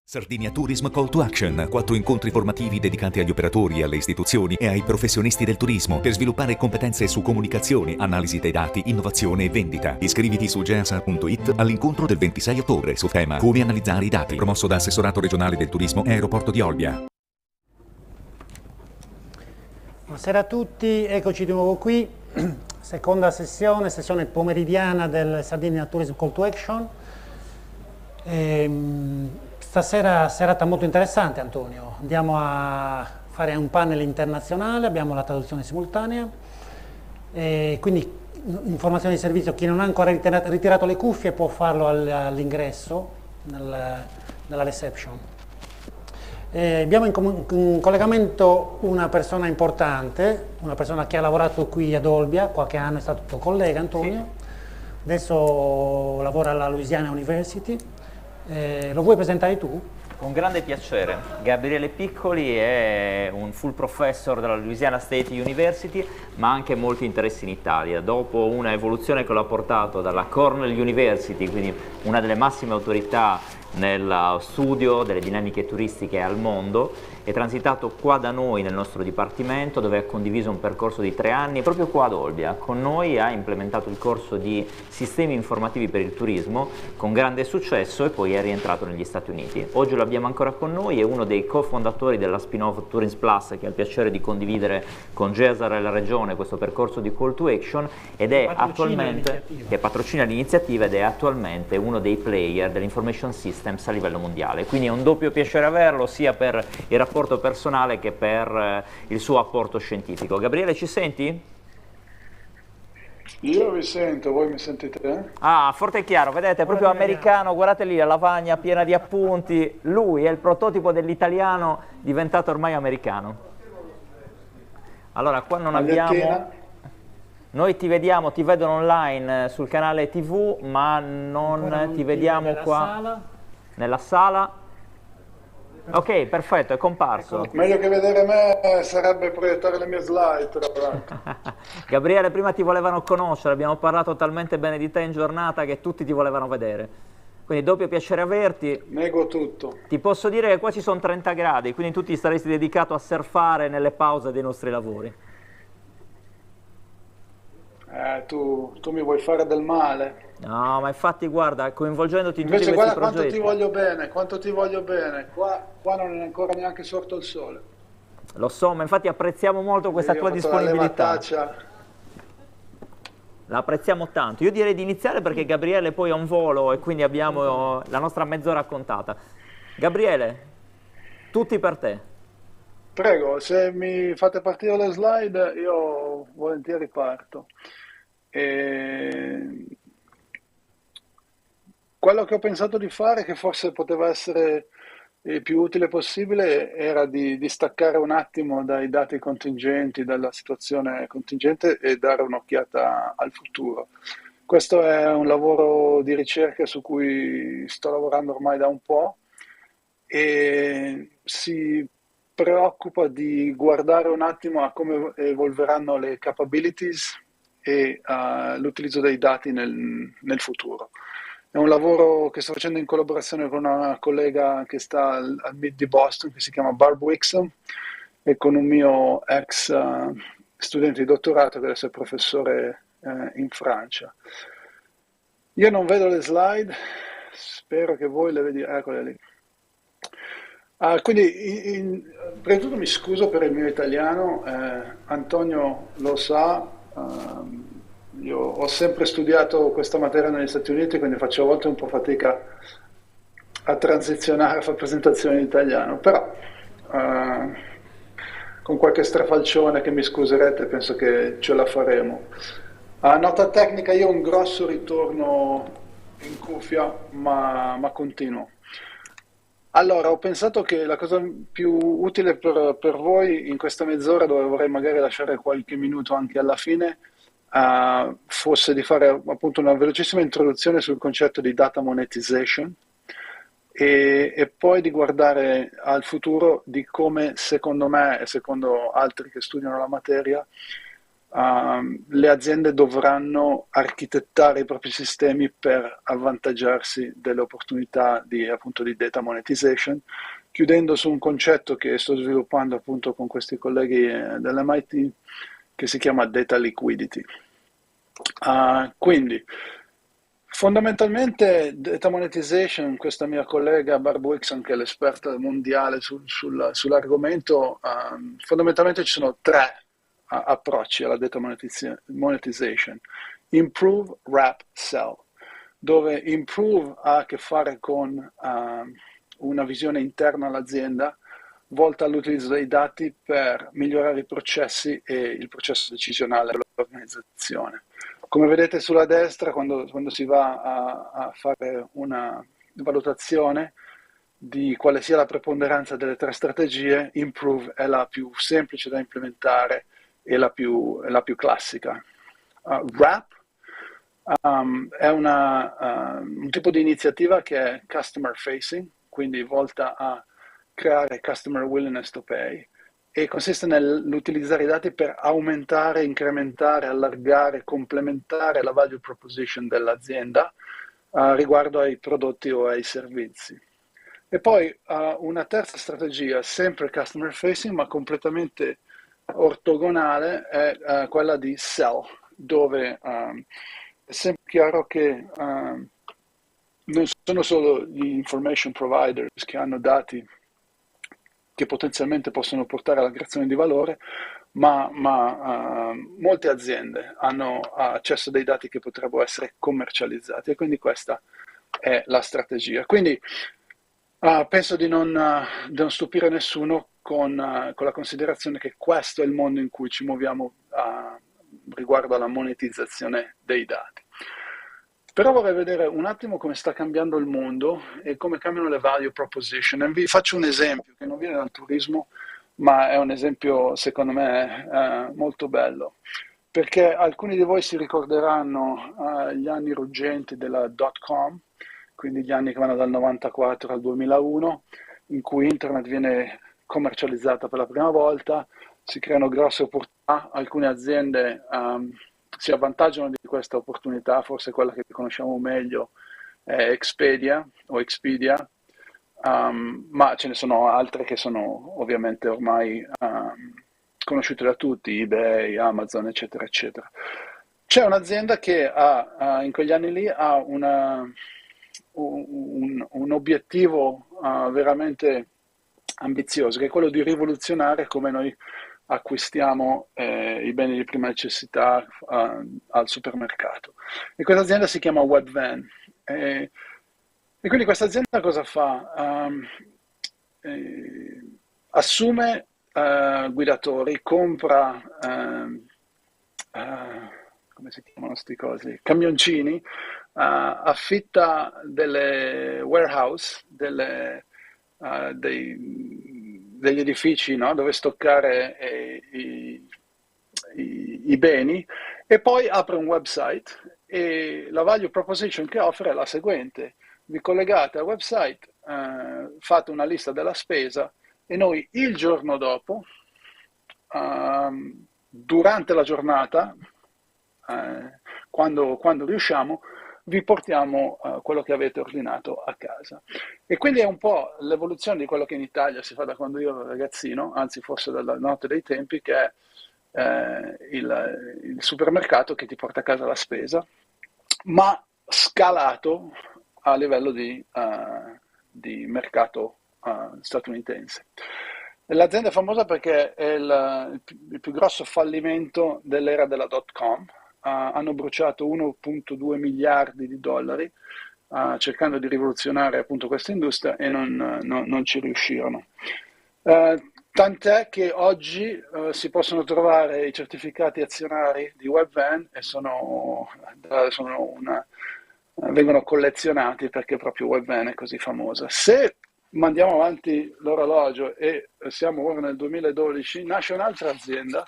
Sardinia Tourism Call to Action, 4 incontri formativi dedicati agli operatori, alle istituzioni e ai professionisti del turismo per sviluppare competenze su comunicazione, analisi dei dati, innovazione e vendita. Iscriviti su geasa.it all'incontro del 26 ottobre su tema Come analizzare i dati, promosso da Assessorato regionale del turismo e Aeroporto di Olbia. Buonasera a tutti, eccoci di nuovo qui, seconda sessione pomeridiana del Sardinia Tourism Call to Action. Stasera serata molto interessante, Antonio, andiamo a fare un panel internazionale, abbiamo la traduzione simultanea, quindi informazioni di servizio, chi non ha ancora ritirato le cuffie può farlo all'ingresso, nella reception. Abbiamo in collegamento una persona importante, una persona che ha lavorato qui ad Olbia, qualche anno è stato tuo collega, Antonio, sì. Adesso lavora alla Louisiana University. Lo vuoi presentare tu? Con grande piacere. Gabriele Piccoli è un full professor della Louisiana State University, ma ha anche molti interessi in Italia. Dopo una evoluzione che l'ha portato dalla Cornell University, quindi una delle massime autorità nel studio delle dinamiche turistiche al mondo, è transitato qua da noi nel nostro dipartimento, dove ha condiviso un percorso di 3 anni proprio qua ad Olbia. Con noi ha implementato il corso di sistemi informativi per il turismo con grande successo e poi è rientrato negli Stati Uniti. Oggi lo abbiamo ancora con noi, è uno dei cofondatori della spin-off Tourism Plus, che ha il piacere di condividere con GESAR e la Regione questo percorso di Call to Action, ed è attualmente, che patrocina l'iniziativa ed è attualmente uno dei player dell'information systems a livello mondiale. Quindi è un doppio piacere averlo, sia per il rapporto personale che per il suo apporto scientifico. Gabriele, ci senti? Io vi sento, voi mi sentite? Ah, forte e chiaro, vedete, è proprio americano, guardate lì la lavagna piena di appunti, lui è il prototipo dell'italiano diventato ormai americano. Allora, qua non abbiamo... Noi ti vediamo, ti vedono online sul canale TV, ma non ti vediamo qua nella sala. Ok, perfetto, è comparso. Meglio che vedere me sarebbe proiettare le mie slide. Gabriele, prima ti volevano conoscere, abbiamo parlato talmente bene di te in giornata che tutti ti volevano vedere. Quindi doppio piacere averti. Nego tutto. Ti posso dire che qua ci sono 30 gradi, quindi tu ti saresti dedicato a surfare nelle pause dei nostri lavori. Tu mi vuoi fare del male. No, ma infatti guarda, coinvolgendoti in tutti questi progetti. Invece guarda quanto ti voglio bene, qua non è ancora neanche sorto il sole. Lo so, ma infatti apprezziamo molto questa tua disponibilità. La apprezziamo tanto. Io direi di iniziare perché Gabriele poi ha un volo e quindi abbiamo la nostra mezz'ora contata. Gabriele, tutti per te. Prego, se mi fate partire le slide io volentieri parto. Quello che ho pensato di fare, che forse poteva essere il più utile possibile, era di staccare un attimo dai dati contingenti, dalla situazione contingente e dare un'occhiata al futuro. Questo è un lavoro di ricerca su cui sto lavorando ormai da un po' e si preoccupa di guardare un attimo a come evolveranno le capabilities e l'utilizzo dei dati nel futuro. È un lavoro che sto facendo in collaborazione con una collega che sta al MIT di Boston, che si chiama Barb Wixom, e con un mio ex studente di dottorato che adesso è professore in Francia. Io non vedo le slide, spero che voi le vediate, eccole lì. Quindi, prima di tutto mi scuso per il mio italiano, Antonio lo sa, io ho sempre studiato questa materia negli Stati Uniti, quindi faccio a volte un po' fatica a transizionare a fare presentazioni in italiano, però con qualche strafalcione che mi scuserete penso che ce la faremo. Nota tecnica, io ho un grosso ritorno in cuffia, ma continuo. Allora, ho pensato che la cosa più utile per voi in questa mezz'ora, dove vorrei magari lasciare qualche minuto anche alla fine, fosse di fare appunto una velocissima introduzione sul concetto di data monetization e poi di guardare al futuro di come, secondo me e secondo altri che studiano la materia, le aziende dovranno architettare i propri sistemi per avvantaggiarsi delle opportunità di, appunto, di data monetization, chiudendo su un concetto che sto sviluppando appunto con questi colleghi dell'MIT che si chiama data liquidity. Quindi fondamentalmente data monetization, questa mia collega Barb Wixon che è l'esperta mondiale sull'argomento, fondamentalmente ci sono tre approcci alla data monetization: improve, wrap, sell, dove improve ha a che fare con una visione interna all'azienda volta all'utilizzo dei dati per migliorare i processi e il processo decisionale dell'organizzazione. Come vedete sulla destra, quando si va a fare una valutazione di quale sia la preponderanza delle tre strategie, improve è la più semplice da implementare e la più classica. Wrap è un tipo di iniziativa che è customer facing, quindi volta a creare customer willingness to pay, e consiste nell'utilizzare i dati per aumentare, incrementare, allargare, complementare la value proposition dell'azienda riguardo ai prodotti o ai servizi. E poi una terza strategia, sempre customer facing ma completamente ortogonale, è quella di sell, dove è sempre chiaro che non sono solo gli information providers che hanno dati che potenzialmente possono portare alla creazione di valore, ma molte aziende hanno accesso a dei dati che potrebbero essere commercializzati, e quindi questa è la strategia. Quindi penso di non stupire nessuno con la considerazione che questo è il mondo in cui ci muoviamo riguardo alla monetizzazione dei dati. Però vorrei vedere un attimo come sta cambiando il mondo e come cambiano le value proposition. E vi faccio un esempio che non viene dal turismo, ma è un esempio secondo me molto bello, perché alcuni di voi si ricorderanno gli anni ruggenti della .com, quindi gli anni che vanno dal 94 al 2001, in cui internet viene commercializzata per la prima volta, si creano grosse opportunità, alcune aziende si avvantaggiano di questa opportunità, forse quella che conosciamo meglio è Expedia o Expedia, ma ce ne sono altre che sono ovviamente ormai conosciute da tutti, eBay, Amazon, eccetera, eccetera. C'è un'azienda che in quegli anni lì ha un obiettivo veramente ambizioso, che è quello di rivoluzionare come noi acquistiamo i beni di prima necessità al supermercato. E questa azienda si chiama Webvan. E quindi questa azienda cosa fa? Assume guidatori, compra come si chiamano questi cosi? Camioncini, affitta delle warehouse, degli edifici, no? Dove stoccare i beni, e poi apre un website, e la value proposition che offre è la seguente: vi collegate al website, fate una lista della spesa e noi il giorno dopo, durante la giornata, quando riusciamo, vi portiamo quello che avete ordinato a casa. E quindi è un po' l'evoluzione di quello che in Italia si fa da quando io ero ragazzino, anzi forse dalla notte dei tempi, che è il supermercato che ti porta a casa la spesa, ma scalato a livello di mercato statunitense. L'azienda è famosa perché è il più grosso fallimento dell'era della .com. Hanno bruciato 1,2 miliardi di dollari cercando di rivoluzionare appunto questa industria, e non ci riuscirono. Tant'è che oggi si possono trovare i certificati azionari di Webvan e vengono collezionati perché proprio Webvan è così famosa. Se mandiamo avanti l'orologio e siamo ora nel 2012, nasce un'altra azienda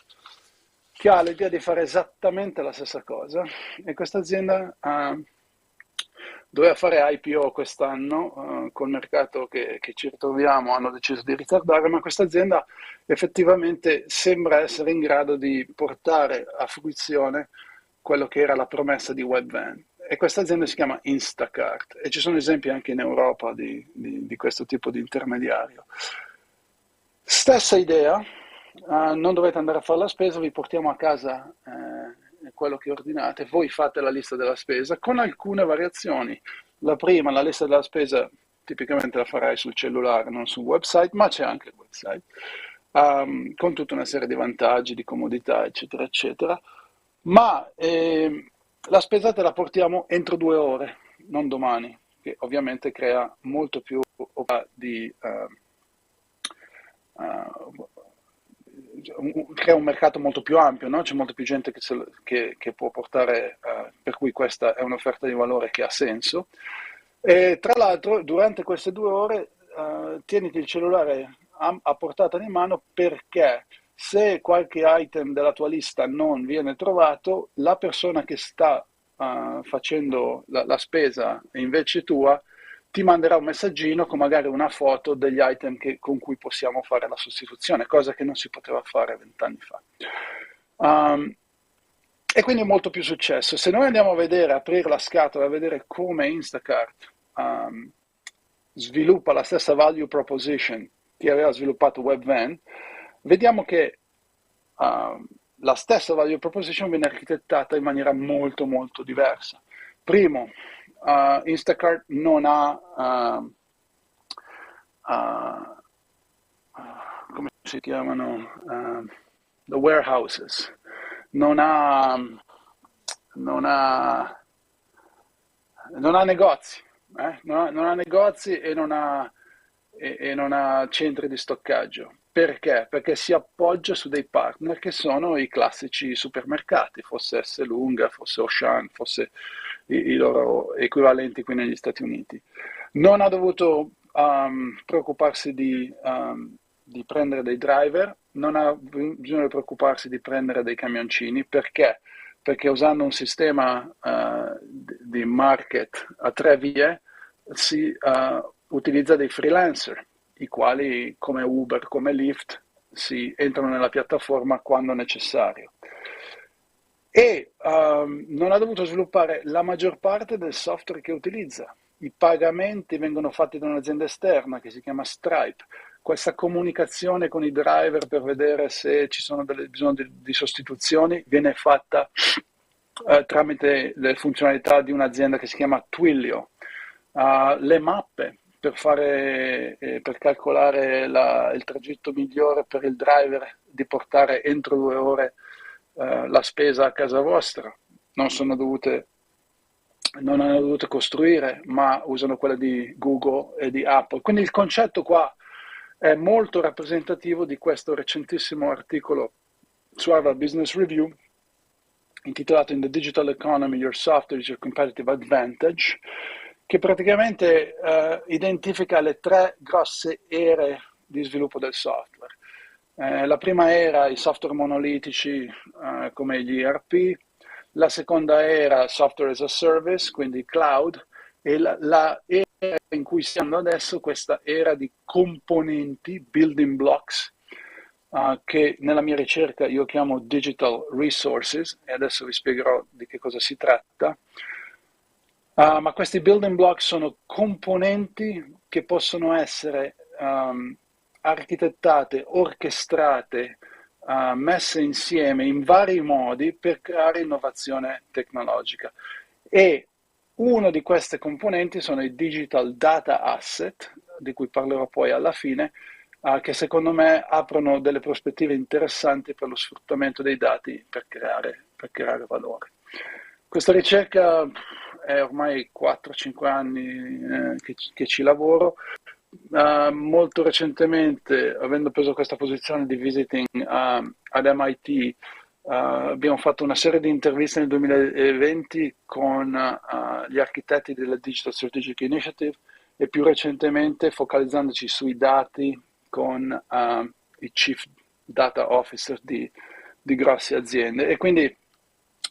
che ha l'idea di fare esattamente la stessa cosa, e questa azienda doveva fare IPO quest'anno, col mercato che ci ritroviamo hanno deciso di ritardare, ma questa azienda effettivamente sembra essere in grado di portare a fruizione quello che era la promessa di Webvan. E questa azienda si chiama Instacart e ci sono esempi anche in Europa di questo tipo di intermediario. Stessa idea, non dovete andare a fare la spesa, vi portiamo a casa quello che ordinate, voi fate la lista della spesa con alcune variazioni. La prima, la lista della spesa, tipicamente la farai sul cellulare, non sul website, ma c'è anche il website, con tutta una serie di vantaggi, di comodità, eccetera, eccetera. Ma la spesa te la portiamo entro 2 ore, non domani, che ovviamente crea molto più di... crea un mercato molto più ampio, no? C'è molta più gente che può portare, per cui questa è un'offerta di valore che ha senso. E tra l'altro, durante queste 2 ore, tieniti il cellulare a portata di mano, perché se qualche item della tua lista non viene trovato, la persona che sta facendo la spesa invece tua ti manderà un messaggino con magari una foto degli item con cui possiamo fare la sostituzione, cosa che non si poteva fare 20 anni fa. E quindi è molto più successo. Se noi andiamo a vedere, aprire la scatola, a vedere come Instacart sviluppa la stessa value proposition che aveva sviluppato Webvan, vediamo che la stessa value proposition viene architettata in maniera molto molto diversa. Primo, Instacart non ha, come si chiamano, the warehouses, non ha negozi, non ha negozi e non ha centri di stoccaggio. Perché? Perché si appoggia su dei partner che sono i classici supermercati, fosse Esselunga, fosse Auchan, fosse i loro equivalenti qui negli Stati Uniti. Non ha dovuto preoccuparsi di prendere dei driver, non ha bisogno di preoccuparsi di prendere dei camioncini. Perché? Perché usando un sistema di market a 3 vie si utilizza dei freelancer, i quali come Uber, come Lyft, si entrano nella piattaforma quando necessario. E non ha dovuto sviluppare la maggior parte del software che utilizza. I pagamenti vengono fatti da un'azienda esterna che si chiama Stripe. Questa comunicazione con i driver per vedere se ci sono bisogno di sostituzioni viene fatta tramite le funzionalità di un'azienda che si chiama Twilio. Le mappe per calcolare il tragitto migliore per il driver di portare entro 2 ore la spesa a casa vostra non hanno dovute costruire, ma usano quella di Google e di Apple. Quindi il concetto qua è molto rappresentativo di questo recentissimo articolo su Harvard Business Review intitolato In the Digital Economy, Your Software is Your Competitive Advantage, che praticamente identifica le 3 grosse ere di sviluppo del software. La prima era i software monolitici come gli ERP, la seconda era software as a service, quindi cloud, e la era in cui siamo adesso, questa era di componenti, building blocks, che nella mia ricerca io chiamo digital resources, e adesso vi spiegherò di che cosa si tratta. Ma questi building blocks sono componenti che possono essere architettate, orchestrate, messe insieme in vari modi per creare innovazione tecnologica. E uno di queste componenti sono i digital data asset, di cui parlerò poi alla fine, che secondo me aprono delle prospettive interessanti per lo sfruttamento dei dati per creare valore. Questa ricerca è ormai 4-5 anni che ci lavoro. Molto recentemente, avendo preso questa posizione di visiting ad MIT, abbiamo fatto una serie di interviste nel 2020 con gli architetti della Digital Strategic Initiative e più recentemente focalizzandoci sui dati con i Chief Data Officer di grosse aziende. E quindi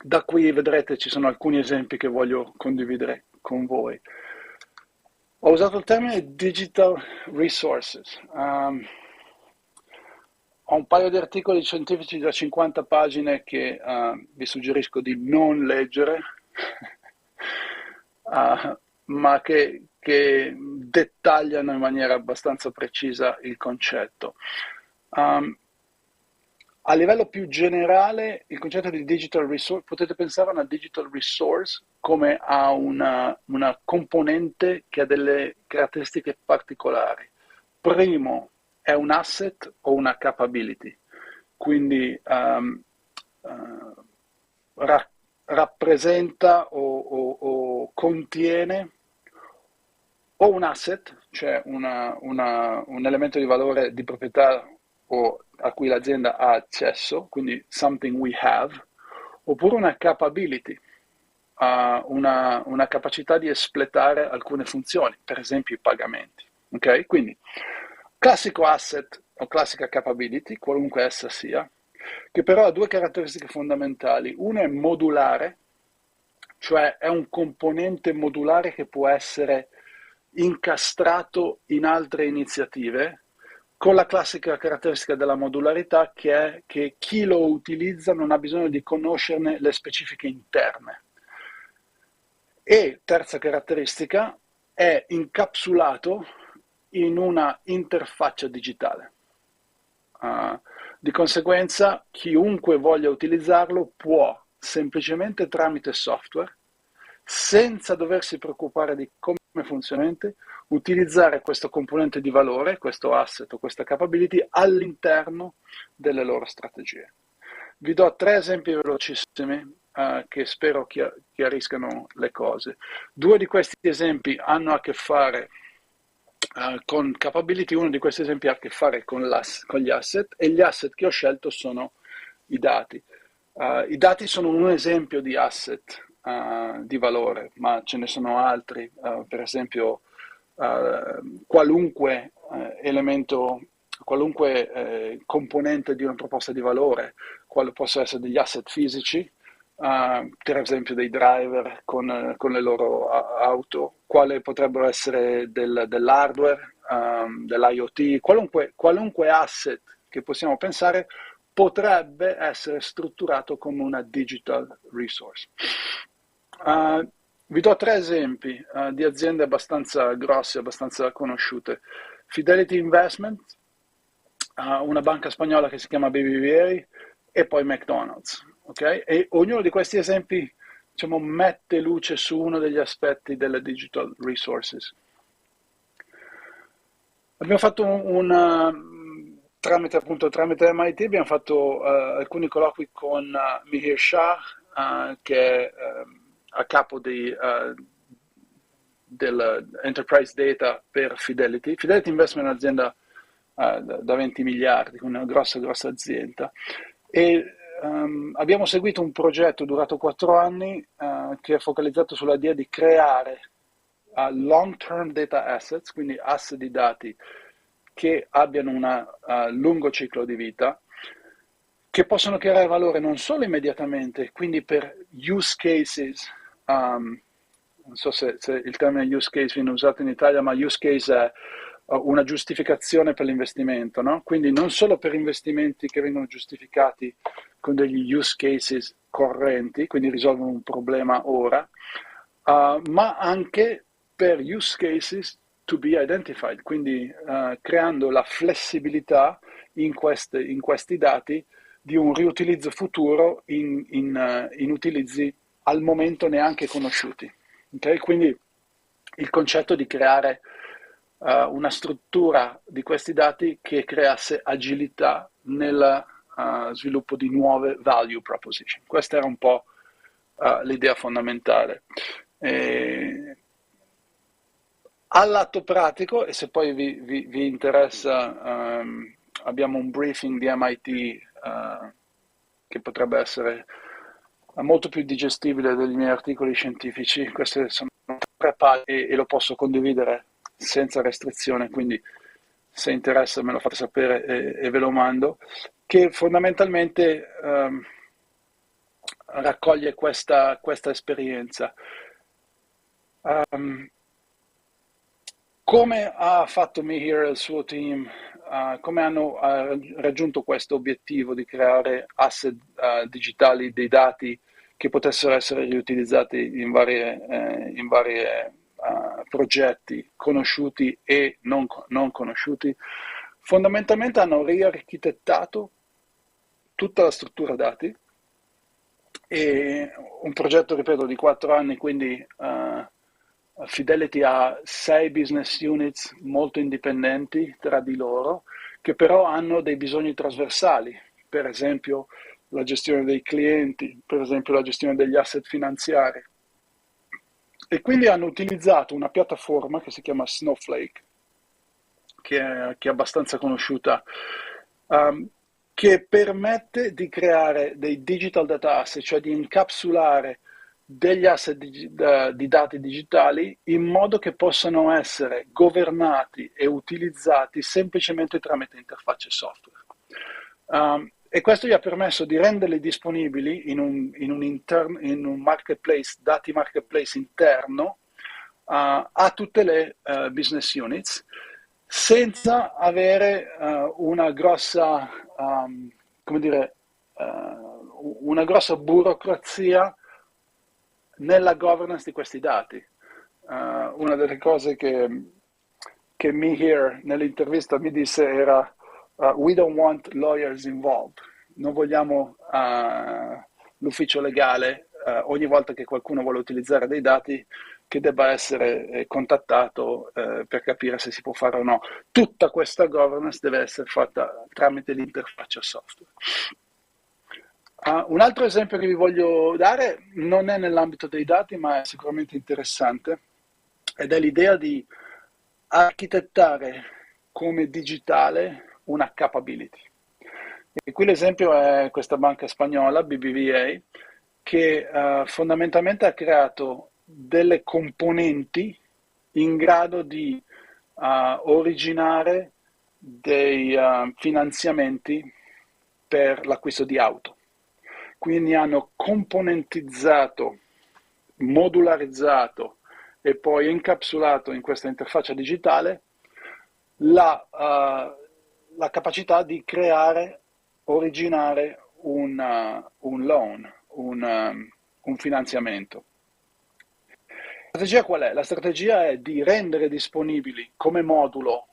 da qui vedrete ci sono alcuni esempi che voglio condividere con voi. Ho usato il termine digital resources. Ho un paio di articoli scientifici da 50 pagine che vi suggerisco di non leggere, ma che dettagliano in maniera abbastanza precisa il concetto. A livello più generale, il concetto di digital resource, potete pensare a una digital resource come a una componente che ha delle caratteristiche particolari. Primo, è un asset o una capability, quindi rappresenta o contiene o un asset, cioè un elemento di valore di proprietà o a cui l'azienda ha accesso, quindi something we have, oppure una capability, una capacità di espletare alcune funzioni, per esempio i pagamenti. Okay? Quindi classico asset o classica capability, qualunque essa sia, che però ha due caratteristiche fondamentali. Uno è modulare, cioè è un componente modulare che può essere incastrato in altre iniziative, con la classica caratteristica della modularità che è che chi lo utilizza non ha bisogno di conoscerne le specifiche interne. E terza caratteristica, è incapsulato in una interfaccia digitale. Di conseguenza, chiunque voglia utilizzarlo può semplicemente tramite software, senza doversi preoccupare di come funziona, utilizzare questo componente di valore, questo asset o questa capability all'interno delle loro strategie. Vi do 3 esempi velocissimi che spero chiariscano le cose. 2 di questi esempi hanno a che fare con capability, uno di questi esempi ha a che fare con gli asset, e gli asset che ho scelto sono i dati. I dati sono un esempio di asset di valore, ma ce ne sono altri, per esempio qualunque elemento, qualunque componente di una proposta di valore, quale possono essere degli asset fisici, per esempio dei driver con le loro auto, quale potrebbero essere dell'hardware, dell'IoT, qualunque asset che possiamo pensare potrebbe essere strutturato come una digital resource. Vi do 3 esempi di aziende abbastanza grosse, abbastanza conosciute. Fidelity Investment, una banca spagnola che si chiama BBVA, e poi McDonald's. Okay? E ognuno di questi esempi, diciamo, mette luce su uno degli aspetti delle digital resources. Abbiamo fatto tramite MIT, abbiamo fatto alcuni colloqui con Mihir Shah, che è a capo dell'Enterprise Data per Fidelity. Fidelity Investment è un'azienda da 20 miliardi, una grossa azienda. E abbiamo seguito un progetto durato 4 anni che è focalizzato sull'idea di creare long-term data assets, quindi asset di dati che abbiano un lungo ciclo di vita, che possono creare valore non solo immediatamente, quindi per use cases, non so se il termine use case viene usato in Italia, ma use case è una giustificazione per l'investimento, no? Quindi non solo per investimenti che vengono giustificati con degli use cases correnti, quindi risolvono un problema ora, ma anche per use cases to be identified, quindi creando la flessibilità in questi dati di un riutilizzo futuro in utilizzi al momento neanche conosciuti. Okay? Quindi il concetto di creare una struttura di questi dati che creasse agilità nel sviluppo di nuove value proposition. Questa era un po' l'idea fondamentale. Al lato pratico, e se poi vi interessa, abbiamo un briefing di MIT che potrebbe essere molto più digestibile dei miei articoli scientifici. Queste sono 3 pagine e lo posso condividere senza restrizione, quindi se interessa me lo fate sapere e ve lo mando, che fondamentalmente raccoglie questa esperienza. Um, Come ha fatto Mihir e il suo team? Come hanno raggiunto questo obiettivo di creare asset digitali dei dati che potessero essere riutilizzati in varie progetti conosciuti e non conosciuti? Fondamentalmente hanno riarchitettato tutta la struttura dati e un progetto, ripeto, di 4 anni, quindi Fidelity ha 6 business units molto indipendenti tra di loro, che però hanno dei bisogni trasversali, per esempio la gestione dei clienti, per esempio la gestione degli asset finanziari. E quindi hanno utilizzato una piattaforma che si chiama Snowflake, che è abbastanza conosciuta, um, che permette di creare dei digital data asset, cioè di incapsulare degli asset di dati digitali in modo che possano essere governati e utilizzati semplicemente tramite interfacce software. E questo gli ha permesso di renderli disponibili in un marketplace, dati marketplace interno, a tutte le business units, senza avere una grossa, come dire, una grossa burocrazia nella governance di questi dati. Una delle cose che Mihir nell'intervista mi disse era we don't want lawyers involved, non vogliamo l'ufficio legale ogni volta che qualcuno vuole utilizzare dei dati che debba essere contattato per capire se si può fare o no. Tutta questa governance deve essere fatta tramite l'interfaccia software. Un altro esempio che vi voglio dare non è nell'ambito dei dati, ma è sicuramente interessante, ed è l'idea di architettare come digitale una capability. E qui l'esempio è questa banca spagnola, BBVA, che fondamentalmente ha creato delle componenti in grado di originare dei finanziamenti per l'acquisto di auto. Quindi hanno componentizzato, modularizzato e poi incapsulato in questa interfaccia digitale la capacità di creare, originare un loan, un finanziamento. La strategia qual è? La strategia è di rendere disponibili come modulo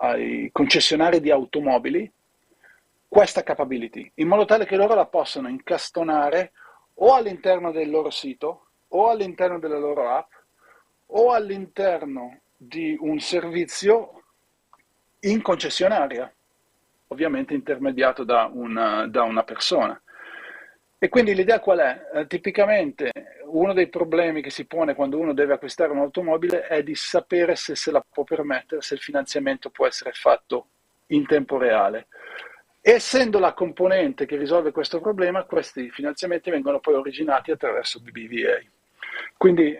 ai concessionari di automobili questa capability, in modo tale che loro la possano incastonare o all'interno del loro sito, o all'interno della loro app, o all'interno di un servizio in concessionaria, ovviamente intermediato da una persona. E quindi l'idea qual è? Tipicamente uno dei problemi che si pone quando uno deve acquistare un'automobile è di sapere se la può permettere, se il finanziamento può essere fatto in tempo reale. Essendo la componente che risolve questo problema, questi finanziamenti vengono poi originati attraverso BBVA. Quindi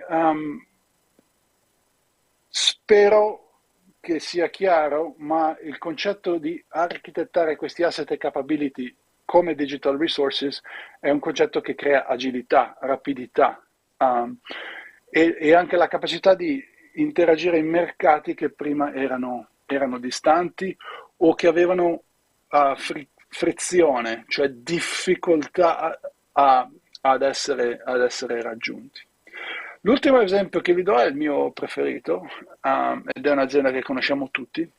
spero che sia chiaro, ma il concetto di architettare questi asset e capability come digital resources è un concetto che crea agilità, rapidità e anche la capacità di interagire in mercati che prima erano distanti o che avevano frizione, cioè difficoltà ad essere raggiunti. L'ultimo esempio che vi do è il mio preferito, ed è un'azienda che conosciamo tutti,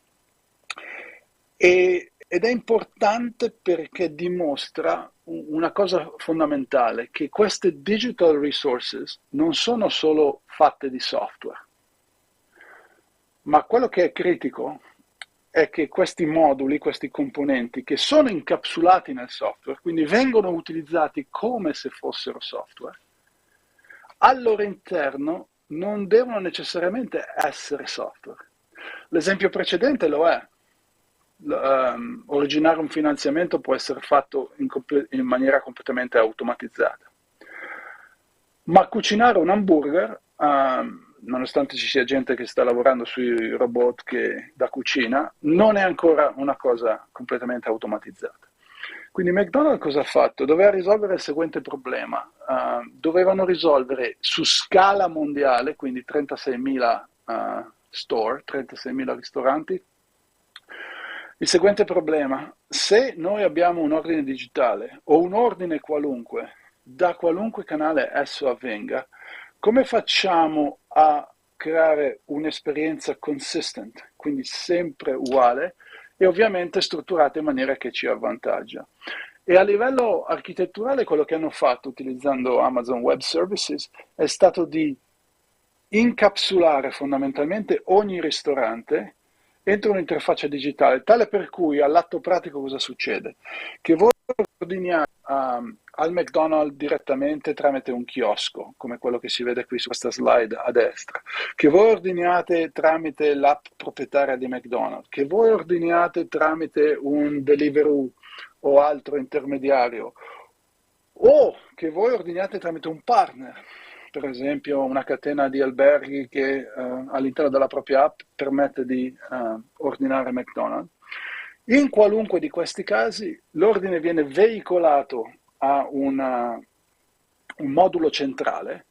ed è importante perché dimostra una cosa fondamentale, che queste digital resources non sono solo fatte di software, ma quello che è critico è che questi moduli, questi componenti che sono incapsulati nel software, quindi vengono utilizzati come se fossero software, al loro interno non devono necessariamente essere software. L'esempio precedente lo è. Originare un finanziamento può essere fatto in maniera completamente automatizzata, ma cucinare un hamburger, nonostante ci sia gente che sta lavorando sui robot da cucina, non è ancora una cosa completamente automatizzata. Quindi McDonald's cosa ha fatto? Doveva risolvere il seguente problema. Dovevano risolvere su scala mondiale, quindi 36.000 store, 36.000 ristoranti, il seguente problema. Se noi abbiamo un ordine digitale o un ordine qualunque, da qualunque canale esso avvenga, come facciamo a creare un'esperienza consistent, quindi sempre uguale e ovviamente strutturata in maniera che ci avvantaggia? E a livello architetturale quello che hanno fatto utilizzando Amazon Web Services è stato di incapsulare fondamentalmente ogni ristorante entro un'interfaccia digitale, tale per cui all'atto pratico cosa succede? Che voi ordiniate al McDonald's direttamente tramite un chiosco, come quello che si vede qui su questa slide a destra, che voi ordiniate tramite l'app proprietaria di McDonald's, che voi ordiniate tramite un Deliveroo o altro intermediario, o che voi ordiniate tramite un partner, per esempio una catena di alberghi che all'interno della propria app permette di ordinare McDonald's. In qualunque di questi casi l'ordine viene veicolato a un modulo centrale,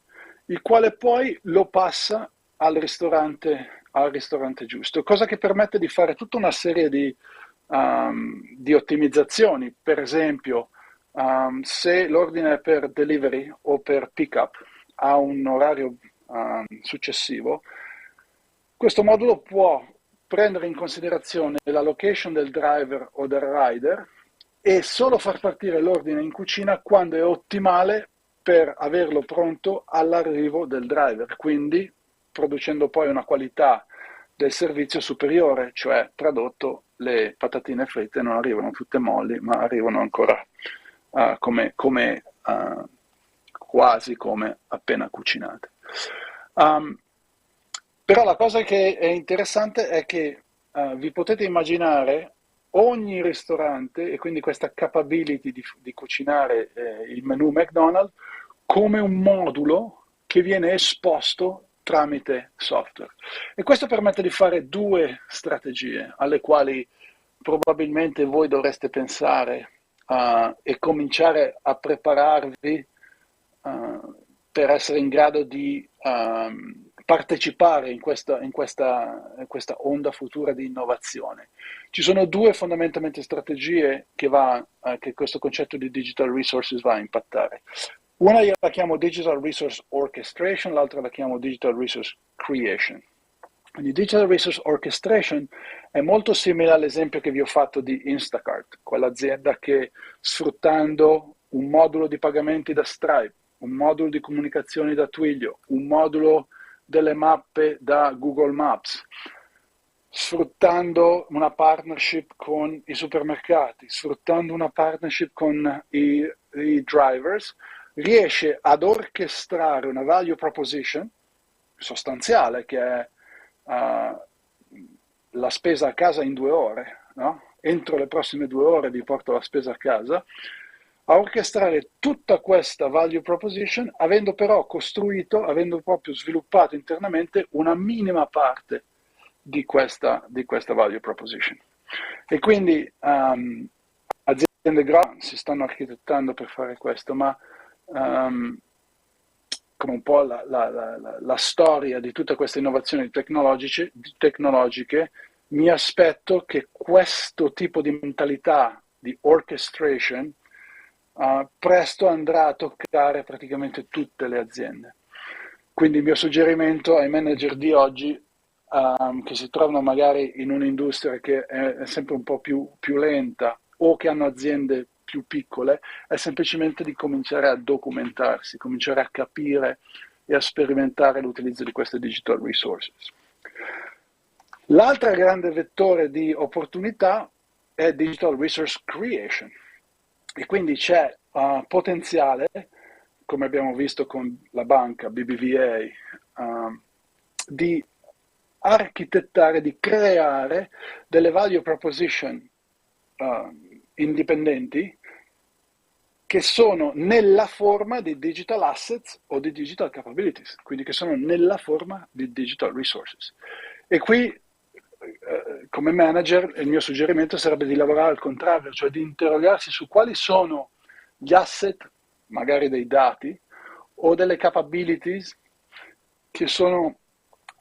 il quale poi lo passa al ristorante giusto, cosa che permette di fare tutta una serie di ottimizzazioni. Per esempio, se l'ordine è per delivery o per pick-up a un orario successivo, questo modulo può prendere in considerazione la location del driver o del rider e solo far partire l'ordine in cucina quando è ottimale per averlo pronto all'arrivo del driver, quindi producendo poi una qualità del servizio superiore, cioè tradotto le patatine fritte non arrivano tutte molli, ma arrivano ancora quasi come appena cucinate. Però la cosa che è interessante è che vi potete immaginare ogni ristorante, e quindi questa capability di cucinare il menù McDonald's, come un modulo che viene esposto tramite software. E questo permette di fare due strategie alle quali probabilmente voi dovreste pensare e cominciare a prepararvi per essere in grado di partecipare in questa onda futura di innovazione. Ci sono due fondamentalmente strategie che questo concetto di digital resources va a impattare. Una io la chiamo digital resource orchestration, l'altra la chiamo digital resource creation. Quindi digital resource orchestration è molto simile all'esempio che vi ho fatto di Instacart, quell'azienda che sfruttando un modulo di pagamenti da Stripe, un modulo di comunicazioni da Twilio, un modulo delle mappe da Google Maps, sfruttando una partnership con i supermercati, sfruttando una partnership con i drivers, riesce ad orchestrare una value proposition sostanziale che è la spesa a casa in 2 ore, no? Entro le prossime 2 ore vi porto la spesa a casa, a orchestrare tutta questa value proposition, avendo però avendo proprio sviluppato internamente una minima parte di questa value proposition. E quindi aziende grosse si stanno architettando per fare questo, ma come un po' la storia di tutte queste innovazioni tecnologiche, mi aspetto che questo tipo di mentalità di orchestration presto andrà a toccare praticamente tutte le aziende. Quindi il mio suggerimento ai manager di oggi che si trovano magari in un'industria che è sempre un po' più lenta o che hanno aziende più piccole è semplicemente di cominciare a documentarsi, cominciare a capire e a sperimentare l'utilizzo di queste digital resources. L'altro grande vettore di opportunità è digital resource creation. E quindi c'è potenziale, come abbiamo visto con la banca BBVA, di architettare, di creare delle value proposition indipendenti che sono nella forma di digital assets o di digital capabilities, quindi che sono nella forma di digital resources. E qui come manager il mio suggerimento sarebbe di lavorare al contrario, cioè di interrogarsi su quali sono gli asset, magari dei dati, o delle capabilities che sono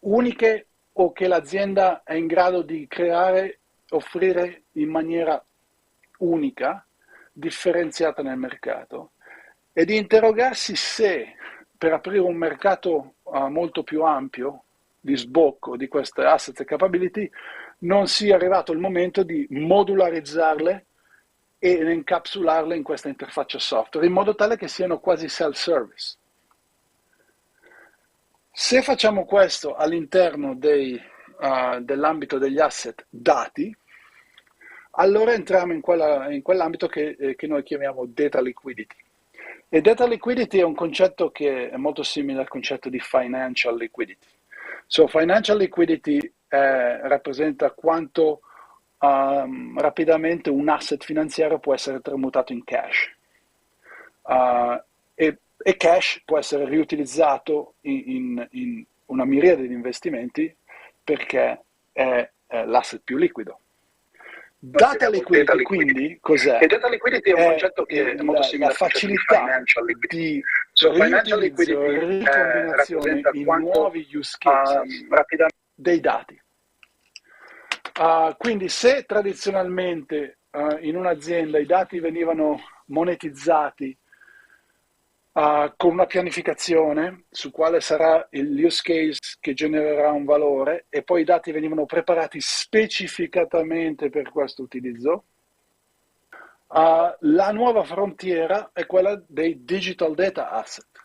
uniche o che l'azienda è in grado di creare, offrire in maniera unica, differenziata nel mercato, e di interrogarsi se per aprire un mercato molto più ampio di sbocco di queste assets e capability non sia arrivato il momento di modularizzarle e incapsularle in questa interfaccia software in modo tale che siano quasi self-service. Se facciamo questo all'interno dell'ambito degli asset dati, allora entriamo in quell'ambito che noi chiamiamo data liquidity. E data liquidity è un concetto che è molto simile al concetto di financial liquidity. So, financial liquidity rappresenta quanto rapidamente un asset finanziario può essere tramutato in cash. E cash può essere riutilizzato in una miriade di investimenti perché è l'asset più liquido. Data liquidity, quindi, cos'è? E data liquidity è un concetto che è molto simile la facilità di riutilizzo e ricombinazione in nuovi use cases dei dati. Quindi se tradizionalmente in un'azienda i dati venivano monetizzati con una pianificazione su quale sarà il use case che genererà un valore e poi i dati venivano preparati specificatamente per questo utilizzo, la nuova frontiera è quella dei digital data asset,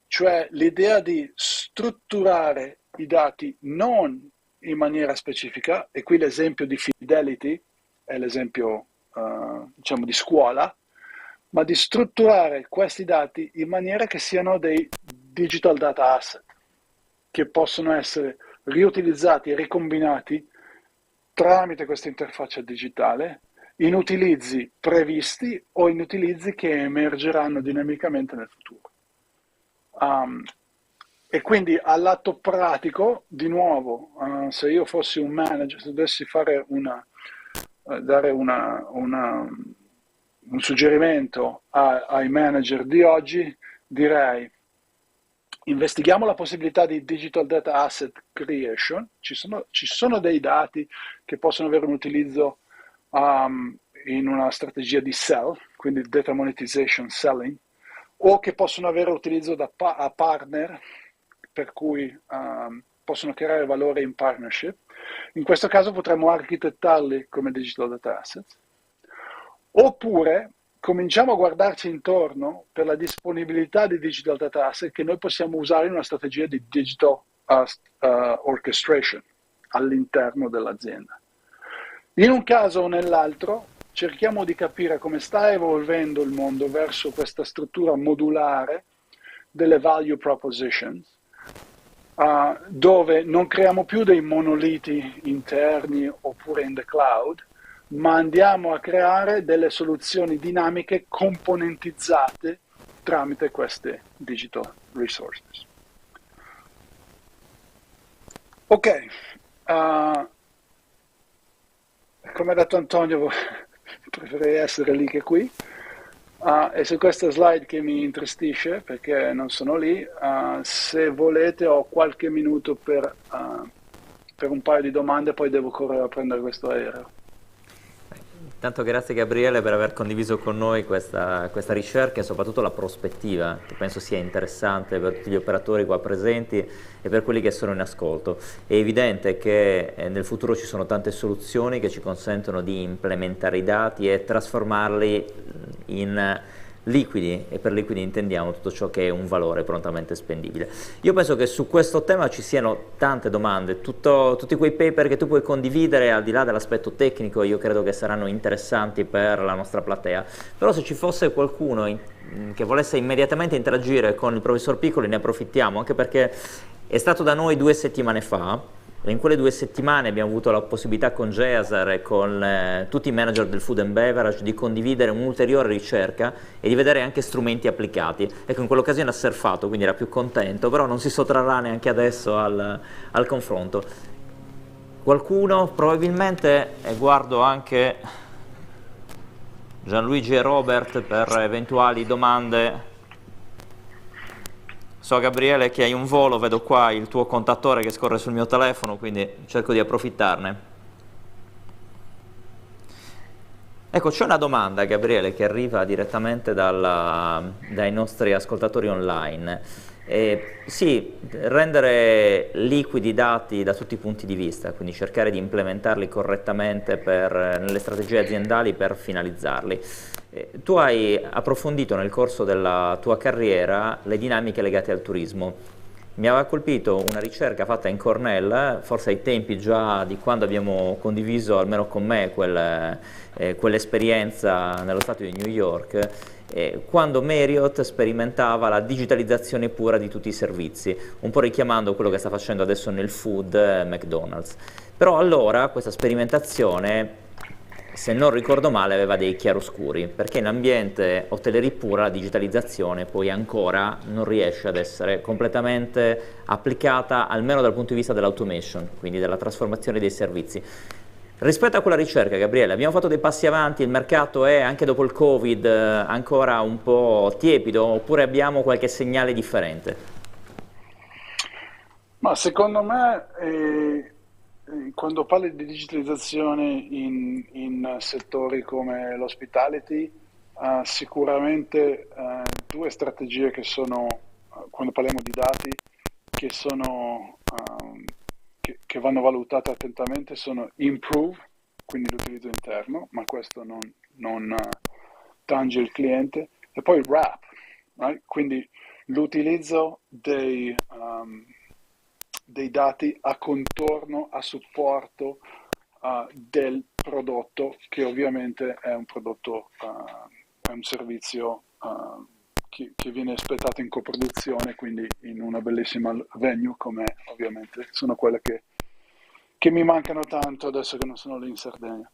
cioè l'idea di strutturare i dati non in maniera specifica, e qui l'esempio di Fidelity è l'esempio diciamo di scuola, ma di strutturare questi dati in maniera che siano dei digital data asset, che possono essere riutilizzati e ricombinati tramite questa interfaccia digitale in utilizzi previsti o in utilizzi che emergeranno dinamicamente nel futuro. E quindi all'atto pratico, di nuovo, se io fossi un manager, se dovessi fare dare un suggerimento ai manager di oggi, direi: investighiamo la possibilità di digital data asset creation. Ci sono dei dati che possono avere un utilizzo in una strategia di sell, quindi data monetization selling, o che possono avere utilizzo a partner, per cui possono creare valore in partnership. In questo caso potremmo architettarli come digital data assets. Oppure cominciamo a guardarci intorno per la disponibilità di digital data asset che noi possiamo usare in una strategia di digital orchestration all'interno dell'azienda. In un caso o nell'altro cerchiamo di capire come sta evolvendo il mondo verso questa struttura modulare delle value propositions, dove non creiamo più dei monoliti interni oppure in the cloud, ma andiamo a creare delle soluzioni dinamiche componentizzate tramite queste digital resources. Ok, come ha detto Antonio, preferirei essere lì che qui, e su questa slide che mi intristisce perché non sono lì, se volete ho qualche minuto per un paio di domande, poi devo correre a prendere questo aereo. Intanto grazie Gabriele per aver condiviso con noi questa ricerca e soprattutto la prospettiva, che penso sia interessante per tutti gli operatori qua presenti e per quelli che sono in ascolto. È evidente che nel futuro ci sono tante soluzioni che ci consentono di implementare i dati e trasformarli in liquidi, e per liquidi intendiamo tutto ciò che è un valore prontamente spendibile. Io penso che su questo tema ci siano tante domande, tutti quei paper che tu puoi condividere al di là dell'aspetto tecnico io credo che saranno interessanti per la nostra platea, però se ci fosse qualcuno che volesse immediatamente interagire con il professor Piccoli ne approfittiamo, anche perché è stato da noi 2 settimane fa. In quelle 2 settimane abbiamo avuto la possibilità con Geasar e con tutti i manager del food and beverage di condividere un'ulteriore ricerca e di vedere anche strumenti applicati. Ecco, in quell'occasione ha surfato, quindi era più contento, però non si sottrarrà neanche adesso al confronto. Qualcuno? Probabilmente, e guardo anche Gianluigi e Robert per eventuali domande. So Gabriele che hai un volo, vedo qua il tuo contattore che scorre sul mio telefono, quindi cerco di approfittarne. Ecco, c'è una domanda, Gabriele, che arriva direttamente dai nostri ascoltatori online. Sì, rendere liquidi i dati da tutti i punti di vista, quindi cercare di implementarli correttamente nelle strategie aziendali per finalizzarli. Tu hai approfondito nel corso della tua carriera le dinamiche legate al turismo. Mi aveva colpito una ricerca fatta in Cornell, forse ai tempi già di quando abbiamo condiviso, almeno con me, quell'esperienza nello stato di New York, quando Marriott sperimentava la digitalizzazione pura di tutti i servizi, un po' richiamando quello che sta facendo adesso nel food McDonald's. Però allora questa sperimentazione, se non ricordo male, aveva dei chiaroscuri, perché in ambiente hotellerie pura la digitalizzazione poi ancora non riesce ad essere completamente applicata, almeno dal punto di vista dell'automation, quindi della trasformazione dei servizi. Rispetto a quella ricerca, Gabriele, abbiamo fatto dei passi avanti, il mercato è anche dopo il Covid ancora un po' tiepido, oppure abbiamo qualche segnale differente? Ma secondo me, quando parli di digitalizzazione in settori come l'hospitality, sicuramente due strategie che sono, quando parliamo di dati, che sono, che vanno valutate attentamente sono improve, quindi l'utilizzo interno, ma questo non tange il cliente, e poi wrap, right? Quindi l'utilizzo dei dati a contorno, a supporto del prodotto, che ovviamente è un prodotto, è un servizio che viene espletato in coproduzione, quindi in una bellissima venue, come ovviamente sono quelle che mi mancano tanto adesso che non sono lì in Sardegna.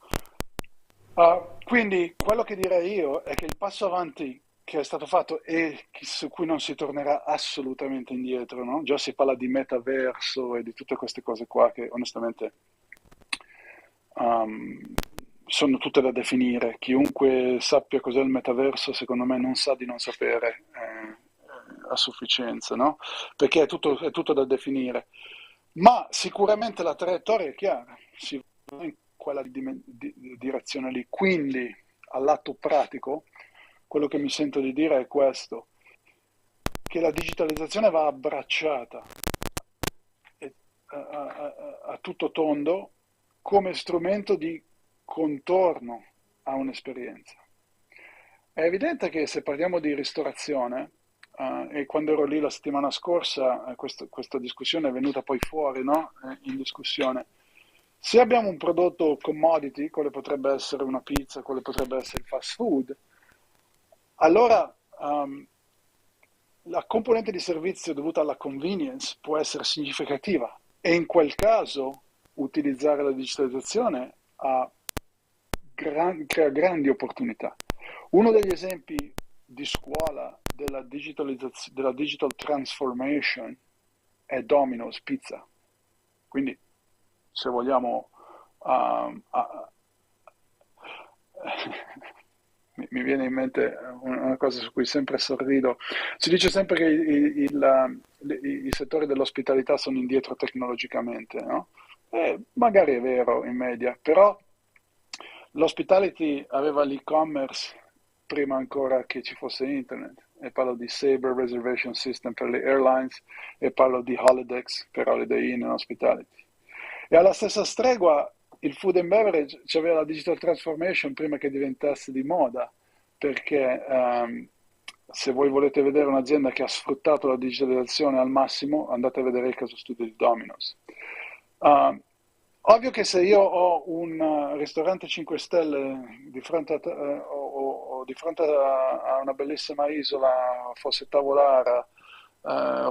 Quindi quello che direi io è che il passo avanti che è stato fatto e su cui non si tornerà assolutamente indietro, no? Già si parla di metaverso e di tutte queste cose qua che onestamente sono tutte da definire. Chiunque sappia cos'è il metaverso, secondo me non sa di non sapere a sufficienza, no? Perché è tutto da definire. Ma sicuramente la traiettoria è chiara, si va in quella direzione lì. Quindi, all'atto pratico, quello che mi sento di dire è questo, che la digitalizzazione va abbracciata a tutto tondo come strumento di contorno a un'esperienza. È evidente che se parliamo di ristorazione, e quando ero lì la settimana scorsa, questa discussione è venuta poi fuori, no? In discussione. Se abbiamo un prodotto commodity, quale potrebbe essere una pizza, quale potrebbe essere il fast food, allora la componente di servizio dovuta alla convenience può essere significativa e in quel caso utilizzare la digitalizzazione crea grandi opportunità. Uno degli esempi di scuola della digital transformation è Domino's Pizza. Quindi, se vogliamo, mi viene in mente una cosa su cui sempre sorrido. Si dice sempre che i settori dell'ospitalità sono indietro tecnologicamente, no? Magari è vero in media, però l'hospitality aveva l'e-commerce prima ancora che ci fosse internet, e parlo di Sabre Reservation System per le airlines e parlo di Holidex per Holiday Inn and Hospitality. E alla stessa stregua il food and beverage aveva la digital transformation prima che diventasse di moda, perché se voi volete vedere un'azienda che ha sfruttato la digitalizzazione al massimo, andate a vedere il caso studio di Domino's. Ovvio che se io ho un ristorante 5 stelle di fronte a una bellissima isola, fosse Tavolara,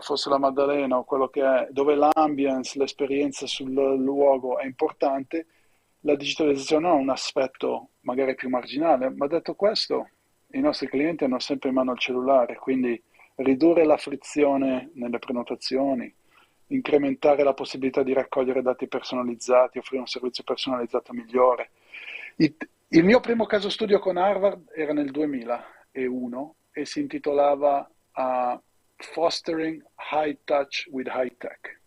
fosse la Maddalena o quello che è, dove l'ambience, l'esperienza sul luogo è importante, la digitalizzazione ha un aspetto magari più marginale, ma detto questo, i nostri clienti hanno sempre in mano il cellulare, quindi ridurre la frizione nelle prenotazioni, incrementare la possibilità di raccogliere dati personalizzati, offrire un servizio personalizzato migliore. Il mio primo caso studio con Harvard era nel 2001 e si intitolava Fostering High Touch with High Tech.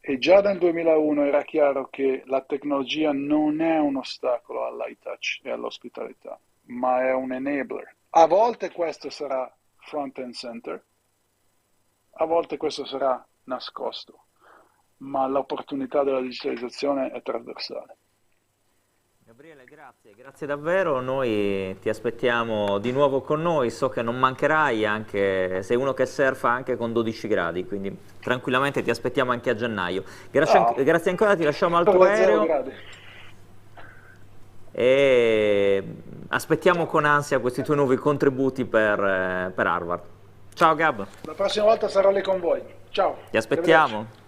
E già nel 2001 era chiaro che la tecnologia non è un ostacolo all'high touch e all'ospitalità, ma è un enabler. A volte questo sarà front and center, a volte questo sarà nascosto, ma l'opportunità della digitalizzazione è trasversale. Gabriele, grazie davvero, noi ti aspettiamo di nuovo con noi, so che non mancherai, anche sei uno che surfa anche con 12 gradi, quindi tranquillamente ti aspettiamo anche a gennaio. Grazie ancora, ti lasciamo al tuo aereo e aspettiamo con ansia questi tuoi nuovi contributi per Harvard. Ciao Gab. La prossima volta sarò lì con voi. Ciao. Ti aspettiamo.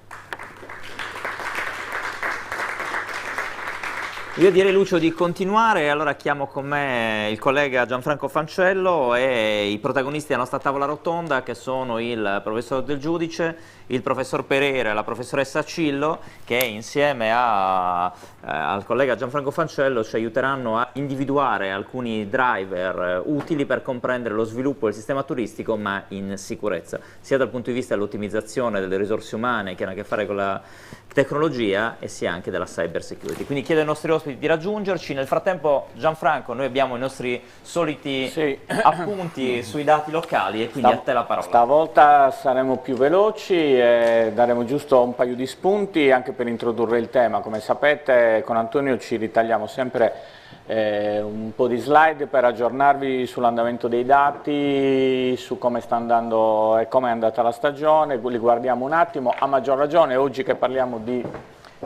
Io direi, Lucio, di continuare, allora chiamo con me il collega Gianfranco Fancello e i protagonisti della nostra tavola rotonda, che sono il professor Del Giudice, il professor Pereira e la professoressa Cillo, che insieme al collega Gianfranco Fancello ci aiuteranno a individuare alcuni driver utili per comprendere lo sviluppo del sistema turistico, ma in sicurezza, sia dal punto di vista dell'ottimizzazione delle risorse umane che hanno a che fare con la tecnologia e sia anche della cyber security. Quindi chiedo ai nostri ospiti di raggiungerci. Nel frattempo, Gianfranco, noi abbiamo i nostri soliti appunti sui dati locali e quindi a te la parola. Stavolta saremo più veloci e daremo giusto un paio di spunti anche per introdurre il tema. Come sapete, con Antonio ci ritagliamo sempre un po' di slide per aggiornarvi sull'andamento dei dati, su come sta andando e come è andata la stagione. Li guardiamo un attimo, a maggior ragione oggi che parliamo di...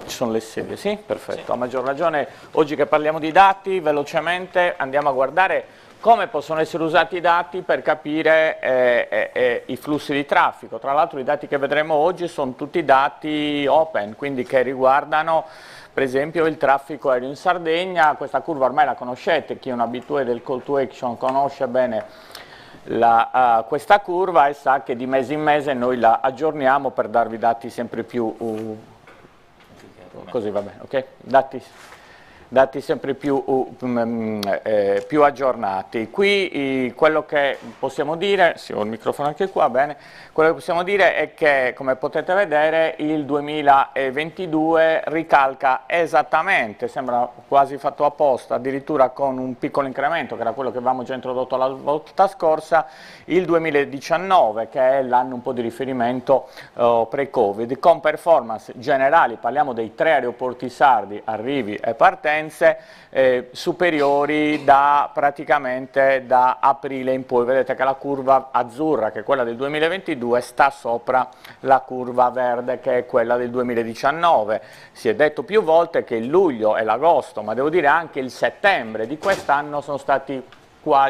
Ci sono le sedie, sì? Perfetto. Sì. A maggior ragione oggi che parliamo di dati, velocemente andiamo a guardare come possono essere usati i dati per capire i flussi di traffico. Tra l'altro i dati che vedremo oggi sono tutti dati open, quindi che riguardano per esempio il traffico aereo in Sardegna. Questa curva ormai la conoscete, chi è un abitué del call to action conosce bene questa curva e sa che di mese in mese noi la aggiorniamo per darvi dati sempre più... così va bene, ok? Dati sempre più aggiornati. Qui quello che possiamo dire, sì, ho il microfono anche qua, bene, quello che possiamo dire è che, come potete vedere, il 2022 ricalca esattamente, sembra quasi fatto apposta, addirittura con un piccolo incremento, che era quello che avevamo già introdotto la volta scorsa, il 2019, che è l'anno un po' di riferimento pre-Covid, con performance generali, parliamo dei 3 aeroporti sardi, arrivi e partenze, superiori praticamente da aprile in poi. Vedete che la curva azzurra, che è quella del 2022, sta sopra la curva verde, che è quella del 2019. Si è detto più volte che il luglio e l'agosto, ma devo dire anche il settembre di quest'anno sono stati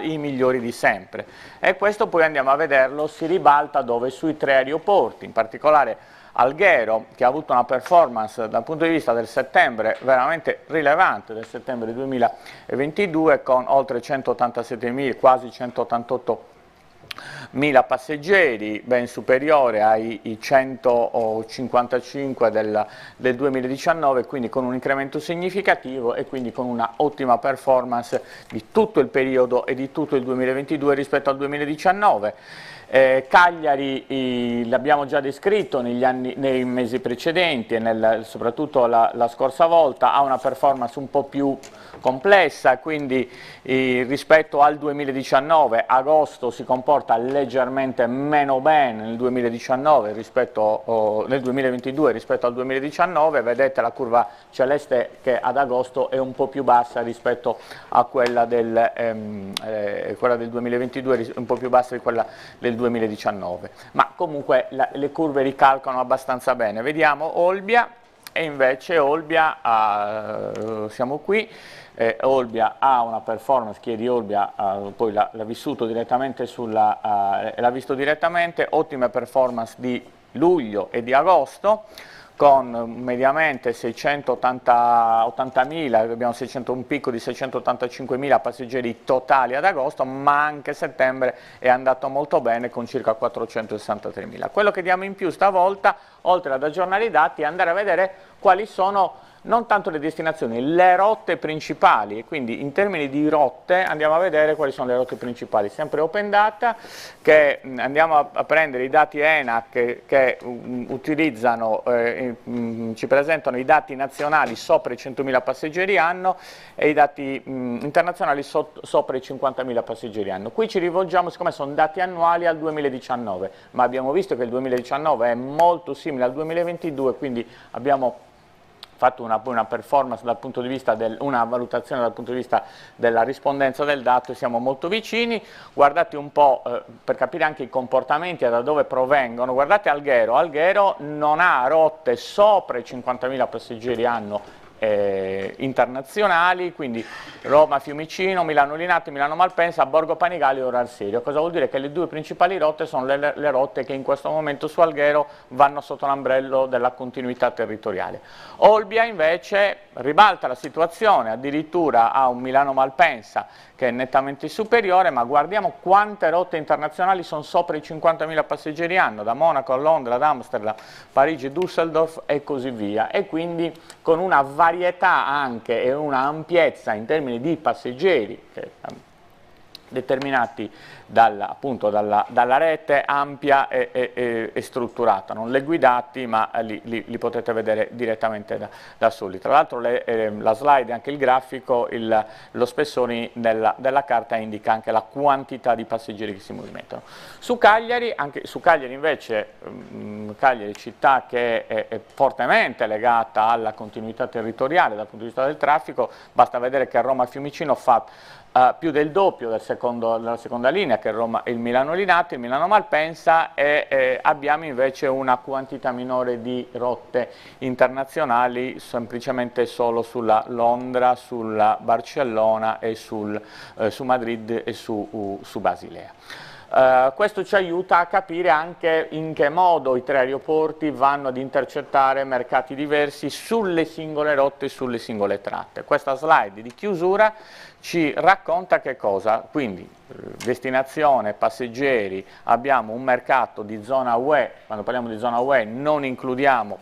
i migliori di sempre, e questo poi andiamo a vederlo, si ribalta dove? Sui 3 aeroporti, in particolare Alghero, che ha avuto una performance dal punto di vista del settembre veramente rilevante, del settembre 2022, con oltre 187.000, quasi 188.000 passeggeri, ben superiore ai 155 del 2019, quindi con un incremento significativo e quindi con una ottima performance di tutto il periodo e di tutto il 2022 rispetto al 2019. Cagliari l'abbiamo già descritto nei mesi precedenti e soprattutto la scorsa volta, ha una performance un po' più complessa, quindi rispetto al 2019 agosto si comporta leggermente meno bene nel 2019 nel 2022 rispetto al 2019. Vedete la curva celeste che ad agosto è un po' più bassa rispetto a quella del 2022, un po' più bassa di quella del 2019, ma comunque le curve ricalcano abbastanza bene. Vediamo Olbia, e invece Olbia, siamo qui, Olbia ha una performance, chi è di Olbia poi l'ha vissuto direttamente l'ha visto direttamente, ottime performance di luglio e di agosto, con mediamente 680.000, abbiamo un picco di 685.000 passeggeri totali ad agosto, ma anche settembre è andato molto bene con circa 463.000. Quello che diamo in più stavolta, oltre ad aggiornare i dati, è andare a vedere quali sono non tanto le destinazioni, le rotte principali, e quindi in termini di rotte andiamo a vedere quali sono le rotte principali, sempre Open Data, che andiamo a prendere i dati ENAC che utilizzano, ci presentano i dati nazionali sopra i 100.000 passeggeri anno e i dati internazionali sopra i 50.000 passeggeri anno. Qui ci rivolgiamo, siccome sono dati annuali, al 2019, ma abbiamo visto che il 2019 è molto simile al 2022, quindi abbiamo fatto una performance dal punto di vista una valutazione dal punto di vista della rispondenza del dato, e siamo molto vicini. Guardate un po' per capire anche i comportamenti e da dove provengono. Guardate Alghero non ha rotte sopra i 50.000 passeggeri anno internazionali, quindi Roma Fiumicino, Milano Linate, Milano Malpensa, Borgo Panigale e Oral Serio. Cosa vuol dire? Che le due principali rotte sono le rotte che in questo momento su Alghero vanno sotto l'ombrello della continuità territoriale. Olbia invece ribalta la situazione, addirittura ha un Milano Malpensa che è nettamente superiore, ma guardiamo quante rotte internazionali sono sopra i 50.000 passeggeri anno, da Monaco a Londra, ad Amsterdam, Parigi, Düsseldorf e così via, e quindi con una varietà anche e una ampiezza in termini di passeggeri determinati appunto dalla rete ampia e strutturata, non leggo i dati ma li potete vedere direttamente da soli. Tra l'altro la slide e anche il grafico, lo spessore della carta indica anche la quantità di passeggeri che si movimentano. Su Cagliari invece, Cagliari città che è fortemente legata alla continuità territoriale dal punto di vista del traffico, basta vedere che Roma Fiumicino fa più del doppio della seconda linea, che è il Milano Linate, il Milano Malpensa, e abbiamo invece una quantità minore di rotte internazionali semplicemente solo sulla Londra, sulla Barcellona e su Madrid e su Basilea. Questo ci aiuta a capire anche in che modo i tre aeroporti vanno ad intercettare mercati diversi sulle singole rotte e sulle singole tratte. Questa slide di chiusura ci racconta che cosa? Quindi destinazione, passeggeri, abbiamo un mercato di zona UE, quando parliamo di zona UE non includiamo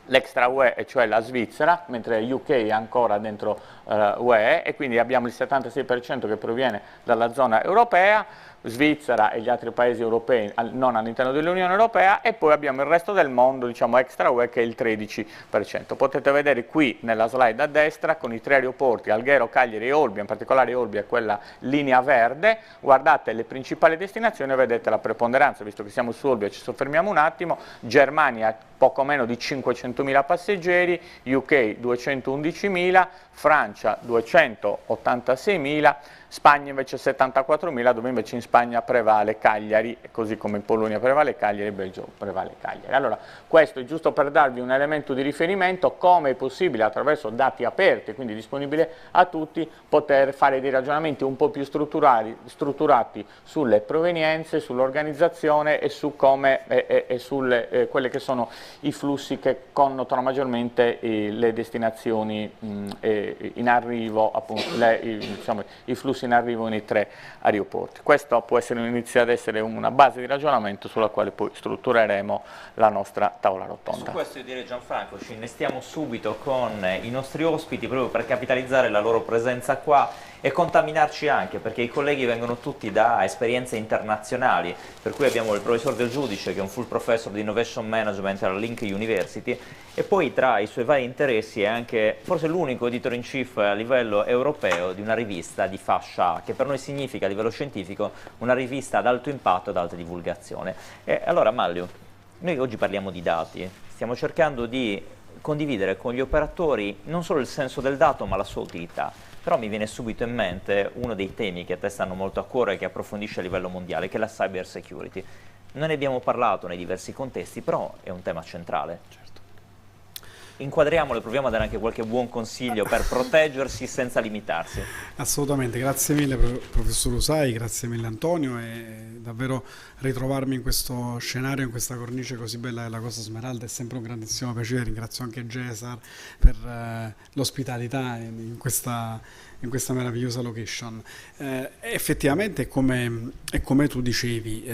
l'extra UE, e cioè la Svizzera, mentre UK è ancora dentro UE, e quindi abbiamo il 76% che proviene dalla zona europea, Svizzera e gli altri paesi europei non all'interno dell'Unione Europea, e poi abbiamo il resto del mondo, diciamo extra UE, che è il 13%. Potete vedere qui nella slide a destra con i tre aeroporti, Alghero, Cagliari e Olbia, in particolare Olbia è quella linea verde, guardate le principali destinazioni e vedete la preponderanza, visto che siamo su Olbia ci soffermiamo un attimo, Germania poco meno di 500.000 passeggeri, UK 211.000, Francia 286.000, Spagna invece 74.000, dove invece in Spagna prevale Cagliari, così come in Polonia prevale Cagliari e in Belgio prevale Cagliari. Allora, questo è giusto per darvi un elemento di riferimento, come è possibile attraverso dati aperti, quindi disponibili a tutti, poter fare dei ragionamenti un po' più strutturati sulle provenienze, sull'organizzazione e su come e sulle quelle che sono i flussi che connotano maggiormente le destinazioni in arrivo, appunto, i flussi in arrivo nei tre aeroporti. Questo può inizia ad essere una base di ragionamento sulla quale poi struttureremo la nostra tavola rotonda. Su questo io direi, Gianfranco, ci innestiamo subito con i nostri ospiti proprio per capitalizzare la loro presenza qua e contaminarci anche, perché i colleghi vengono tutti da esperienze internazionali, per cui abbiamo il professor Del Giudice, che è un full professor di Innovation Management alla Link University, e poi tra i suoi vari interessi è anche forse l'unico editor in chief a livello europeo di una rivista di fascia A, che per noi significa a livello scientifico una rivista ad alto impatto e ad alta divulgazione. E allora Manlio, noi oggi parliamo di dati, stiamo cercando di condividere con gli operatori non solo il senso del dato ma la sua utilità. Però mi viene subito in mente uno dei temi che a te stanno molto a cuore e che approfondisce a livello mondiale, che è la cyber security. Non ne abbiamo parlato nei diversi contesti, però è un tema centrale. Certo. inquadriamole, proviamo a dare anche qualche buon consiglio per proteggersi senza limitarsi. Assolutamente, grazie mille professor Usai, grazie mille Antonio, e davvero ritrovarmi in questo scenario, in questa cornice così bella della Costa Smeralda è sempre un grandissimo piacere. Ringrazio anche Gesar per l'ospitalità in questa meravigliosa location. Effettivamente è come tu dicevi,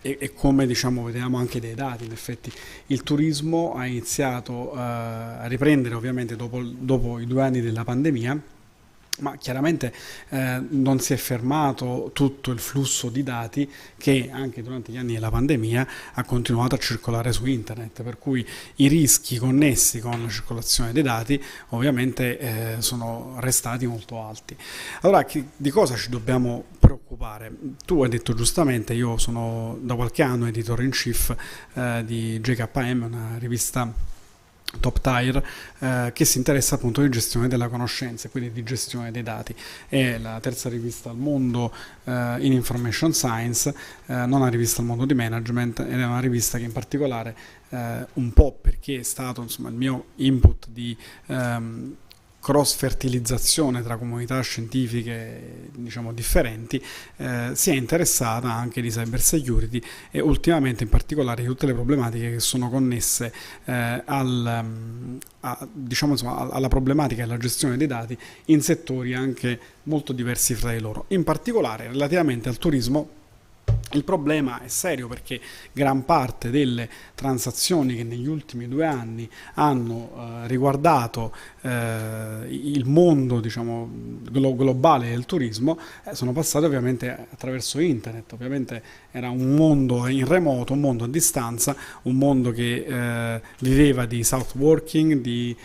e come diciamo vediamo anche dai dati, in effetti il turismo ha iniziato a riprendere ovviamente dopo i 2 anni della pandemia, ma chiaramente non si è fermato tutto il flusso di dati che anche durante gli anni della pandemia ha continuato a circolare su internet, per cui i rischi connessi con la circolazione dei dati ovviamente sono restati molto alti. Allora, di cosa ci dobbiamo preoccupare? Tu hai detto giustamente, io sono da qualche anno editor in chief di JKM, una rivista top tier che si interessa appunto di gestione della conoscenza, quindi di gestione dei dati. È la terza rivista al mondo in information science, non una rivista al mondo di management, ed è una rivista che in particolare un po' perché è stato insomma il mio input di cross fertilizzazione tra comunità scientifiche diciamo differenti, si è interessata anche di cyber security e ultimamente in particolare di tutte le problematiche che sono connesse diciamo, insomma, alla problematica della gestione dei dati in settori anche molto diversi fra di loro. In particolare relativamente al turismo il problema è serio, perché gran parte delle transazioni che negli ultimi 2 anni hanno riguardato il mondo diciamo, globale del turismo sono passate ovviamente attraverso internet. Ovviamente era un mondo in remoto, un mondo a distanza, un mondo che viveva di south working, di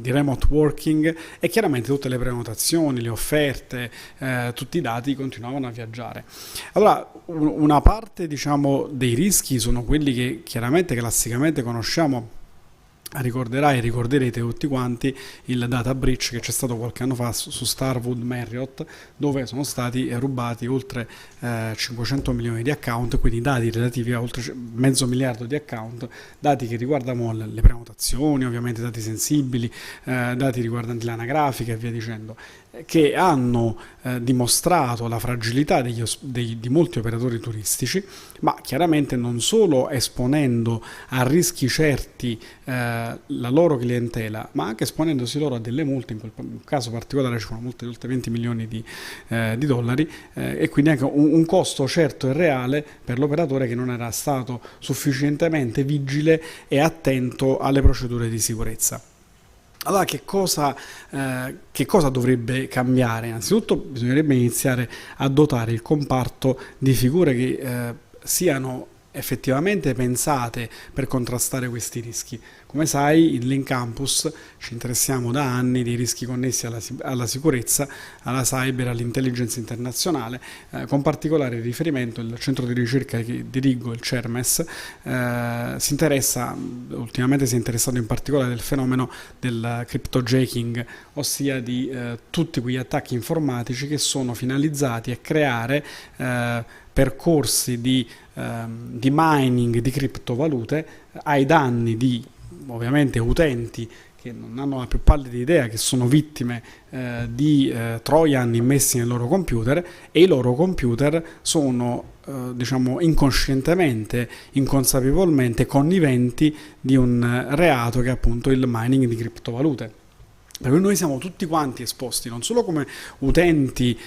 remote working, e chiaramente tutte le prenotazioni, le offerte, tutti i dati continuavano a viaggiare. Allora una parte diciamo dei rischi sono quelli che chiaramente classicamente conosciamo. Ricorderete tutti quanti il data breach che c'è stato qualche anno fa su Starwood Marriott, dove sono stati rubati oltre 500 milioni di account, quindi dati relativi a oltre mezzo miliardo di account, dati che riguardano le prenotazioni, ovviamente dati sensibili, dati riguardanti l'anagrafica e via dicendo, che hanno dimostrato la fragilità di molti operatori turistici, ma chiaramente non solo esponendo a rischi certi la loro clientela, ma anche esponendosi loro a delle multe. In quel caso particolare ci furono multe di oltre 20 milioni di dollari, e quindi anche un costo certo e reale per l'operatore che non era stato sufficientemente vigile e attento alle procedure di sicurezza. Allora che cosa dovrebbe cambiare? Innanzitutto bisognerebbe iniziare a dotare il comparto di figure che siano effettivamente pensate per contrastare questi rischi. Come sai, in Link Campus ci interessiamo da anni dei rischi connessi alla sicurezza, alla cyber, all'intelligence internazionale, con particolare riferimento al centro di ricerca che dirigo, il CERMES, ultimamente si è interessato in particolare del fenomeno del cryptojacking, ossia di tutti quegli attacchi informatici che sono finalizzati a creare percorsi di mining di criptovalute ai danni di ovviamente utenti che non hanno la più pallida idea che sono vittime di trojan immessi nei loro computer, e i loro computer sono diciamo inconscientemente, inconsapevolmente conniventi di un reato che è appunto il mining di criptovalute. Per cui noi siamo tutti quanti esposti, non solo come utenti.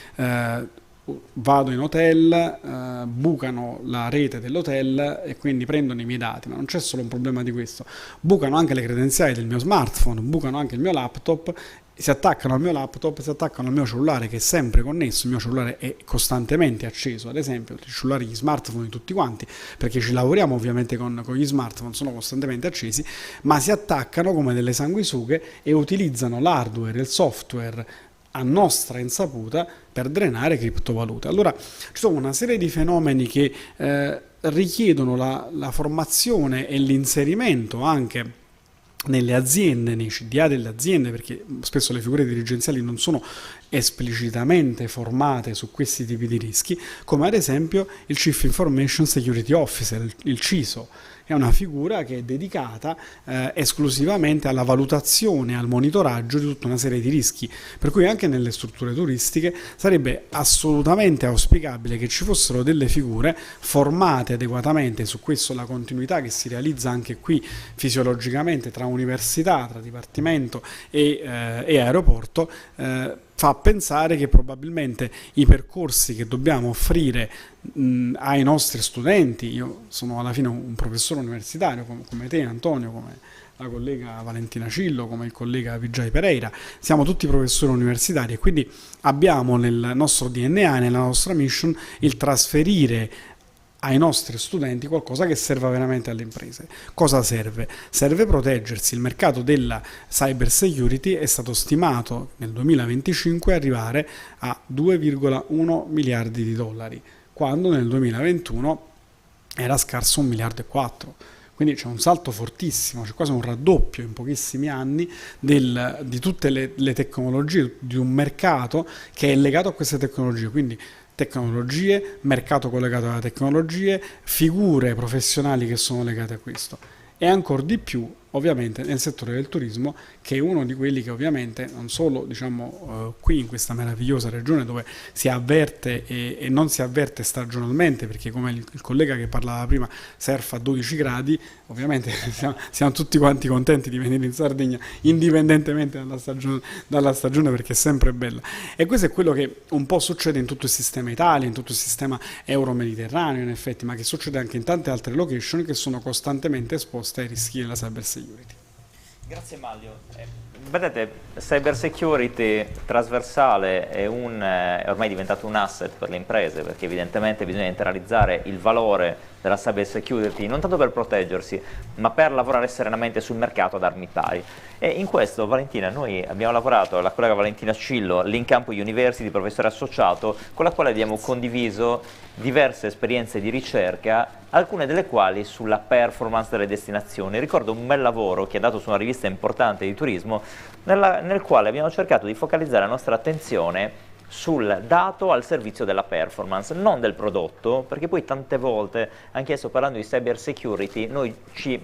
Vado in hotel, bucano la rete dell'hotel e quindi prendono i miei dati, ma non c'è solo un problema di questo, bucano anche le credenziali del mio smartphone, bucano anche il mio laptop, si attaccano al mio laptop, si attaccano al mio cellulare che è sempre connesso, il mio cellulare è costantemente acceso, ad esempio i cellulari, gli smartphone di tutti quanti, perché ci lavoriamo ovviamente con gli smartphone, sono costantemente accesi, ma si attaccano come delle sanguisughe e utilizzano l'hardware e il software a nostra insaputa per drenare criptovalute. Allora ci sono una serie di fenomeni che richiedono la formazione e l'inserimento anche nelle aziende, nei CDA delle aziende, perché spesso le figure dirigenziali non sono esplicitamente formate su questi tipi di rischi, come ad esempio il Chief Information Security Officer, il CISO. È una figura che è dedicata esclusivamente alla valutazione, al monitoraggio di tutta una serie di rischi, per cui anche nelle strutture turistiche sarebbe assolutamente auspicabile che ci fossero delle figure formate adeguatamente su questo. La continuità che si realizza anche qui fisiologicamente tra università, tra dipartimento e aeroporto fa pensare che probabilmente i percorsi che dobbiamo offrire ai nostri studenti, io sono alla fine un professore universitario come te Antonio, come la collega Valentina Cillo, come il collega Vijay Pereira, siamo tutti professori universitari e quindi abbiamo nel nostro DNA, nella nostra mission, il trasferire ai nostri studenti qualcosa che serva veramente alle imprese. Cosa serve? Serve proteggersi. Il mercato della cyber security è stato stimato nel 2025 arrivare a 2,1 miliardi di dollari, quando nel 2021 era scarso 1,4 miliardi. Quindi c'è un salto fortissimo, c'è quasi un raddoppio in pochissimi anni di tutte le tecnologie, di un mercato che è legato a queste tecnologie. Quindi tecnologie, mercato collegato alle tecnologie, figure professionali che sono legate a questo. E ancora di più, ovviamente, nel settore del turismo, che è uno di quelli che ovviamente non solo qui in questa meravigliosa regione dove si avverte e non si avverte stagionalmente, perché come il collega che parlava prima surfa a 12 gradi, ovviamente siamo tutti quanti contenti di venire in Sardegna indipendentemente dalla stagione perché è sempre bella. E questo è quello che un po' succede in tutto il sistema Italia, in tutto il sistema euro-mediterraneo in effetti, ma che succede anche in tante altre location che sono costantemente esposte ai rischi della cyber security. Grazie Maglio. Vedete, cyber security trasversale è ormai diventato un asset per le imprese, perché evidentemente bisogna internalizzare il valore della cyber security non tanto per proteggersi, ma per lavorare serenamente sul mercato ad armi pari. E in questo, Valentina, noi abbiamo lavorato, la collega Valentina Cillo, l'Incampo University, professore associato, con la quale abbiamo condiviso diverse esperienze di ricerca, alcune delle quali sulla performance delle destinazioni. Ricordo un bel lavoro che è dato su una rivista importante di turismo, nel quale abbiamo cercato di focalizzare la nostra attenzione sul dato al servizio della performance, non del prodotto, perché poi tante volte, anche adesso parlando di cyber security, noi ci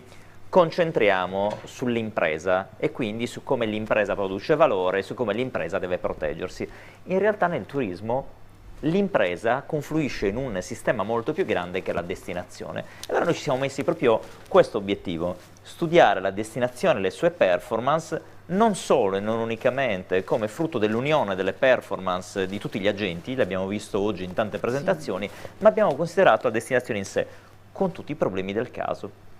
concentriamo sull'impresa e quindi su come l'impresa produce valore, su come l'impresa deve proteggersi. In realtà nel turismo l'impresa confluisce in un sistema molto più grande che è la destinazione. E allora noi ci siamo messi proprio questo obiettivo, studiare la destinazione e le sue performance non solo e non unicamente come frutto dell'unione delle performance di tutti gli agenti, l'abbiamo visto oggi in tante presentazioni, ma abbiamo considerato la destinazione in sé, con tutti i problemi del caso.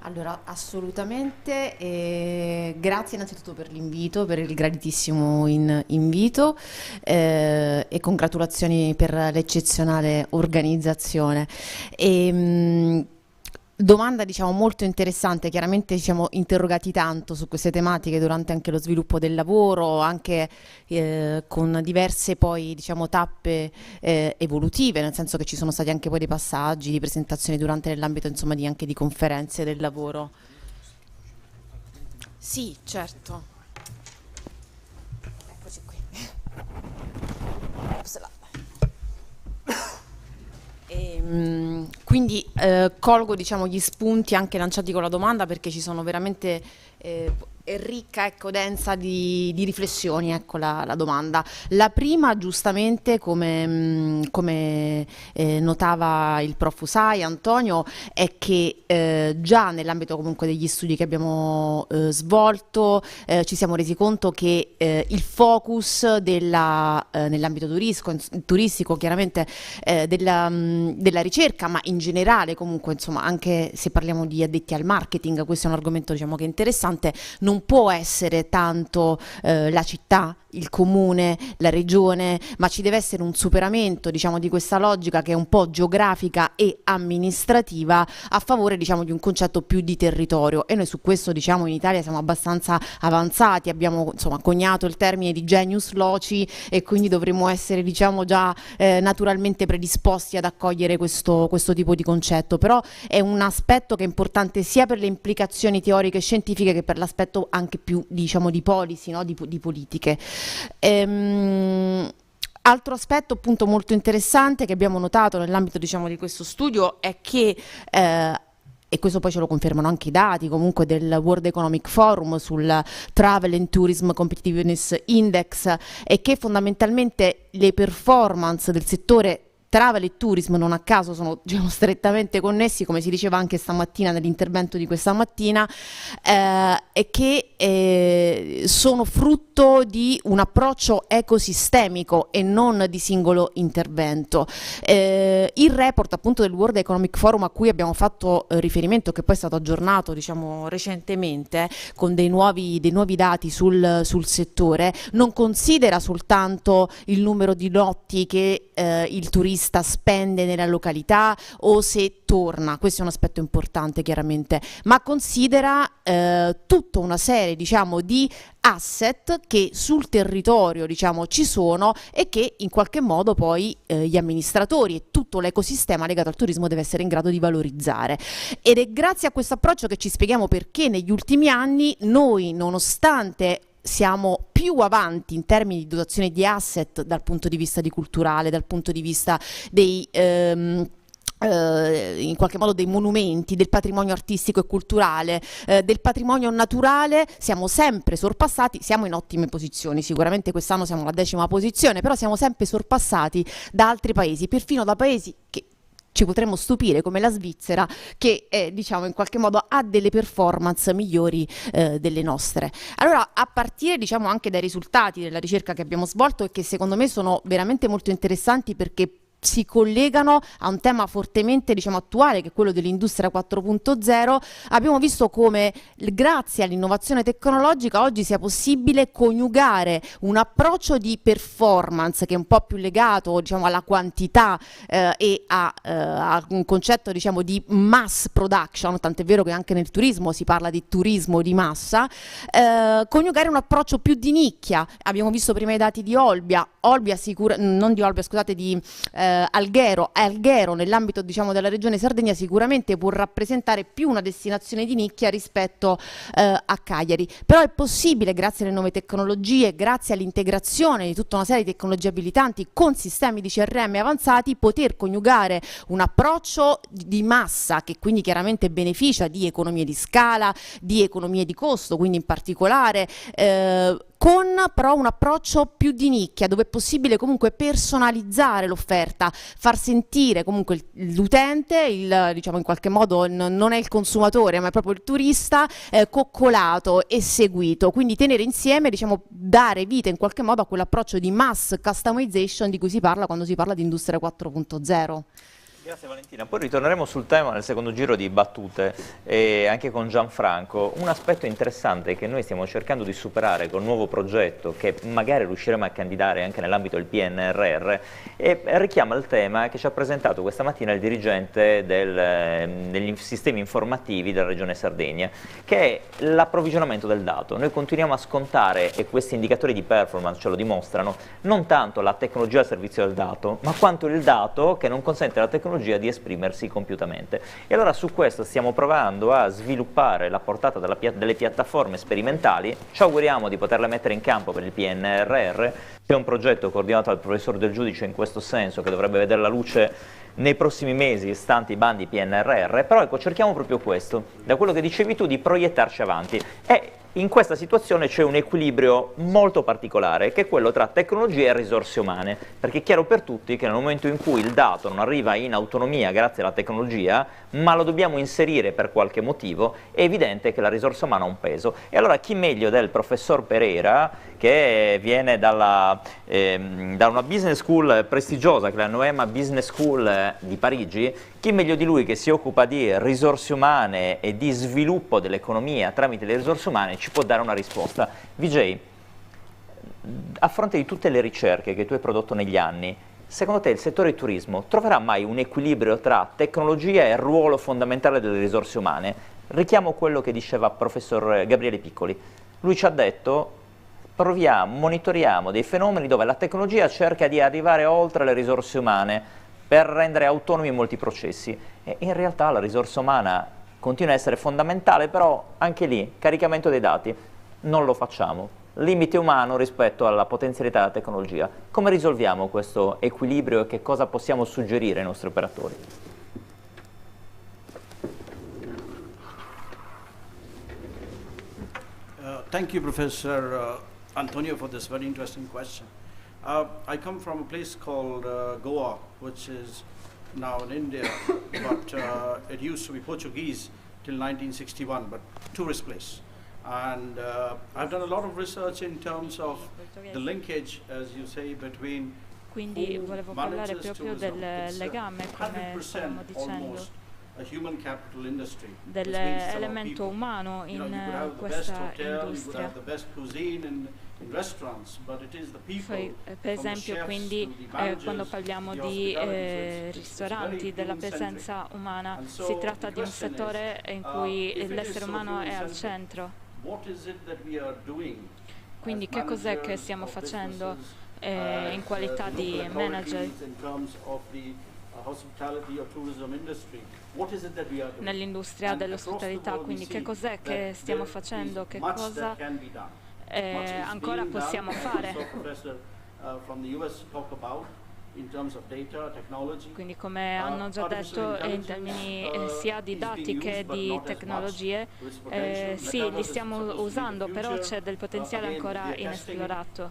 Allora, assolutamente, grazie innanzitutto per l'invito, per il graditissimo invito e congratulazioni per l'eccezionale organizzazione. Domanda molto interessante, chiaramente ci siamo interrogati tanto su queste tematiche durante anche lo sviluppo del lavoro, anche con diverse poi tappe evolutive, nel senso che ci sono stati anche poi dei passaggi di presentazioni durante nell'ambito anche di conferenze del lavoro. Sì, certo. Eccoci qui. Quindi colgo gli spunti anche lanciati con la domanda, perché ci sono veramente è ricca, densa di riflessioni, la domanda. La prima, giustamente, come notava il prof Usai, Antonio, è che già nell'ambito comunque degli studi che abbiamo svolto ci siamo resi conto che il focus nell'ambito turistico chiaramente della ricerca, ma in generale comunque anche se parliamo di addetti al marketing, questo è un argomento che è interessante, non può essere tanto la città, il comune, la regione, ma ci deve essere un superamento di questa logica che è un po' geografica e amministrativa a favore di un concetto più di territorio, e noi su questo in Italia siamo abbastanza avanzati, abbiamo coniato il termine di genius loci e quindi dovremmo essere già naturalmente predisposti ad accogliere questo tipo di concetto. Però è un aspetto che è importante sia per le implicazioni teoriche e scientifiche che per l'aspetto anche più diciamo di policy, no? Di politiche. Altro aspetto appunto molto interessante che abbiamo notato nell'ambito diciamo di questo studio è che e questo poi ce lo confermano anche i dati comunque del World Economic Forum sul Travel and Tourism Competitiveness Index, è che fondamentalmente le performance del settore travel e tourism non a caso sono diciamo, strettamente connessi, come si diceva anche stamattina nell'intervento di questa mattina, e che sono frutto di un approccio ecosistemico e non di singolo intervento. Il report appunto del World Economic Forum a cui abbiamo fatto riferimento, che poi è stato aggiornato diciamo recentemente con dei nuovi dati sul settore, non considera soltanto il numero di notti che il turista spende nella località o se torna, questo è un aspetto importante chiaramente, ma considera tutta una serie diciamo di asset che sul territorio diciamo ci sono e che in qualche modo poi gli amministratori e tutto l'ecosistema legato al turismo deve essere in grado di valorizzare, ed è grazie a questo approccio che ci spieghiamo perché negli ultimi anni noi, nonostante siamo più avanti in termini di dotazione di asset dal punto di vista di culturale, dal punto di vista dei in qualche modo dei monumenti, del patrimonio artistico e culturale, del patrimonio naturale, siamo sempre sorpassati, siamo in ottime posizioni, sicuramente quest'anno siamo alla 10ª posizione, però siamo sempre sorpassati da altri paesi, perfino da paesi che ci potremmo stupire come la Svizzera, che diciamo in qualche modo ha delle performance migliori delle nostre. Allora, a partire diciamo anche dai risultati della ricerca che abbiamo svolto e che secondo me sono veramente molto interessanti perché si collegano a un tema fortemente diciamo attuale, che è quello dell'industria 4.0, abbiamo visto come grazie all'innovazione tecnologica oggi sia possibile coniugare un approccio di performance che è un po' più legato diciamo alla quantità e a un concetto diciamo di mass production, tant'è vero che anche nel turismo si parla di turismo di massa, coniugare un approccio più di nicchia. Abbiamo visto prima i dati di di Alghero nell'ambito diciamo della regione Sardegna sicuramente può rappresentare più una destinazione di nicchia rispetto a Cagliari, però è possibile grazie alle nuove tecnologie, grazie all'integrazione di tutta una serie di tecnologie abilitanti con sistemi di CRM avanzati, poter coniugare un approccio di massa che quindi chiaramente beneficia di economie di scala, di economie di costo, quindi in particolare con però un approccio più di nicchia, dove è possibile comunque personalizzare l'offerta, far sentire comunque l'utente, diciamo in qualche modo non è il consumatore ma è proprio il turista, coccolato e seguito, quindi tenere insieme, diciamo dare vita in qualche modo a quell'approccio di mass customization di cui si parla quando si parla di industria 4.0. Grazie Valentina, poi ritorneremo sul tema nel secondo giro di battute e anche con Gianfranco. Un aspetto interessante che noi stiamo cercando di superare con un nuovo progetto che magari riusciremo a candidare anche nell'ambito del PNRR e richiama il tema che ci ha presentato questa mattina il dirigente degli sistemi informativi della Regione Sardegna, che è l'approvvigionamento del dato. Noi continuiamo a scontare, e questi indicatori di performance ce lo dimostrano, non tanto la tecnologia al servizio del dato, ma quanto il dato che non consente alla tecnologia di esprimersi compiutamente. E allora su questo stiamo provando a sviluppare la portata delle piattaforme sperimentali, ci auguriamo di poterle mettere in campo per il PNRR, c'è un progetto coordinato dal professor Del Giudice in questo senso che dovrebbe vedere la luce nei prossimi mesi, stanti i bandi PNRR, però ecco cerchiamo proprio questo, da quello che dicevi tu, di proiettarci avanti. E in questa situazione c'è un equilibrio molto particolare, che è quello tra tecnologie e risorse umane, perché è chiaro per tutti che nel momento in cui il dato non arriva in autonomia grazie alla tecnologia, ma lo dobbiamo inserire per qualche motivo, è evidente che la risorsa umana ha un peso. E allora chi meglio del professor Pereira, che viene da una business school prestigiosa, che è la Noema Business School di Parigi, chi meglio di lui che si occupa di risorse umane e di sviluppo dell'economia tramite le risorse umane ci può dare una risposta. Vijay, a fronte di tutte le ricerche che tu hai prodotto negli anni, secondo te il settore turismo troverà mai un equilibrio tra tecnologia e ruolo fondamentale delle risorse umane? Richiamo quello che diceva professor Gabriele Piccoli. Lui ci ha detto: monitoriamo dei fenomeni dove la tecnologia cerca di arrivare oltre le risorse umane per rendere autonomi molti processi, e in realtà la risorsa umana continua a essere fondamentale, però anche lì, caricamento dei dati, non lo facciamo. Limite umano rispetto alla potenzialità della tecnologia. Come risolviamo questo equilibrio e che cosa possiamo suggerire ai nostri operatori? Thank you, Professor Antonio, for this very interesting question. I come from a place called Goa, which is now in India, but it used to be Portuguese till 1961, but tourist place. And I've done a lot of research in terms of the linkage, as you say, between Quindi volevo parlare proprio del legame, come stavamo dicendo, dell'elemento umano in questa industria. Per esempio, quindi quando parliamo di ristoranti, della presenza umana, si tratta di un settore in cui l'essere umano è al centro. Quindi che cos'è che stiamo facendo in qualità di manager nell'industria dell'ospitalità? Quindi che cos'è che stiamo facendo, che cosa ancora possiamo fare? Quindi, come hanno già detto, in termini sia di dati che di tecnologie, sì, li stiamo usando, però c'è del potenziale ancora inesplorato.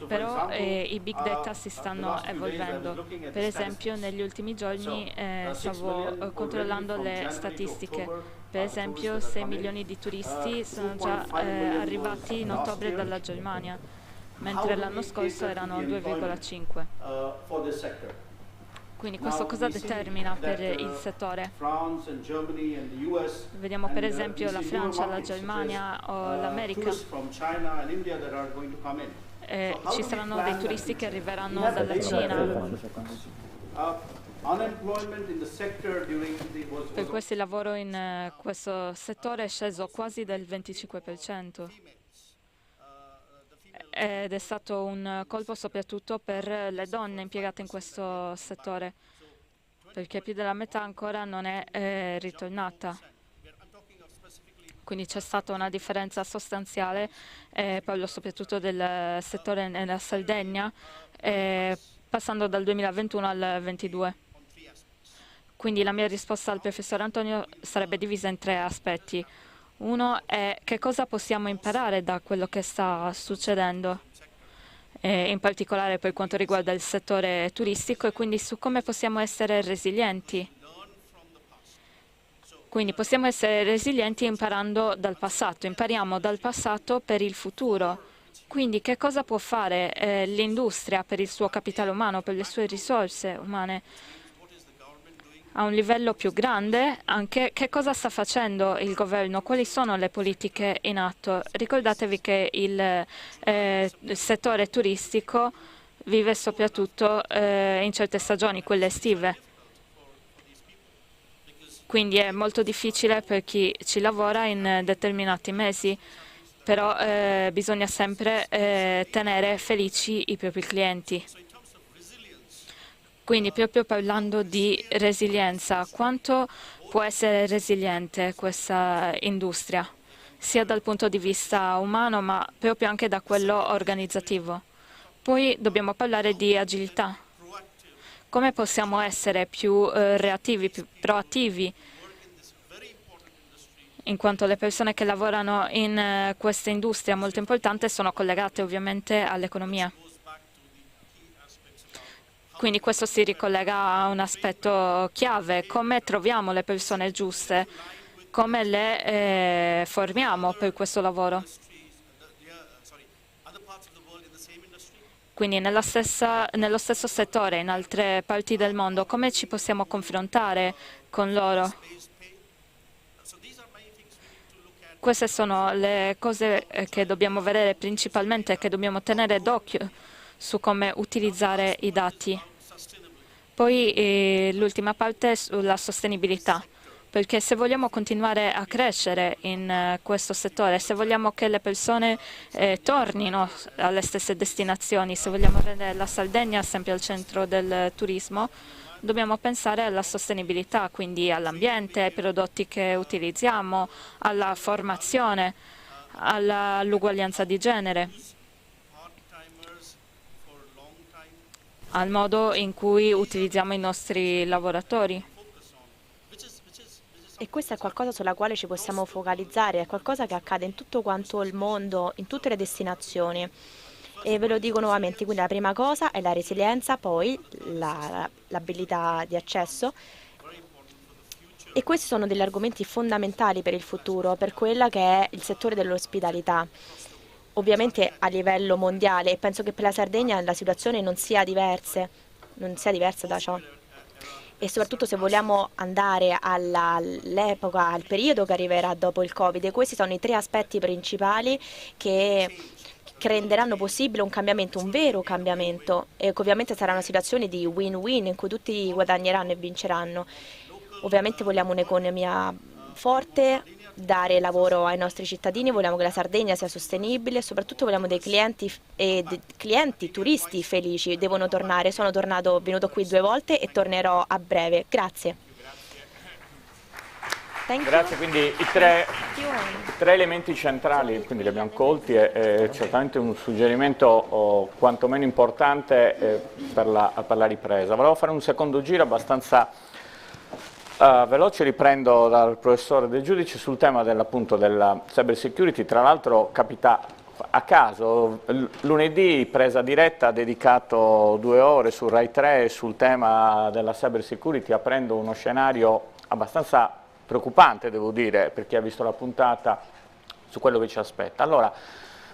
Però i big data si stanno evolvendo. Per esempio, negli ultimi giorni stavo controllando le statistiche. Per esempio, 6 milioni di turisti sono già arrivati in ottobre dalla Germania, mentre l'anno scorso erano 2,5. Quindi questo cosa determina per il settore? Vediamo per esempio la Francia, la Germania o l'America. Ci saranno dei turisti che arriveranno dalla Cina. Per questo il lavoro in questo settore è sceso quasi del 25%. Ed è stato un colpo soprattutto per le donne impiegate in questo settore, perché più della metà ancora non è ritornata. Quindi c'è stata una differenza sostanziale, parlo soprattutto del settore nella Sardegna, passando dal 2021 al 2022. Quindi la mia risposta al professor Antonio sarebbe divisa in 3 aspetti. Uno è che cosa possiamo imparare da quello che sta succedendo, in particolare per quanto riguarda il settore turistico, e quindi su come possiamo essere resilienti. Quindi possiamo essere resilienti imparando dal passato, impariamo dal passato per il futuro. Quindi che cosa può fare l'industria per il suo capitale umano, per le sue risorse umane? A un livello più grande, anche che cosa sta facendo il governo, quali sono le politiche in atto. Ricordatevi che il settore turistico vive soprattutto in certe stagioni, quelle estive. Quindi è molto difficile per chi ci lavora in determinati mesi, però bisogna sempre tenere felici i propri clienti. Quindi proprio parlando di resilienza, quanto può essere resiliente questa industria, sia dal punto di vista umano ma proprio anche da quello organizzativo. Poi dobbiamo parlare di agilità. Come possiamo essere più reattivi, più proattivi, in quanto le persone che lavorano in questa industria molto importante sono collegate ovviamente all'economia. Quindi questo si ricollega a un aspetto chiave: come troviamo le persone giuste, come le formiamo per questo lavoro. Quindi nello stesso settore, in altre parti del mondo, come ci possiamo confrontare con loro? Queste sono le cose che dobbiamo vedere principalmente, che dobbiamo tenere d'occhio su come utilizzare i dati. Poi l'ultima parte è sulla sostenibilità, perché se vogliamo continuare a crescere in questo settore, se vogliamo che le persone tornino alle stesse destinazioni, se vogliamo rendere la Sardegna sempre al centro del turismo, dobbiamo pensare alla sostenibilità, quindi all'ambiente, ai prodotti che utilizziamo, alla formazione. all'uguaglianza di genere, al modo in cui utilizziamo i nostri lavoratori. E questo è qualcosa sulla quale ci possiamo focalizzare, è qualcosa che accade in tutto quanto il mondo, in tutte le destinazioni. E ve lo dico nuovamente, quindi la prima cosa è la resilienza, poi l'abilità di accesso. E questi sono degli argomenti fondamentali per il futuro, per quella che è il settore dell'ospitalità. Ovviamente a livello mondiale, e penso che per la Sardegna la situazione non sia diversa da ciò. E soprattutto se vogliamo andare all'epoca, al periodo che arriverà dopo il Covid, e questi sono i 3 aspetti principali che renderanno possibile un cambiamento, un vero cambiamento, e che ovviamente sarà una situazione di win-win in cui tutti guadagneranno e vinceranno. Ovviamente vogliamo un'economia forte, dare lavoro ai nostri cittadini, vogliamo che la Sardegna sia sostenibile e soprattutto vogliamo dei clienti turisti felici. Devono tornare, venuto qui 2 volte e tornerò a breve. Grazie. Grazie, quindi i tre elementi centrali, quindi li abbiamo colti, e certamente un suggerimento quantomeno importante per la ripresa. Volevo fare un secondo giro abbastanza veloce, riprendo dal professore De Giudice sul tema appunto della cyber security. Tra l'altro capita a caso, lunedì presa diretta ha dedicato 2 ore su Rai 3 sul tema della cyber security, aprendo uno scenario abbastanza preoccupante, devo dire, per chi ha visto la puntata, su quello che ci aspetta. Allora,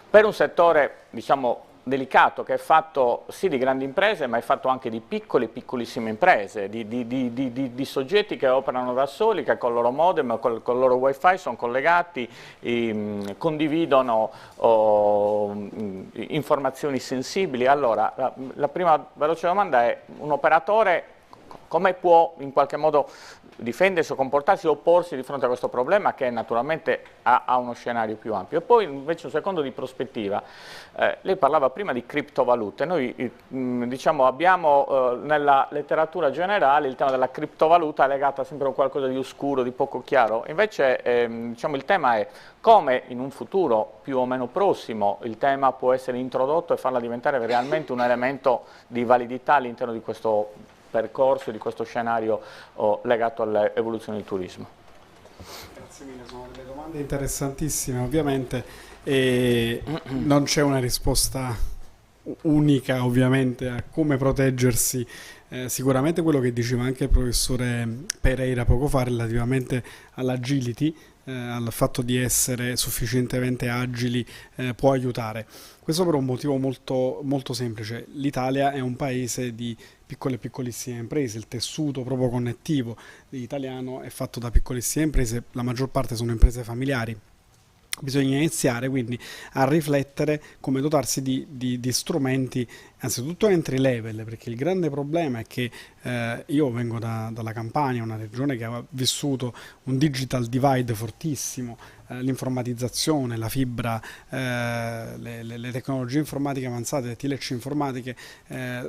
per un settore, diciamo, delicato, che è fatto sì di grandi imprese, ma è fatto anche di piccole e piccolissime imprese, di soggetti che operano da soli, che con il loro modem, con il loro wifi sono collegati, condividono informazioni sensibili. Allora, la prima veloce domanda è: un operatore come può in qualche modo difendersi o comportarsi o opporsi di fronte a questo problema, che naturalmente ha uno scenario più ampio? E poi invece un secondo di prospettiva. Lei parlava prima di criptovalute. Noi diciamo abbiamo nella letteratura generale il tema della criptovaluta legata sempre a qualcosa di oscuro, di poco chiaro. Invece diciamo il tema è come in un futuro più o meno prossimo il tema può essere introdotto e farla diventare realmente un elemento di validità all'interno di questo percorso, di questo scenario legato all'evoluzione del turismo. Grazie mille, sono delle domande interessantissime ovviamente, e non c'è una risposta unica ovviamente a come proteggersi. Sicuramente quello che diceva anche il professore Pereira poco fa relativamente all'agility, al fatto di essere sufficientemente agili, può aiutare. Questo per un motivo molto, molto semplice: l'Italia è un paese di piccole e piccolissime imprese, il tessuto proprio connettivo italiano è fatto da piccolissime imprese, la maggior parte sono imprese familiari. Bisogna iniziare quindi a riflettere come dotarsi di strumenti, anzitutto entry level, perché il grande problema è che io vengo dalla Campania, una regione che ha vissuto un digital divide fortissimo, l'informatizzazione, la fibra, le tecnologie informatiche avanzate, le TLC informatiche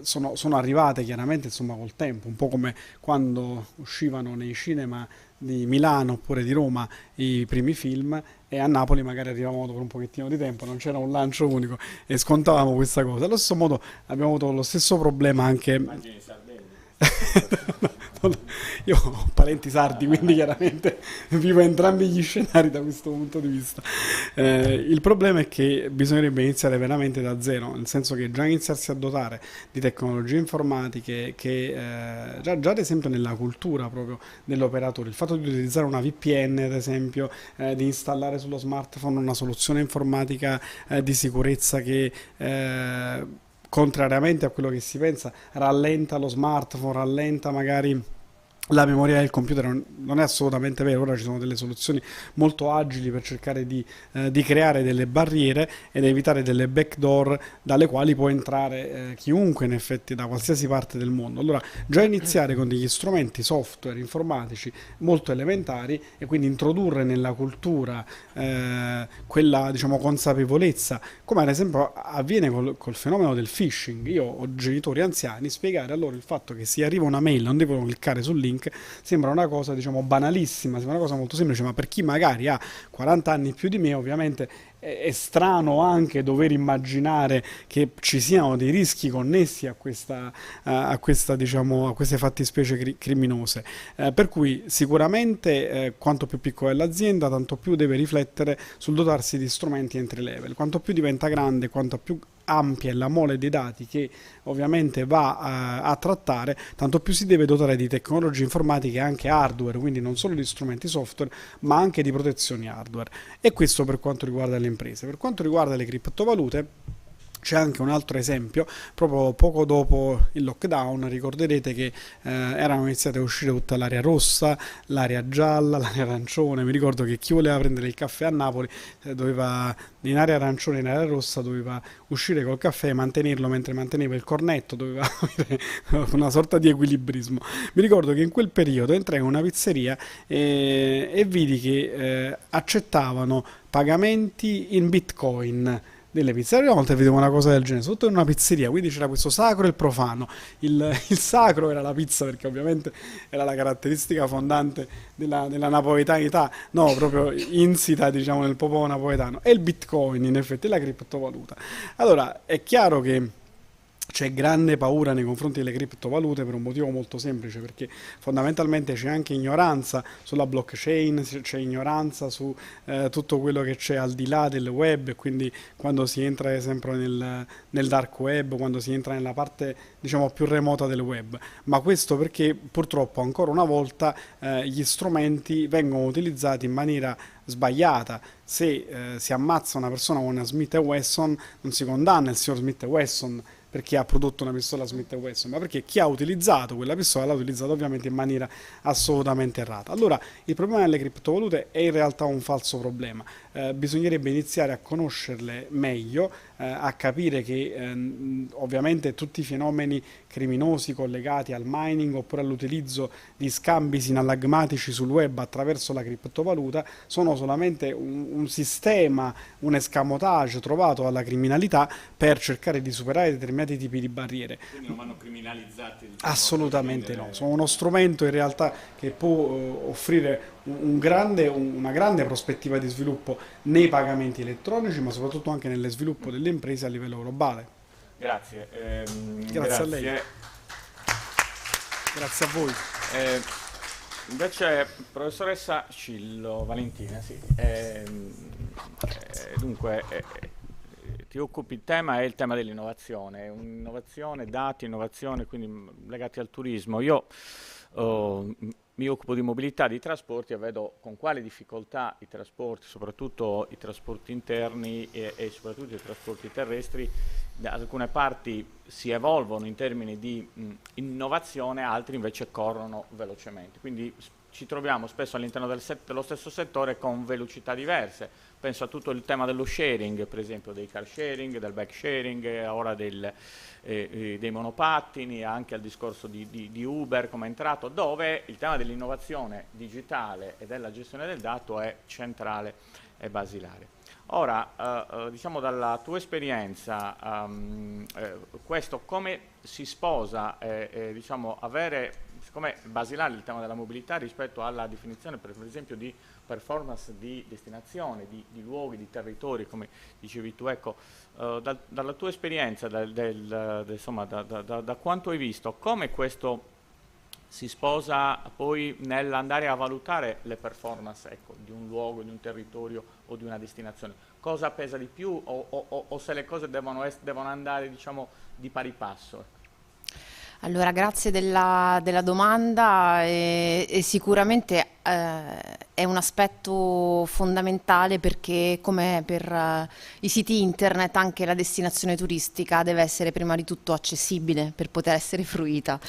sono arrivate chiaramente insomma col tempo, un po' come quando uscivano nei cinema di Milano oppure di Roma i primi film, e a Napoli magari arrivavamo dopo un pochettino di tempo, non c'era un lancio unico e scontavamo questa cosa. Allo stesso modo abbiamo avuto lo stesso problema anche... Immagini Sardegna. Io ho parenti sardi, quindi chiaramente vivo entrambi gli scenari da questo punto di vista. Il problema è che bisognerebbe iniziare veramente da zero, nel senso che già iniziarsi a dotare di tecnologie informatiche che già ad esempio nella cultura proprio dell'operatore, il fatto di utilizzare una VPN ad esempio, di installare sullo smartphone una soluzione informatica di sicurezza che contrariamente a quello che si pensa rallenta lo smartphone, rallenta magari la memoria del computer, non è assolutamente vero. Ora ci sono delle soluzioni molto agili per cercare di creare delle barriere ed evitare delle backdoor dalle quali può entrare chiunque in effetti da qualsiasi parte del mondo. Allora già iniziare con degli strumenti software informatici molto elementari e quindi introdurre nella cultura quella diciamo consapevolezza, come ad esempio avviene col fenomeno del phishing. Io ho genitori anziani, spiegare a loro il fatto che se arriva una mail non devono cliccare sul link, link, sembra una cosa, diciamo, banalissima, sembra una cosa molto semplice, ma per chi magari ha 40 anni più di me, ovviamente è strano anche dover immaginare che ci siano dei rischi connessi a questa, diciamo, a queste fattispecie criminose. Per cui sicuramente quanto più piccola è l'azienda, tanto più deve riflettere sul dotarsi di strumenti entry level. Quanto più diventa grande, quanto più ampia è la mole dei dati che ovviamente va a trattare, tanto più si deve dotare di tecnologie informatiche e anche hardware, quindi non solo di strumenti software, ma anche di protezioni hardware. E questo per quanto riguarda le imprese. Per quanto riguarda le criptovalute, c'è anche un altro esempio, proprio poco dopo il lockdown ricorderete che erano iniziate a uscire tutta l'area rossa, l'area gialla, l'area arancione. Mi ricordo che chi voleva prendere il caffè a Napoli doveva, in area arancione e in area rossa, doveva uscire col caffè e mantenerlo mentre manteneva il cornetto, doveva avere una sorta di equilibrismo. Mi ricordo che in quel periodo entrai in una pizzeria e vidi che accettavano pagamenti in Bitcoin delle pizzerie. Una volta vedevo una cosa del genere, sotto in una pizzeria, quindi c'era questo sacro e il profano. Il sacro era la pizza, perché ovviamente era la caratteristica fondante della napoletanità, no, proprio insita, diciamo, nel popolo napoletano, e il Bitcoin, in effetti, è la criptovaluta. Allora, è chiaro che c'è grande paura nei confronti delle criptovalute per un motivo molto semplice, perché fondamentalmente c'è anche ignoranza sulla blockchain, c'è ignoranza su tutto quello che c'è al di là del web, quindi quando si entra ad esempio nel dark web, quando si entra nella parte, diciamo, più remota del web. Ma questo perché purtroppo ancora una volta gli strumenti vengono utilizzati in maniera sbagliata. Se si ammazza una persona con una Smith & Wesson, non si condanna il signor Smith & Wesson perché ha prodotto una pistola Smith & Wesson, ma perché chi ha utilizzato quella pistola l'ha utilizzata ovviamente in maniera assolutamente errata. Allora, il problema delle criptovalute è in realtà un falso problema. Bisognerebbe iniziare a conoscerle meglio, a capire che ovviamente tutti i fenomeni criminosi collegati al mining oppure all'utilizzo di scambi sinallagmatici sul web attraverso la criptovaluta sono solamente un sistema, un escamotage trovato dalla criminalità per cercare di superare determinati tipi di barriere. Quindi non vanno criminalizzati? Assolutamente no, sono uno strumento in realtà che può offrire una grande prospettiva di sviluppo nei pagamenti elettronici, ma soprattutto anche nello sviluppo delle imprese a livello globale. Grazie. Grazie a lei. Grazie a voi. Invece, professoressa Cillo Valentina, sì. Dunque, ti occupi, il tema è il tema dell'innovazione, un'innovazione, dati, innovazione, quindi legati al turismo. Io mi occupo di mobilità, di trasporti, e vedo con quali difficoltà i trasporti, soprattutto i trasporti interni e soprattutto i trasporti terrestri, da alcune parti si evolvono in termini di innovazione, altri invece corrono velocemente. Quindi ci troviamo spesso all'interno dello stesso settore con velocità diverse. Penso a tutto il tema dello sharing, per esempio dei car sharing, del bike sharing, ora dei monopattini, anche al discorso di Uber come è entrato, dove il tema dell'innovazione digitale e della gestione del dato è centrale e basilare. Ora, diciamo dalla tua esperienza, questo come si sposa, diciamo, come basilare il tema della mobilità rispetto alla definizione, per esempio, di performance di destinazione, di luoghi, di territori, come dicevi tu, ecco, dalla tua esperienza, insomma, da quanto hai visto, come questo si sposa poi nell'andare a valutare le performance, ecco, di un luogo, di un territorio o di una destinazione? Cosa pesa di più o se le cose devono andare, diciamo, di pari passo? Allora, grazie della domanda, e sicuramente è un aspetto fondamentale, perché come per i siti internet anche la destinazione turistica deve essere prima di tutto accessibile per poter essere fruita.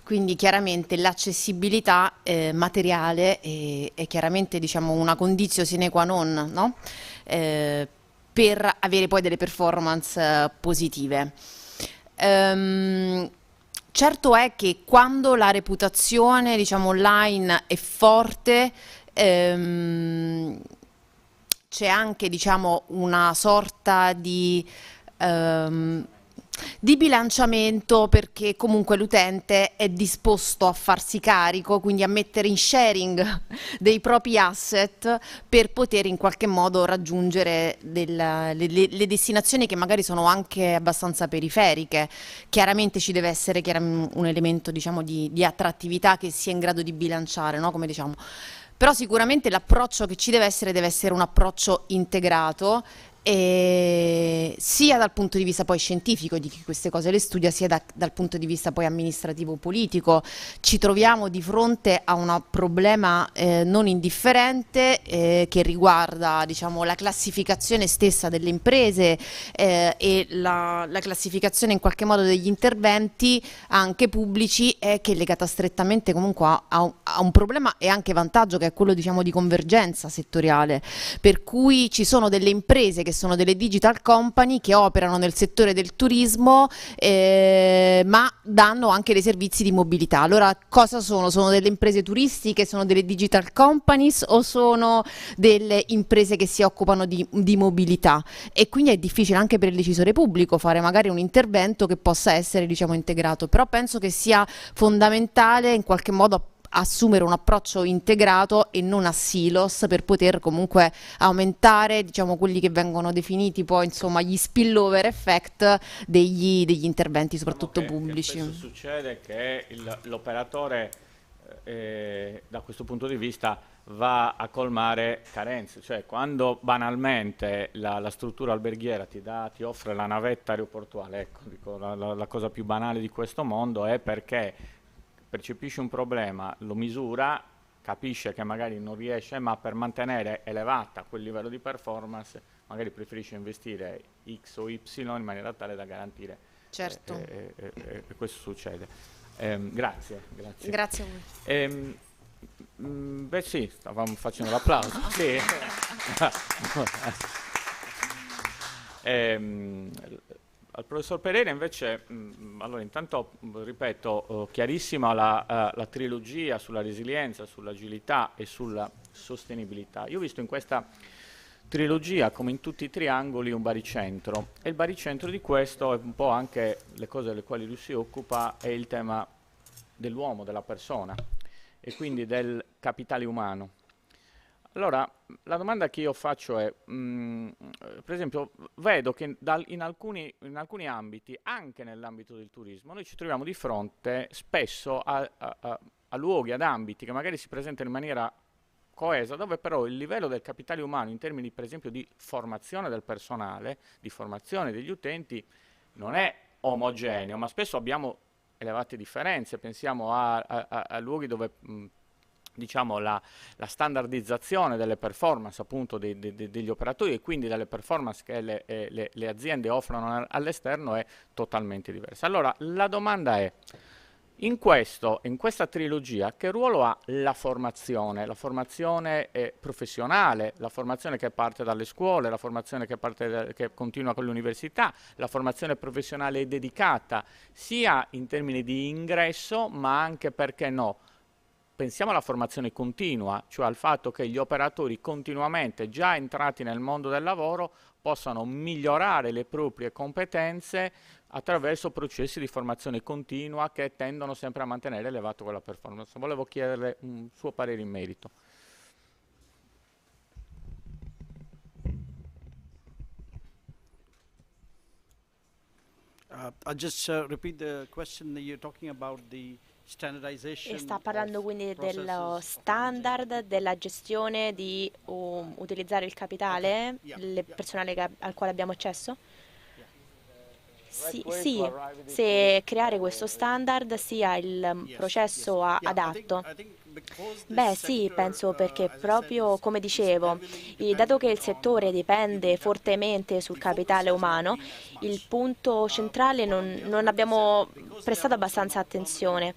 Quindi chiaramente l'accessibilità materiale è chiaramente, diciamo, una conditio sine qua non, no? Per avere poi delle performance positive. Certo è che quando la reputazione, diciamo, online è forte, c'è anche, diciamo, una sorta di di bilanciamento, perché comunque l'utente è disposto a farsi carico, quindi a mettere in sharing dei propri asset per poter in qualche modo raggiungere le destinazioni che magari sono anche abbastanza periferiche. Chiaramente ci deve essere un elemento, diciamo, di attrattività che sia in grado di bilanciare, no? Come diciamo. Però sicuramente l'approccio che ci deve essere un approccio integrato, sia dal punto di vista poi scientifico di chi queste cose le studia, sia dal punto di vista poi amministrativo politico. Ci troviamo di fronte a un problema non indifferente che riguarda, diciamo, la classificazione stessa delle imprese e la classificazione in qualche modo degli interventi anche pubblici, che è legata strettamente comunque a un problema e anche vantaggio, che è quello, diciamo, di convergenza settoriale, per cui ci sono delle imprese che sono delle digital company che operano nel settore del turismo, ma danno anche dei servizi di mobilità. Allora cosa sono? Sono delle imprese turistiche, sono delle digital companies o sono delle imprese che si occupano di mobilità? E quindi è difficile anche per il decisore pubblico fare magari un intervento che possa essere, diciamo, integrato, però penso che sia fondamentale in qualche modo assumere un approccio integrato e non a silos, per poter comunque aumentare, diciamo, quelli che vengono definiti poi, insomma, gli spillover effect degli interventi, soprattutto pubblici. Spesso succede che l'operatore da questo punto di vista va a colmare carenze, cioè quando banalmente la struttura alberghiera ti offre la navetta aeroportuale, ecco, dico, la cosa più banale di questo mondo, è perché percepisce un problema, lo misura, capisce che magari non riesce, ma per mantenere elevata quel livello di performance magari preferisce investire X o Y in maniera tale da garantire. Certo. E questo succede. Grazie. Grazie a voi. Beh sì, stavamo facendo l'applauso. Sì. Al professor Pereira invece, allora intanto ripeto, chiarissima la trilogia sulla resilienza, sull'agilità e sulla sostenibilità. Io ho visto in questa trilogia, come in tutti i triangoli, un baricentro, e il baricentro di questo è un po' anche le cose delle quali lui si occupa, è il tema dell'uomo, della persona e quindi del capitale umano. Allora, la domanda che io faccio è, per esempio, vedo che in alcuni ambiti, anche nell'ambito del turismo, noi ci troviamo di fronte spesso a luoghi, ad ambiti che magari si presentano in maniera coesa, dove però il livello del capitale umano in termini, per esempio, di formazione del personale, di formazione degli utenti, non è omogeneo, ma spesso abbiamo elevate differenze. Pensiamo a luoghi dove diciamo la standardizzazione delle performance appunto degli operatori e quindi delle performance che le aziende offrono all'esterno è totalmente diversa. Allora la domanda è, in questa trilogia, che ruolo ha la formazione professionale, la formazione che parte dalle scuole, la formazione che continua con l'università, la formazione professionale dedicata, sia in termini di ingresso, ma anche, perché no, pensiamo alla formazione continua, cioè al fatto che gli operatori continuamente, già entrati nel mondo del lavoro, possano migliorare le proprie competenze attraverso processi di formazione continua che tendono sempre a mantenere elevato quella performance. Volevo chiederle un suo parere in merito. I'll just repeat the question. You're talking about the e sta parlando quindi dello standard della gestione di utilizzare il capitale, il personale al quale abbiamo accesso? Sì, se creare questo standard sia il processo adatto. Beh sì, penso perché proprio come dicevo, dato che il settore dipende fortemente sul capitale umano, il punto centrale non abbiamo prestato abbastanza attenzione.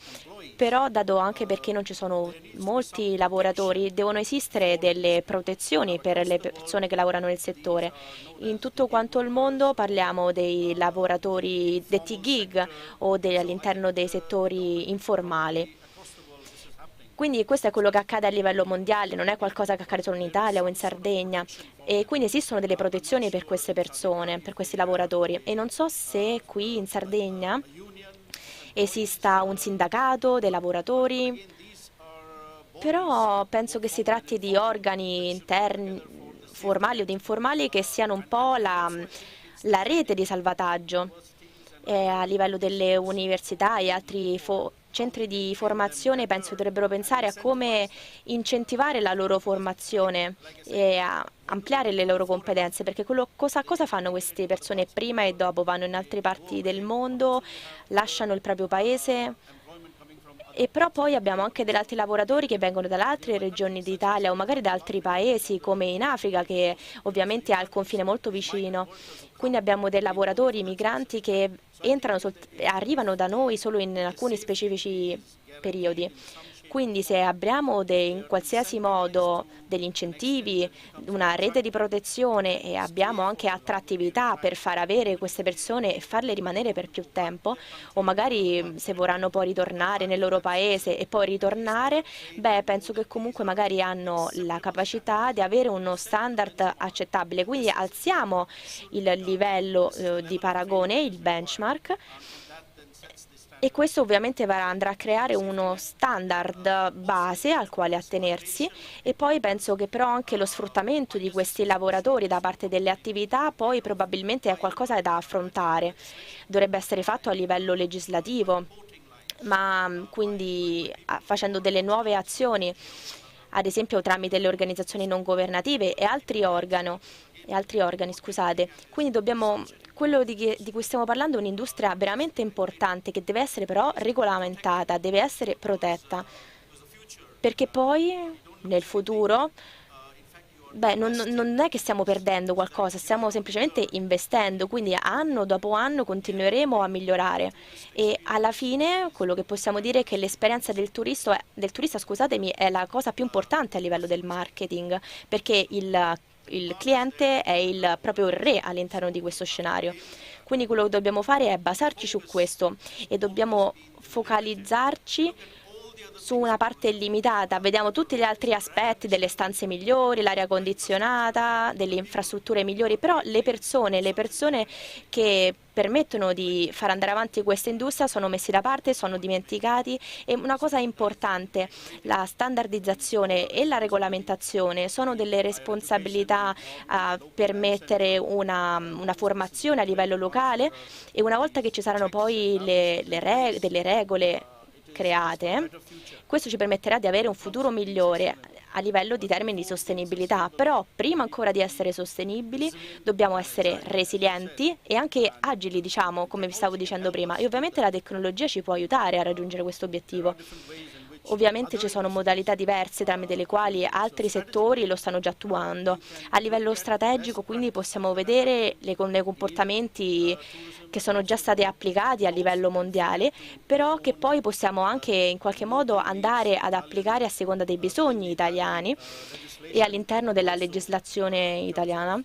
Però, dato anche perché non ci sono molti lavoratori, devono esistere delle protezioni per le persone che lavorano nel settore. In tutto quanto il mondo parliamo dei lavoratori detti gig o all'interno dei settori informali. Quindi questo è quello che accade a livello mondiale, non è qualcosa che accade solo in Italia o in Sardegna, e quindi esistono delle protezioni per queste persone, per questi lavoratori, e non so se qui in Sardegna esista un sindacato dei lavoratori, però penso che si tratti di organi interni, formali o informali, che siano un po' la rete di salvataggio a livello delle università e altri centri di formazione. Penso che dovrebbero pensare a come incentivare la loro formazione e a ampliare le loro competenze, perché cosa fanno queste persone prima e dopo? Vanno in altre parti del mondo, lasciano il proprio paese. E però poi abbiamo anche degli altri lavoratori che vengono dalle altre regioni d'Italia o magari da altri paesi come in Africa, che ovviamente ha il confine molto vicino. Quindi abbiamo dei lavoratori migranti che arrivano da noi solo in alcuni specifici periodi. Quindi se abbiamo in qualsiasi modo degli incentivi, una rete di protezione e abbiamo anche attrattività per far avere queste persone e farle rimanere per più tempo, o magari se vorranno poi ritornare nel loro paese e poi ritornare, penso che comunque magari hanno la capacità di avere uno standard accettabile. Quindi alziamo il livello di paragone, il benchmark, e questo ovviamente andrà a creare uno standard base al quale attenersi. E poi penso che però anche lo sfruttamento di questi lavoratori da parte delle attività poi probabilmente è qualcosa da affrontare, dovrebbe essere fatto a livello legislativo, ma quindi facendo delle nuove azioni, ad esempio tramite le organizzazioni non governative e altri organi, scusate. Quindi quello di cui stiamo parlando è un'industria veramente importante che deve essere però regolamentata, deve essere protetta, perché poi nel futuro non è che stiamo perdendo qualcosa, stiamo semplicemente investendo, quindi anno dopo anno continueremo a migliorare, e alla fine quello che possiamo dire è che l'esperienza del turista, è la cosa più importante a livello del marketing, perché il cliente è proprio il re all'interno di questo scenario. Quindi quello che dobbiamo fare è basarci su questo e dobbiamo focalizzarci su una parte limitata. Vediamo tutti gli altri aspetti delle stanze migliori, l'aria condizionata, delle infrastrutture migliori, però le persone che permettono di far andare avanti questa industria sono messi da parte, sono dimenticati. E una cosa importante, la standardizzazione e la regolamentazione sono delle responsabilità a permettere una formazione a livello locale, e una volta che ci saranno poi delle regole create, questo ci permetterà di avere un futuro migliore a livello di termini di sostenibilità. Però prima ancora di essere sostenibili dobbiamo essere resilienti e anche agili, diciamo, come vi stavo dicendo prima, e ovviamente la tecnologia ci può aiutare a raggiungere questo obiettivo. Ovviamente ci sono modalità diverse tramite le quali altri settori lo stanno già attuando. A livello strategico quindi possiamo vedere i comportamenti che sono già stati applicati a livello mondiale, però che poi possiamo anche in qualche modo andare ad applicare a seconda dei bisogni italiani e all'interno della legislazione italiana,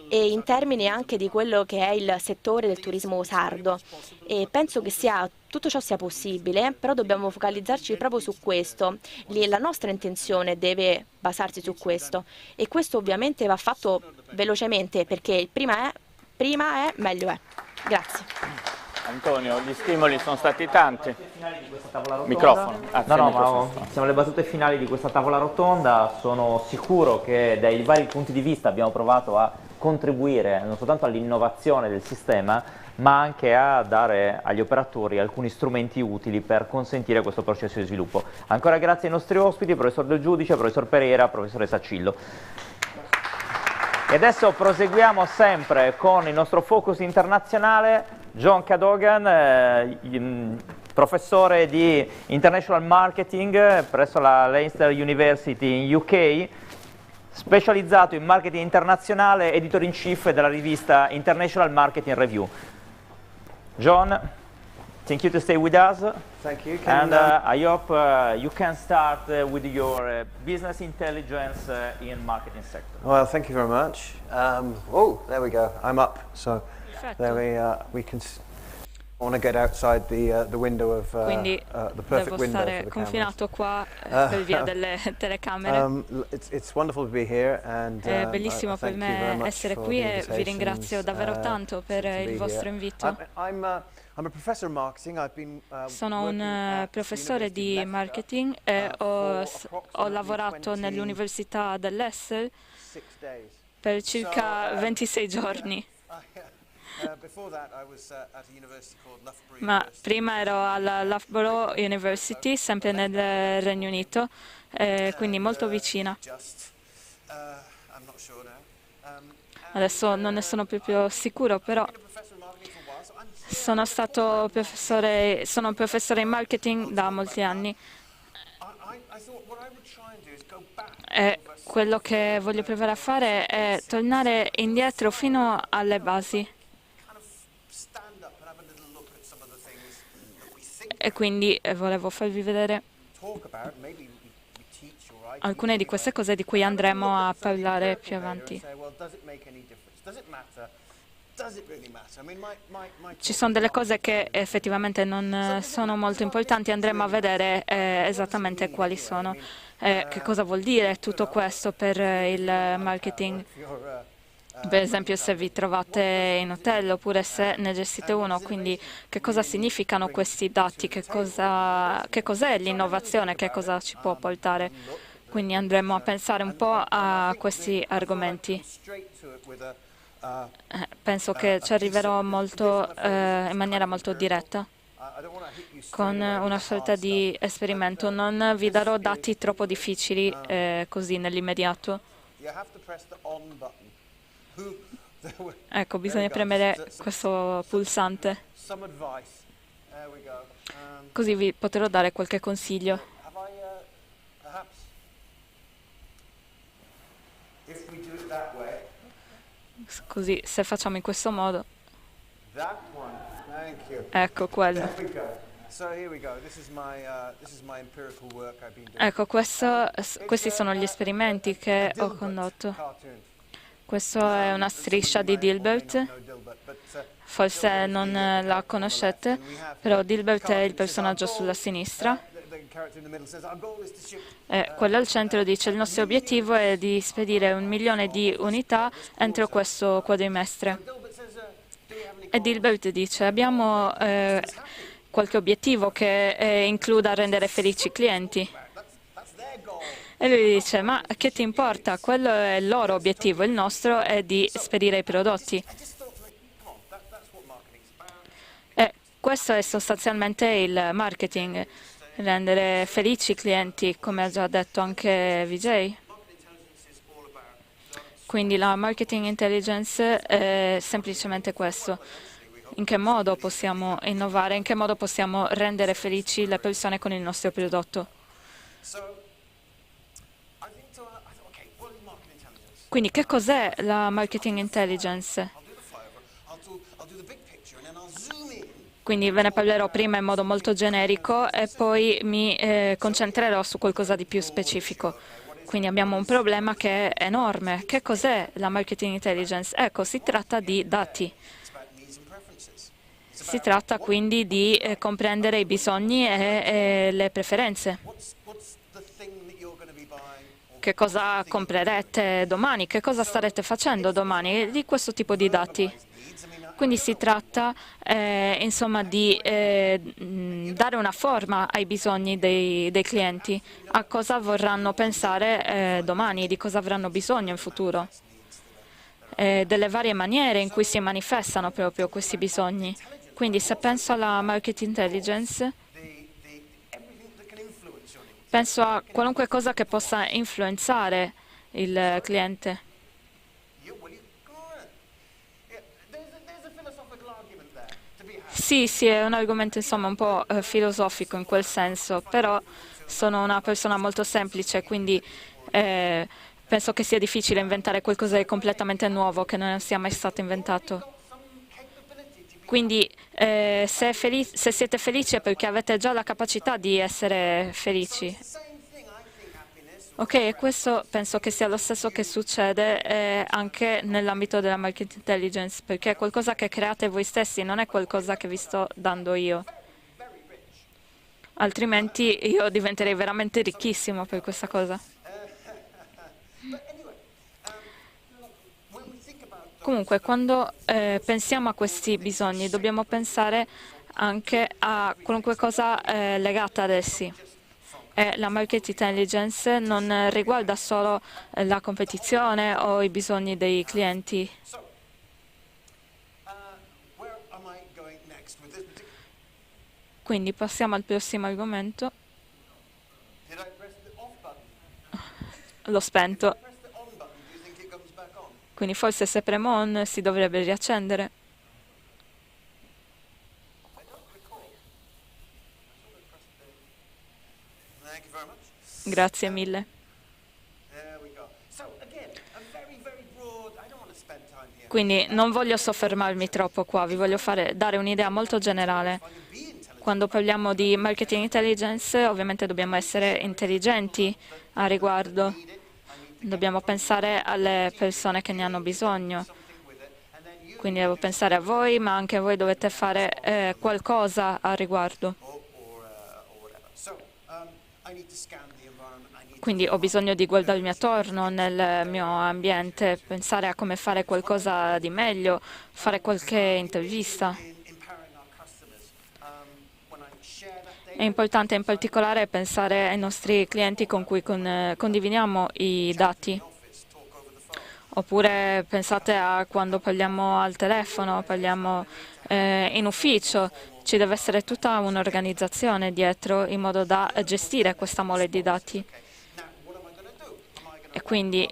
e in termini anche di quello che è il settore del turismo sardo. E penso che tutto ciò sia possibile, però dobbiamo focalizzarci proprio su questo. La nostra intenzione deve basarsi su questo, e questo ovviamente va fatto velocemente, perché prima è meglio è. Grazie. Antonio, gli stimoli sono stati tanti. Microfono. Siamo alle battute finali di questa tavola rotonda. Sono sicuro che dai vari punti di vista abbiamo provato a contribuire non soltanto all'innovazione del sistema, ma anche a dare agli operatori alcuni strumenti utili per consentire questo processo di sviluppo. Ancora grazie ai nostri ospiti, professor Del Giudice, professor Pereira, professoressa Cillo. E adesso proseguiamo sempre con il nostro focus internazionale. John Cadogan, professore di International Marketing presso la Leicester University in UK, specializzato in marketing internazionale, editor in chief della rivista International Marketing Review. John, thank you to stay with us. Thank you. I hope you can start with your business intelligence in marketing sector. Well, thank you very much. Oh, there we go. I'm up. So there we can. Quindi devo stare confinato qua per via delle telecamere. È bellissimo per me essere qui e vi ringrazio davvero tanto per il vostro invito. Sono un professore di marketing e ho lavorato nell'Università dell'Essex per circa 26 giorni. Ma prima ero alla Loughborough University, sempre nel Regno Unito, quindi molto vicina. Adesso non ne sono proprio sicuro, però sono un professore in marketing da molti anni. E quello che voglio provare a fare è tornare indietro fino alle basi. E quindi volevo farvi vedere alcune di queste cose di cui andremo a parlare più avanti. Ci sono delle cose che effettivamente non sono molto importanti, andremo a vedere esattamente quali sono. Che cosa vuol dire tutto questo per il marketing? Per esempio se vi trovate in hotel oppure se ne gestite uno, quindi che cosa significano questi dati, che cos'è l'innovazione, che cosa ci può portare. Quindi andremo a pensare un po' a questi argomenti. Penso che ci arriverò in maniera molto diretta, con una sorta di esperimento. Non vi darò dati troppo difficili così nell'immediato. Ecco, bisogna premere questo pulsante. Così vi potrò dare qualche consiglio. Così, se facciamo in questo modo. Ecco quello. Ecco, questi sono gli esperimenti che ho condotto. Questa è una striscia di Dilbert, forse non la conoscete, però Dilbert è il personaggio sulla sinistra. Quello al centro dice: il nostro obiettivo è di spedire 1 milione di unità entro questo quadrimestre. E Dilbert dice: abbiamo qualche obiettivo che includa rendere felici i clienti. E lui dice: ma che ti importa? Quello è il loro obiettivo, il nostro è di spedire i prodotti. E questo è sostanzialmente il marketing, rendere felici i clienti, come ha già detto anche Vijay. Quindi la marketing intelligence è semplicemente questo. In che modo possiamo innovare, in che modo possiamo rendere felici le persone con il nostro prodotto. Quindi che cos'è la marketing intelligence? Quindi ve ne parlerò prima in modo molto generico e poi mi concentrerò su qualcosa di più specifico. Quindi abbiamo un problema che è enorme. Che cos'è la marketing intelligence? Ecco, si tratta di dati. Si tratta quindi di comprendere i bisogni e le preferenze. Che cosa comprerete domani? Che cosa starete facendo domani? Di questo tipo di dati. Quindi si tratta insomma di dare una forma ai bisogni dei clienti, a cosa vorranno pensare domani, di cosa avranno bisogno in futuro, delle varie maniere in cui si manifestano proprio questi bisogni. Quindi se penso alla market intelligence, penso a qualunque cosa che possa influenzare il cliente. Sì, è un argomento insomma un po' filosofico in quel senso, però sono una persona molto semplice, quindi penso che sia difficile inventare qualcosa di completamente nuovo che non sia mai stato inventato. Quindi se siete felici è perché avete già la capacità di essere felici. Ok, e questo penso che sia lo stesso che succede anche nell'ambito della market intelligence, perché è qualcosa che create voi stessi, non è qualcosa che vi sto dando io. Altrimenti io diventerei veramente ricchissimo per questa cosa. Comunque, quando pensiamo a questi bisogni, dobbiamo pensare anche a qualunque cosa legata ad essi. E la market intelligence non riguarda solo la competizione o i bisogni dei clienti. Quindi passiamo al prossimo argomento. L'ho spento. Quindi forse se premo on si dovrebbe riaccendere. Grazie mille. Quindi non voglio soffermarmi troppo qua, vi voglio dare un'idea molto generale. Quando parliamo di marketing intelligence, ovviamente dobbiamo essere intelligenti a riguardo. Dobbiamo pensare alle persone che ne hanno bisogno. Quindi devo pensare a voi, ma anche voi dovete fare qualcosa a riguardo. Quindi ho bisogno di guardarmi attorno nel mio ambiente, pensare a come fare qualcosa di meglio, fare qualche intervista. È importante in particolare pensare ai nostri clienti con cui condividiamo i dati. Oppure pensate a quando parliamo al telefono, parliamo in ufficio. Ci deve essere tutta un'organizzazione dietro in modo da gestire questa mole di dati. E quindi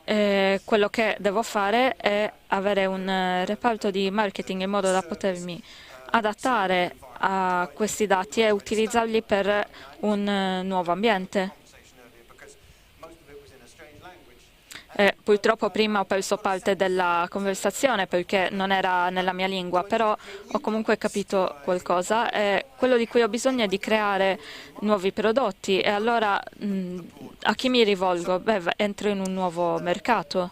quello che devo fare è avere un reparto di marketing in modo da potermi adattare a questi dati e utilizzarli per un nuovo ambiente. Purtroppo prima ho perso parte della conversazione perché non era nella mia lingua, però ho comunque capito qualcosa. Quello di cui ho bisogno è di creare nuovi prodotti e allora a chi mi rivolgo? Beh, entro in un nuovo mercato.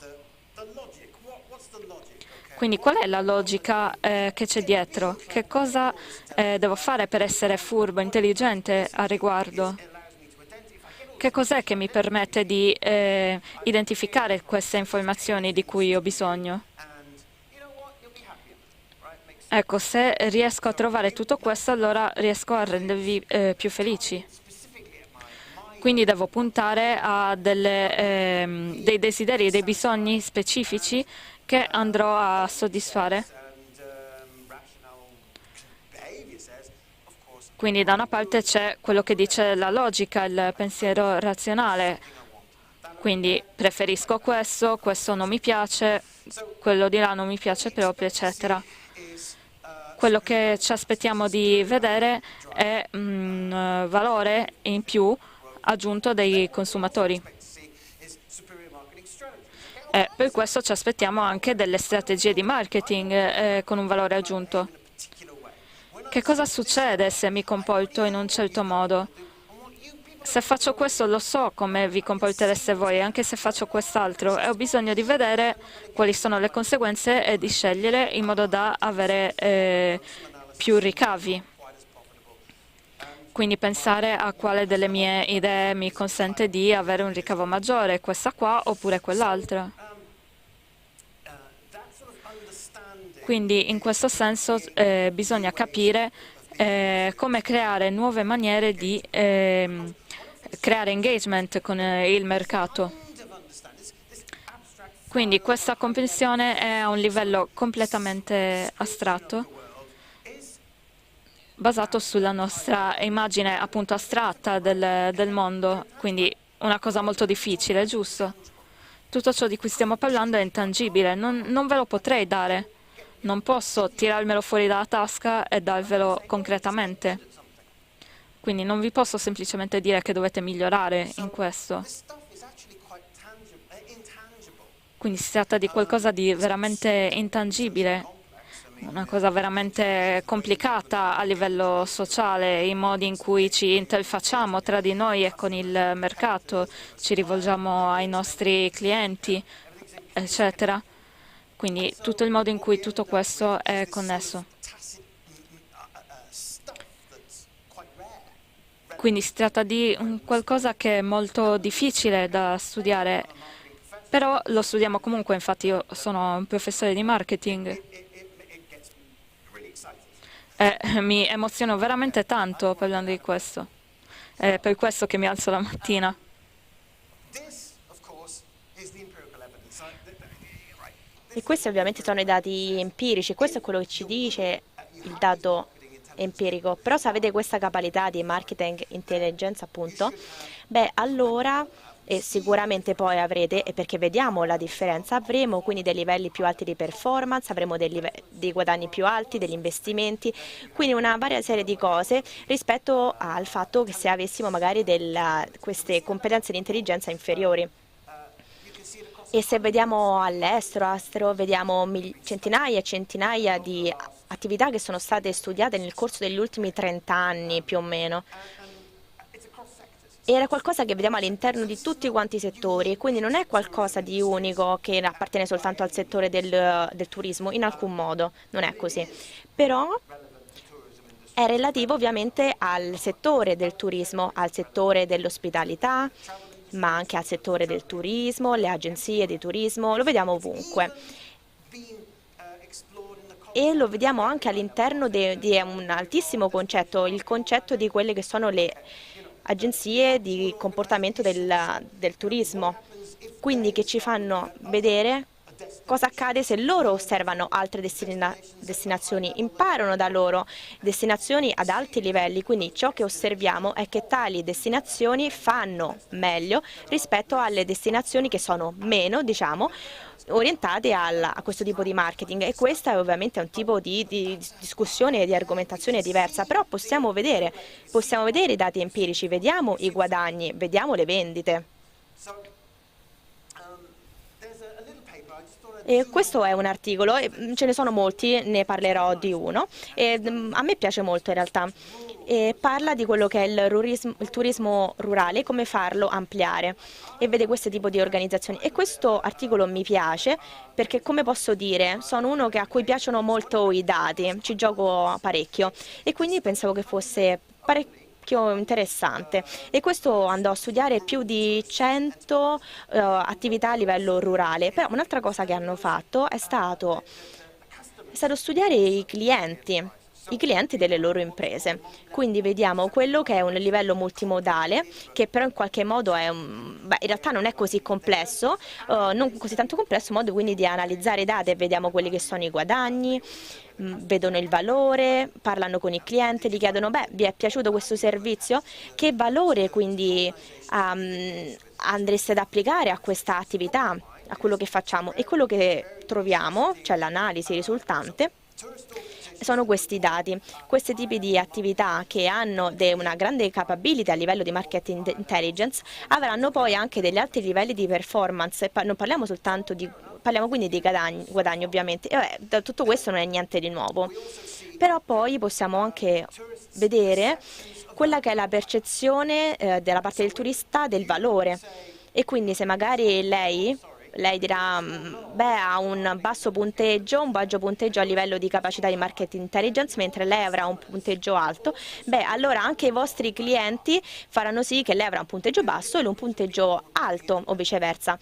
Quindi qual è la logica che c'è dietro? Che cosa devo fare per essere furbo, intelligente a riguardo? Che cos'è che mi permette di identificare queste informazioni di cui ho bisogno? Ecco, se riesco a trovare tutto questo, allora riesco a rendervi più felici. Quindi devo puntare a dei desideri, dei bisogni specifici che andrò a soddisfare. Quindi da una parte c'è quello che dice la logica, il pensiero razionale. Quindi preferisco questo, questo non mi piace, quello di là non mi piace proprio, eccetera. Quello che ci aspettiamo di vedere è un valore in più aggiunto dai consumatori. E per questo ci aspettiamo anche delle strategie di marketing con un valore aggiunto. Che cosa succede se mi comporto in un certo modo? Se faccio questo lo so come vi comportereste voi, anche se faccio quest'altro, e ho bisogno di vedere quali sono le conseguenze e di scegliere in modo da avere più ricavi. Quindi pensare a quale delle mie idee mi consente di avere un ricavo maggiore, questa qua oppure quell'altra. Quindi in questo senso bisogna capire come creare nuove maniere di creare engagement con il mercato. Quindi questa comprensione è a un livello completamente astratto, basato sulla nostra immagine appunto astratta del mondo, quindi una cosa molto difficile, giusto? Tutto ciò di cui stiamo parlando è intangibile, non ve lo potrei dare. Non posso tirarmelo fuori dalla tasca e darvelo concretamente. Quindi non vi posso semplicemente dire che dovete migliorare in questo. Quindi si tratta di qualcosa di veramente intangibile. una cosa veramente complicata a livello sociale, i modi in cui ci interfacciamo tra di noi e con il mercato, ci rivolgiamo ai nostri clienti, eccetera. Quindi tutto il modo in cui tutto questo è connesso. Quindi si tratta di qualcosa che è molto difficile da studiare, però lo studiamo comunque. Infatti io sono un professore di marketing e mi emoziono veramente tanto parlando di questo. È per questo che mi alzo la mattina. E questi ovviamente sono i dati empirici, questo è quello che ci dice il dato empirico. Però se avete questa capacità di marketing intelligence, appunto, beh, allora sicuramente poi avrete, e perché vediamo la differenza, avremo quindi dei livelli più alti di performance, avremo dei guadagni più alti, degli investimenti, quindi una varia serie di cose rispetto al fatto che se avessimo magari queste competenze di intelligenza inferiori. E se vediamo all'estero, vediamo centinaia e centinaia di attività che sono state studiate nel corso degli ultimi 30 anni più o meno. Era qualcosa che vediamo all'interno di tutti quanti i settori, quindi non è qualcosa di unico che appartiene soltanto al settore del turismo, in alcun modo, non è così. Però è relativo ovviamente al settore del turismo, al settore dell'ospitalità, ma anche al settore del turismo, le agenzie di turismo, lo vediamo ovunque. E lo vediamo anche all'interno di un altissimo concetto, il concetto di quelle che sono le agenzie di comportamento del turismo, quindi che ci fanno vedere cosa accade se loro osservano altre destinazioni, imparano da loro destinazioni ad alti livelli, quindi ciò che osserviamo è che tali destinazioni fanno meglio rispetto alle destinazioni che sono meno, diciamo, orientate a questo tipo di marketing, e questa è ovviamente un tipo di discussione e di argomentazione diversa, però possiamo vedere i dati empirici, vediamo i guadagni, vediamo le vendite. E questo è un articolo, ce ne sono molti, ne parlerò di uno, e a me piace molto in realtà. E parla di quello che è il turismo rurale, come farlo ampliare, e vede questo tipo di organizzazioni. E questo articolo mi piace perché, come posso dire, sono uno a cui piacciono molto i dati, ci gioco parecchio, e quindi pensavo che fosse parecchio interessante. E questo andò a studiare più di 100 attività a livello rurale. Però un'altra cosa che hanno fatto è stato studiare i clienti delle loro imprese. Quindi vediamo quello che è un livello multimodale, che però in qualche modo in realtà non è così complesso, non così tanto complesso, modo quindi di analizzare i dati, e vediamo quelli che sono i guadagni, vedono il valore, parlano con il cliente, gli chiedono: beh, vi è piaciuto questo servizio? Che valore quindi andreste ad applicare a questa attività, a quello che facciamo? E quello che troviamo, cioè l'analisi risultante, sono questi dati. Questi tipi di attività che hanno una grande capability a livello di marketing intelligence avranno poi anche degli alti livelli di performance. Non parliamo soltanto parliamo quindi di guadagni ovviamente, e da tutto questo non è niente di nuovo. Però poi possiamo anche vedere quella che è la percezione della parte del turista del valore, e quindi se magari lei dirà: beh, ha un basso punteggio a livello di capacità di marketing intelligence, mentre lei avrà un punteggio alto, beh, allora anche i vostri clienti faranno sì che lei avrà un punteggio basso e lui un punteggio alto, o viceversa.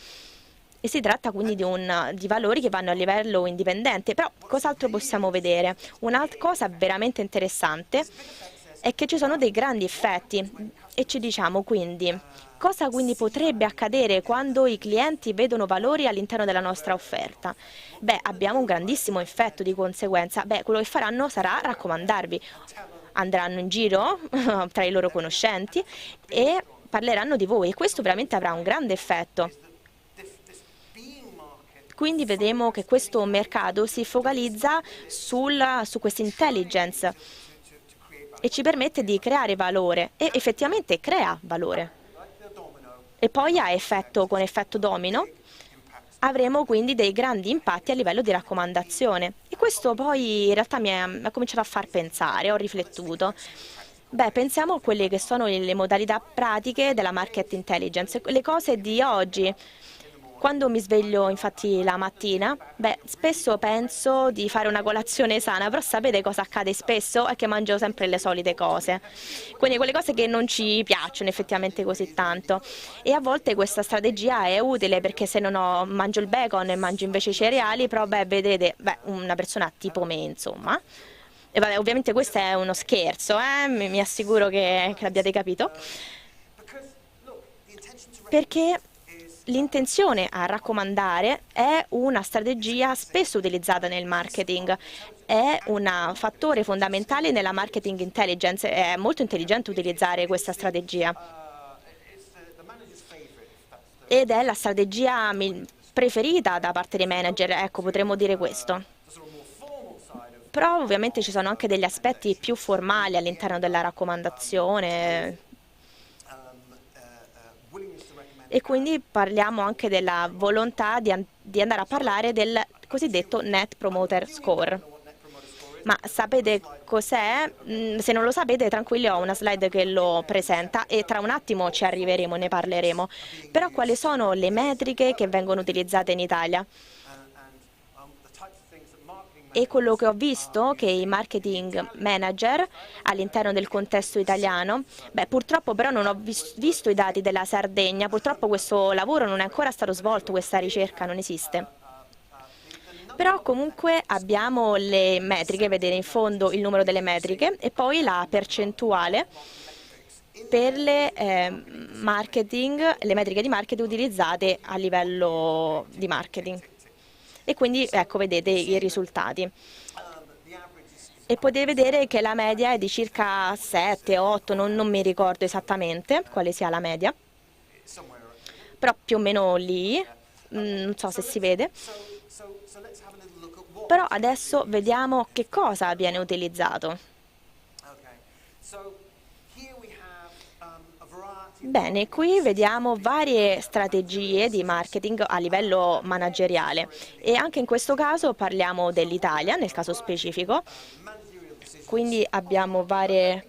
E si tratta quindi di valori che vanno a livello indipendente. Però cos'altro possiamo vedere? Un'altra cosa veramente interessante è che ci sono dei grandi effetti, e ci diciamo quindi: cosa quindi potrebbe accadere quando i clienti vedono valori all'interno della nostra offerta? Beh, abbiamo un grandissimo effetto di conseguenza. Beh, quello che faranno sarà raccomandarvi. Andranno in giro tra i loro conoscenti e parleranno di voi, e questo veramente avrà un grande effetto. Quindi vedremo che questo mercato si focalizza su questa intelligence e ci permette di creare valore, e effettivamente crea valore. E poi con effetto domino avremo quindi dei grandi impatti a livello di raccomandazione, e questo poi in realtà mi ha cominciato a far pensare, ho riflettuto. Beh, pensiamo a quelle che sono le modalità pratiche della market intelligence, le cose di oggi. Quando mi sveglio infatti la mattina, beh, spesso penso di fare una colazione sana, però sapete cosa accade spesso? È che mangio sempre le solite cose, quindi quelle cose che non ci piacciono effettivamente così tanto. E a volte questa strategia è utile perché se mangio il bacon e mangio invece i cereali, però beh, vedete, una persona tipo me, insomma. E vabbè, ovviamente questo è uno scherzo, mi assicuro che l'abbiate capito. Perché l'intenzione a raccomandare è una strategia spesso utilizzata nel marketing, è un fattore fondamentale nella marketing intelligence, è molto intelligente utilizzare questa strategia. Ed è la strategia preferita da parte dei manager, ecco, potremmo dire questo. Però ovviamente ci sono anche degli aspetti più formali all'interno della raccomandazione. E quindi parliamo anche della volontà di andare a parlare del cosiddetto Net Promoter Score. Ma sapete cos'è? Se non lo sapete, tranquilli, ho una slide che lo presenta e tra un attimo ci arriveremo, ne parleremo. Però quali sono le metriche che vengono utilizzate in Italia? E quello che ho visto che i marketing manager all'interno del contesto italiano, purtroppo però non ho visto i dati della Sardegna, purtroppo questo lavoro non è ancora stato svolto, questa ricerca non esiste. Però comunque abbiamo le metriche, vedete in fondo il numero delle metriche e poi la percentuale per le metriche di marketing utilizzate a livello di marketing. E quindi ecco, vedete i risultati. E potete vedere che la media è di circa 7, 8, non mi ricordo esattamente quale sia la media, però più o meno lì, non so se si vede. Però adesso vediamo che cosa viene utilizzato. Bene, qui vediamo varie strategie di marketing a livello manageriale e anche in questo caso parliamo dell'Italia, nel caso specifico, quindi abbiamo varie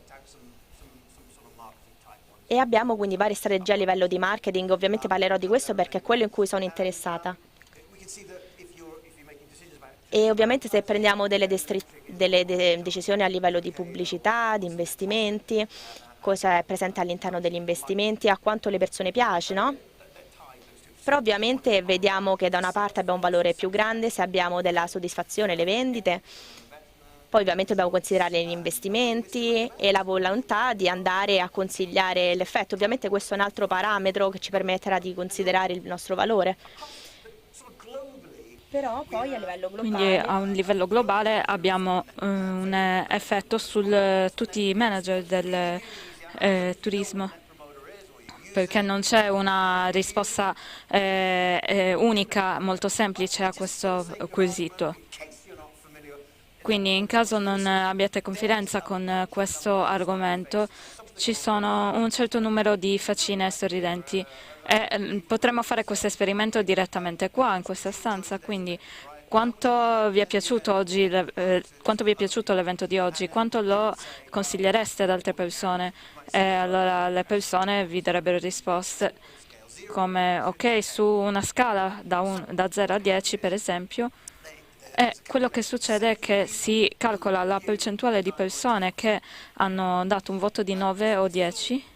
strategie a livello di marketing, ovviamente parlerò di questo perché è quello in cui sono interessata. E ovviamente se prendiamo delle decisioni a livello di pubblicità, di investimenti, cosa è presente all'interno degli investimenti, a quanto le persone piace, no? Però ovviamente vediamo che da una parte abbiamo un valore più grande se abbiamo della soddisfazione, le vendite, poi ovviamente dobbiamo considerare gli investimenti e la volontà di andare a consigliare l'effetto. Ovviamente questo è un altro parametro che ci permetterà di considerare il nostro valore. Però poi a livello globale... Quindi a un livello globale abbiamo un effetto su tutti i manager del turismo, perché non c'è una risposta unica, molto semplice a questo quesito. Quindi in caso non abbiate confidenza con questo argomento, ci sono un certo numero di faccine sorridenti. Potremmo fare questo esperimento direttamente qua, in questa stanza, quindi quanto vi è piaciuto oggi, quanto vi è piaciuto l'evento di oggi, quanto lo consigliereste ad altre persone? E allora le persone vi darebbero risposte come ok, su una scala da 0 a 10 per esempio, e quello che succede è che si calcola la percentuale di persone che hanno dato un voto di 9 o 10.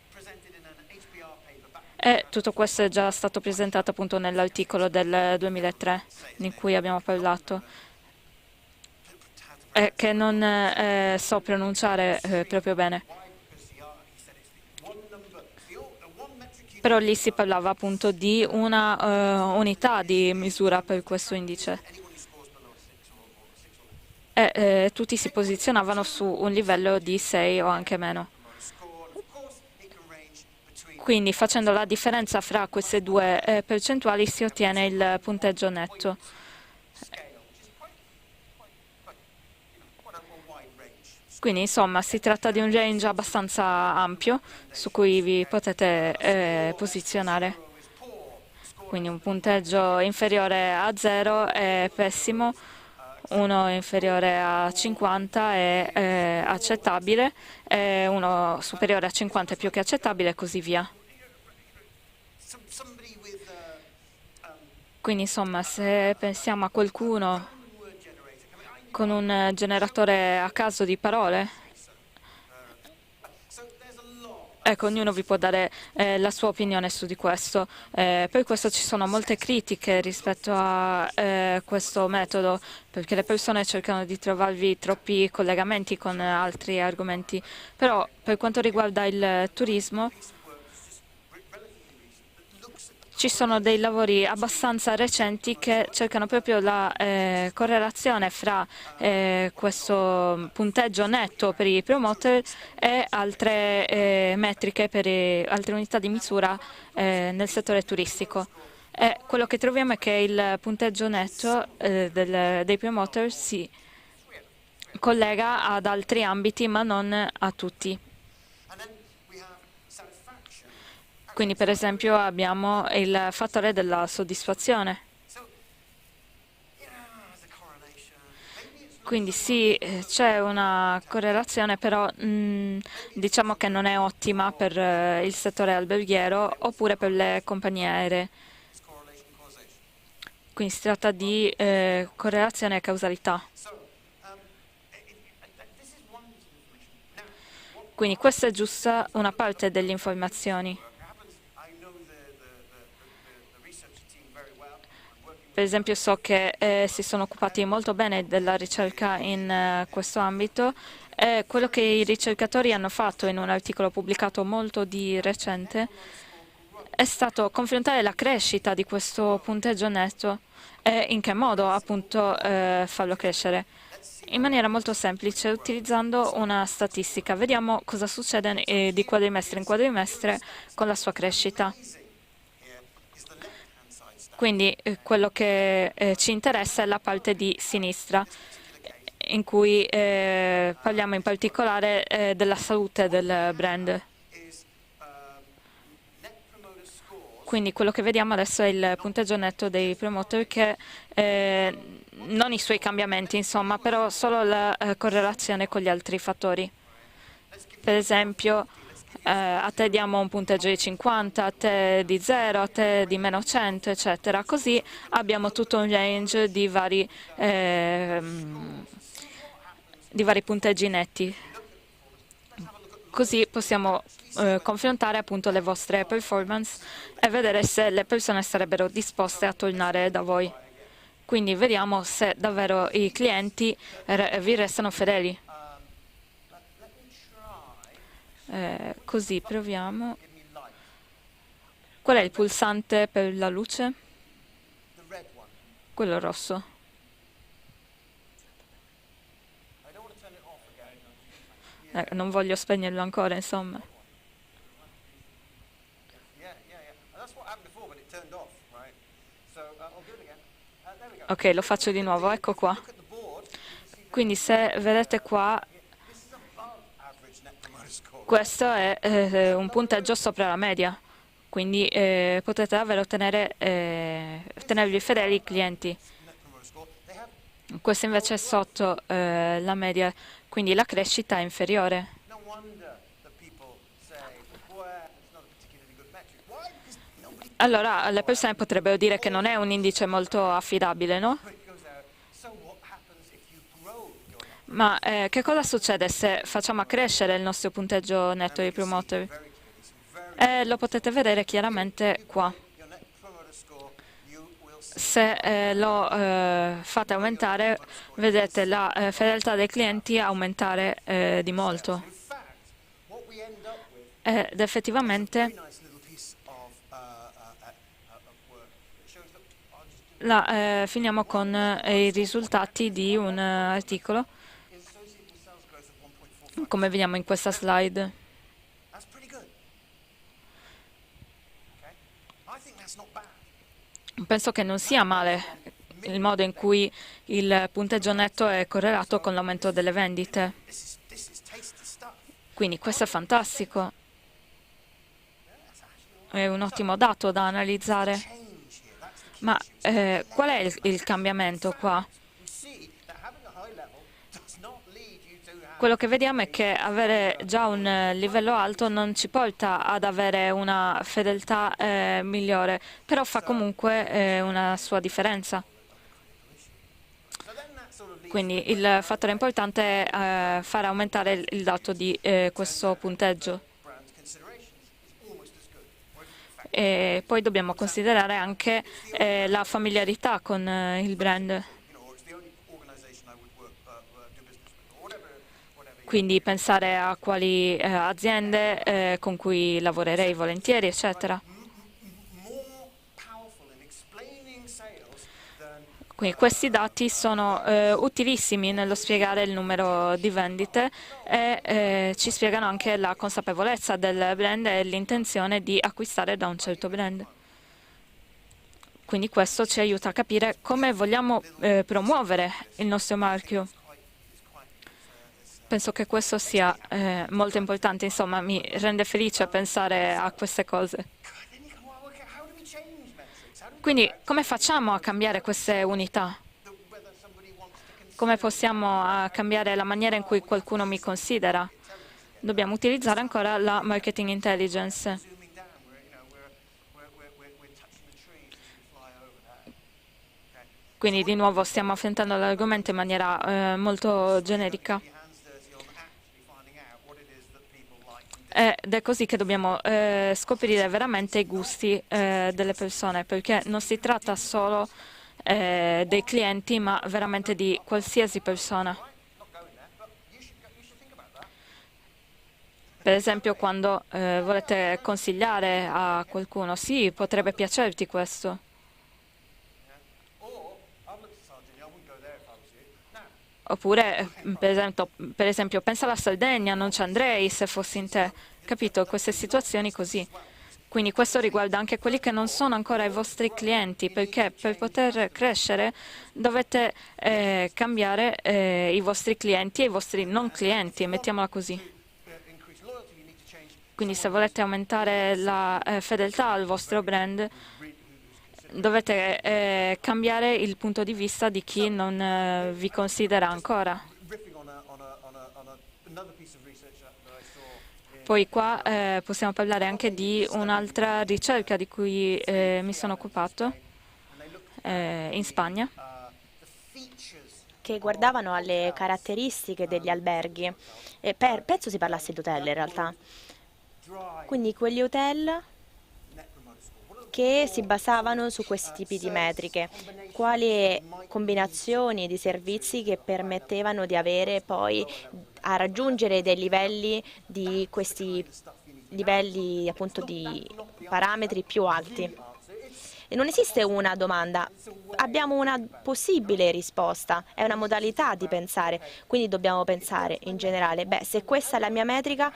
E tutto questo è già stato presentato appunto nell'articolo del 2003 in cui abbiamo parlato, che non so pronunciare proprio bene. Però lì si parlava appunto di una unità di misura per questo indice. E tutti si posizionavano su un livello di 6 o anche meno. Quindi facendo la differenza fra queste due percentuali si ottiene il punteggio netto. Quindi insomma si tratta di un range abbastanza ampio su cui vi potete posizionare. Quindi un punteggio inferiore a 0 è pessimo, uno inferiore a 50 è accettabile, e uno superiore a 50 è più che accettabile e così via. Quindi insomma, se pensiamo a qualcuno con un generatore a caso di parole, ecco, ognuno vi può dare la sua opinione su di questo. Per questo ci sono molte critiche rispetto a questo metodo, perché le persone cercano di trovarvi troppi collegamenti con altri argomenti. Però per quanto riguarda il turismo, ci sono dei lavori abbastanza recenti che cercano proprio la correlazione fra questo punteggio netto per i promoter e altre metriche per altre unità di misura nel settore turistico. E quello che troviamo è che il punteggio netto dei promoter si collega ad altri ambiti ma non a tutti. Quindi per esempio abbiamo il fattore della soddisfazione. Quindi sì, c'è una correlazione, però diciamo che non è ottima per il settore alberghiero oppure per le compagnie aeree. Quindi si tratta di correlazione e causalità. Quindi questa è giusta una parte delle informazioni. Per esempio so che si sono occupati molto bene della ricerca in questo ambito e quello che i ricercatori hanno fatto in un articolo pubblicato molto di recente è stato confrontare la crescita di questo punteggio netto e in che modo appunto farlo crescere. In maniera molto semplice, utilizzando una statistica. Vediamo cosa succede di quadrimestre in quadrimestre con la sua crescita. Quindi quello che ci interessa è la parte di sinistra, in cui parliamo in particolare della salute del brand. Quindi quello che vediamo adesso è il punteggio netto dei promoter, che non i suoi cambiamenti, insomma, però solo la correlazione con gli altri fattori. Per esempio, a te diamo un punteggio di 50, a te di 0, a te di meno 100, eccetera. Così abbiamo tutto un range di vari punteggi netti. Così possiamo confrontare appunto le vostre performance e vedere se le persone sarebbero disposte a tornare da voi. Quindi vediamo se davvero i clienti vi restano fedeli. Così proviamo. Qual è il pulsante per la luce? Quello rosso. Non voglio spegnerlo ancora, insomma. Ok, lo faccio di nuovo, ecco qua. Quindi se vedete qua, questo è un punteggio sopra la media, quindi potete davvero tenervi fedeli i clienti. Questo invece è sotto la media, quindi la crescita è inferiore. Allora le persone potrebbero dire che non è un indice molto affidabile, no? Ma che cosa succede se facciamo crescere il nostro punteggio netto di promoter? Lo potete vedere chiaramente qua. Se lo fate aumentare, vedete la fedeltà dei clienti aumentare di molto. Ed effettivamente finiamo con i risultati di un articolo, come vediamo in questa slide. Penso che non sia male il modo in cui il punteggio netto è correlato con l'aumento delle vendite. Quindi questo è fantastico. È un ottimo dato da analizzare. Ma qual è il cambiamento qua? quello che vediamo è che avere già un livello alto non ci porta ad avere una fedeltà migliore, però fa comunque una sua differenza. Quindi il fattore importante è fare aumentare il dato di questo punteggio. E poi dobbiamo considerare anche la familiarità con il brand. Quindi pensare a quali aziende con cui lavorerei volentieri, eccetera. Quindi questi dati sono utilissimi nello spiegare il numero di vendite e ci spiegano anche la consapevolezza del brand e l'intenzione di acquistare da un certo brand. Quindi questo ci aiuta a capire come vogliamo promuovere il nostro marchio. Penso che questo sia molto importante, insomma, mi rende felice pensare a queste cose. Quindi come facciamo a cambiare queste unità? Come possiamo cambiare la maniera in cui qualcuno mi considera? Dobbiamo utilizzare ancora la marketing intelligence. Quindi di nuovo stiamo affrontando l'argomento in maniera molto generica. Ed è così che dobbiamo scoprire veramente i gusti delle persone, perché non si tratta solo dei clienti, ma veramente di qualsiasi persona. Per esempio, quando volete consigliare a qualcuno, sì, potrebbe piacerti questo. Oppure, per esempio, pensa alla Sardegna, non ci andrei se fossi in te. Capito? Queste situazioni così. Quindi questo riguarda anche quelli che non sono ancora i vostri clienti, perché per poter crescere dovete cambiare i vostri clienti e i vostri non clienti, mettiamola così. Quindi se volete aumentare la fedeltà al vostro brand, dovete cambiare il punto di vista di chi non vi considera ancora. Poi qua possiamo parlare anche di un'altra ricerca di cui mi sono occupato in Spagna, che guardavano alle caratteristiche degli alberghi. E penso si parlasse di hotel in realtà. Quindi quegli hotel che si basavano su questi tipi di metriche, quali combinazioni di servizi che permettevano di avere poi a raggiungere dei livelli di questi livelli appunto di parametri più alti. E non esiste una domanda, abbiamo una possibile risposta, è una modalità di pensare, quindi dobbiamo pensare in generale, beh, se questa è la mia metrica,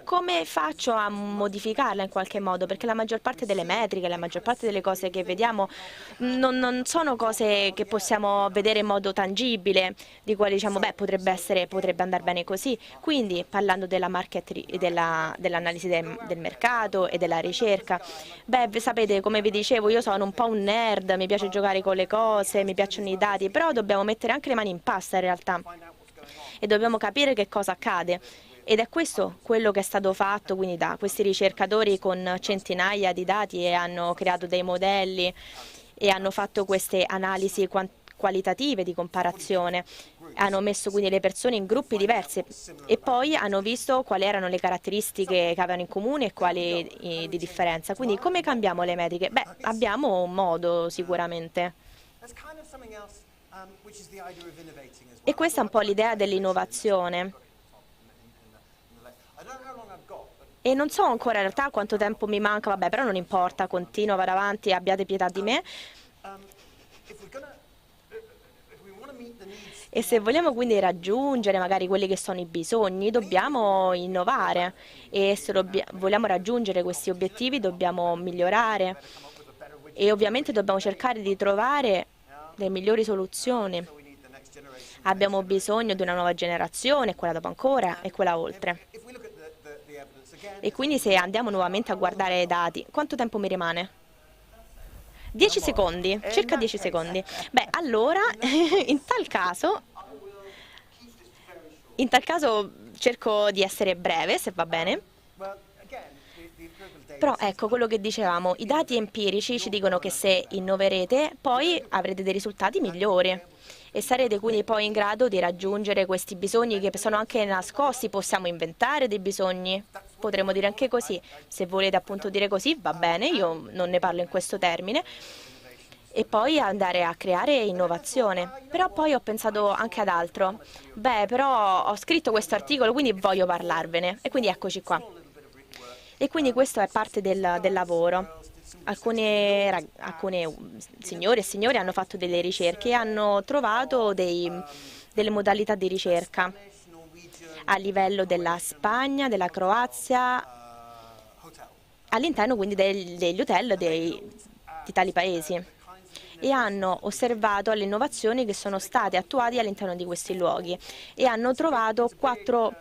come faccio a modificarla in qualche modo? Perché la maggior parte delle metriche, la maggior parte delle cose che vediamo non sono cose che possiamo vedere in modo tangibile, di quali diciamo, beh, potrebbe andare bene così. Quindi, parlando dell'analisi del mercato e della ricerca, beh, sapete, come vi dicevo, io sono un po' un nerd, mi piace giocare con le cose, mi piacciono i dati, però dobbiamo mettere anche le mani in pasta in realtà e dobbiamo capire che cosa accade. Ed è questo quello che è stato fatto quindi da questi ricercatori con centinaia di dati e hanno creato dei modelli e hanno fatto queste analisi qualitative di comparazione. Hanno messo quindi le persone in gruppi diversi e poi hanno visto quali erano le caratteristiche che avevano in comune e quali di differenza. Quindi come cambiamo le metriche? Beh, abbiamo un modo sicuramente. E questa è un po' l'idea dell'innovazione. E non so ancora in realtà quanto tempo mi manca, vabbè, però non importa, continuo, vado avanti, abbiate pietà di me. E se vogliamo quindi raggiungere magari quelli che sono i bisogni, dobbiamo innovare e se vogliamo raggiungere questi obiettivi dobbiamo migliorare e ovviamente dobbiamo cercare di trovare le migliori soluzioni. Abbiamo bisogno di una nuova generazione, quella dopo ancora e quella oltre. E quindi se andiamo nuovamente a guardare i dati, quanto tempo mi rimane? 10 secondi, circa 10 secondi. Beh, allora, in tal caso, In tal caso cerco di essere breve, se va bene. Però ecco quello che dicevamo, i dati empirici ci dicono che se innoverete poi avrete dei risultati migliori e sarete quindi poi in grado di raggiungere questi bisogni che sono anche nascosti. Possiamo inventare dei bisogni, potremmo dire anche così. Se volete appunto dire così va bene, io non ne parlo in questo termine. E poi andare a creare innovazione. Però poi ho pensato anche ad altro. Beh, però ho scritto questo articolo, quindi voglio parlarvene. E quindi eccoci qua. E quindi questo è parte del lavoro. Alcune signore e signori hanno fatto delle ricerche e hanno trovato delle modalità di ricerca a livello della Spagna, della Croazia, all'interno quindi degli hotel di tali paesi, e hanno osservato le innovazioni che sono state attuate all'interno di questi luoghi e hanno trovato 4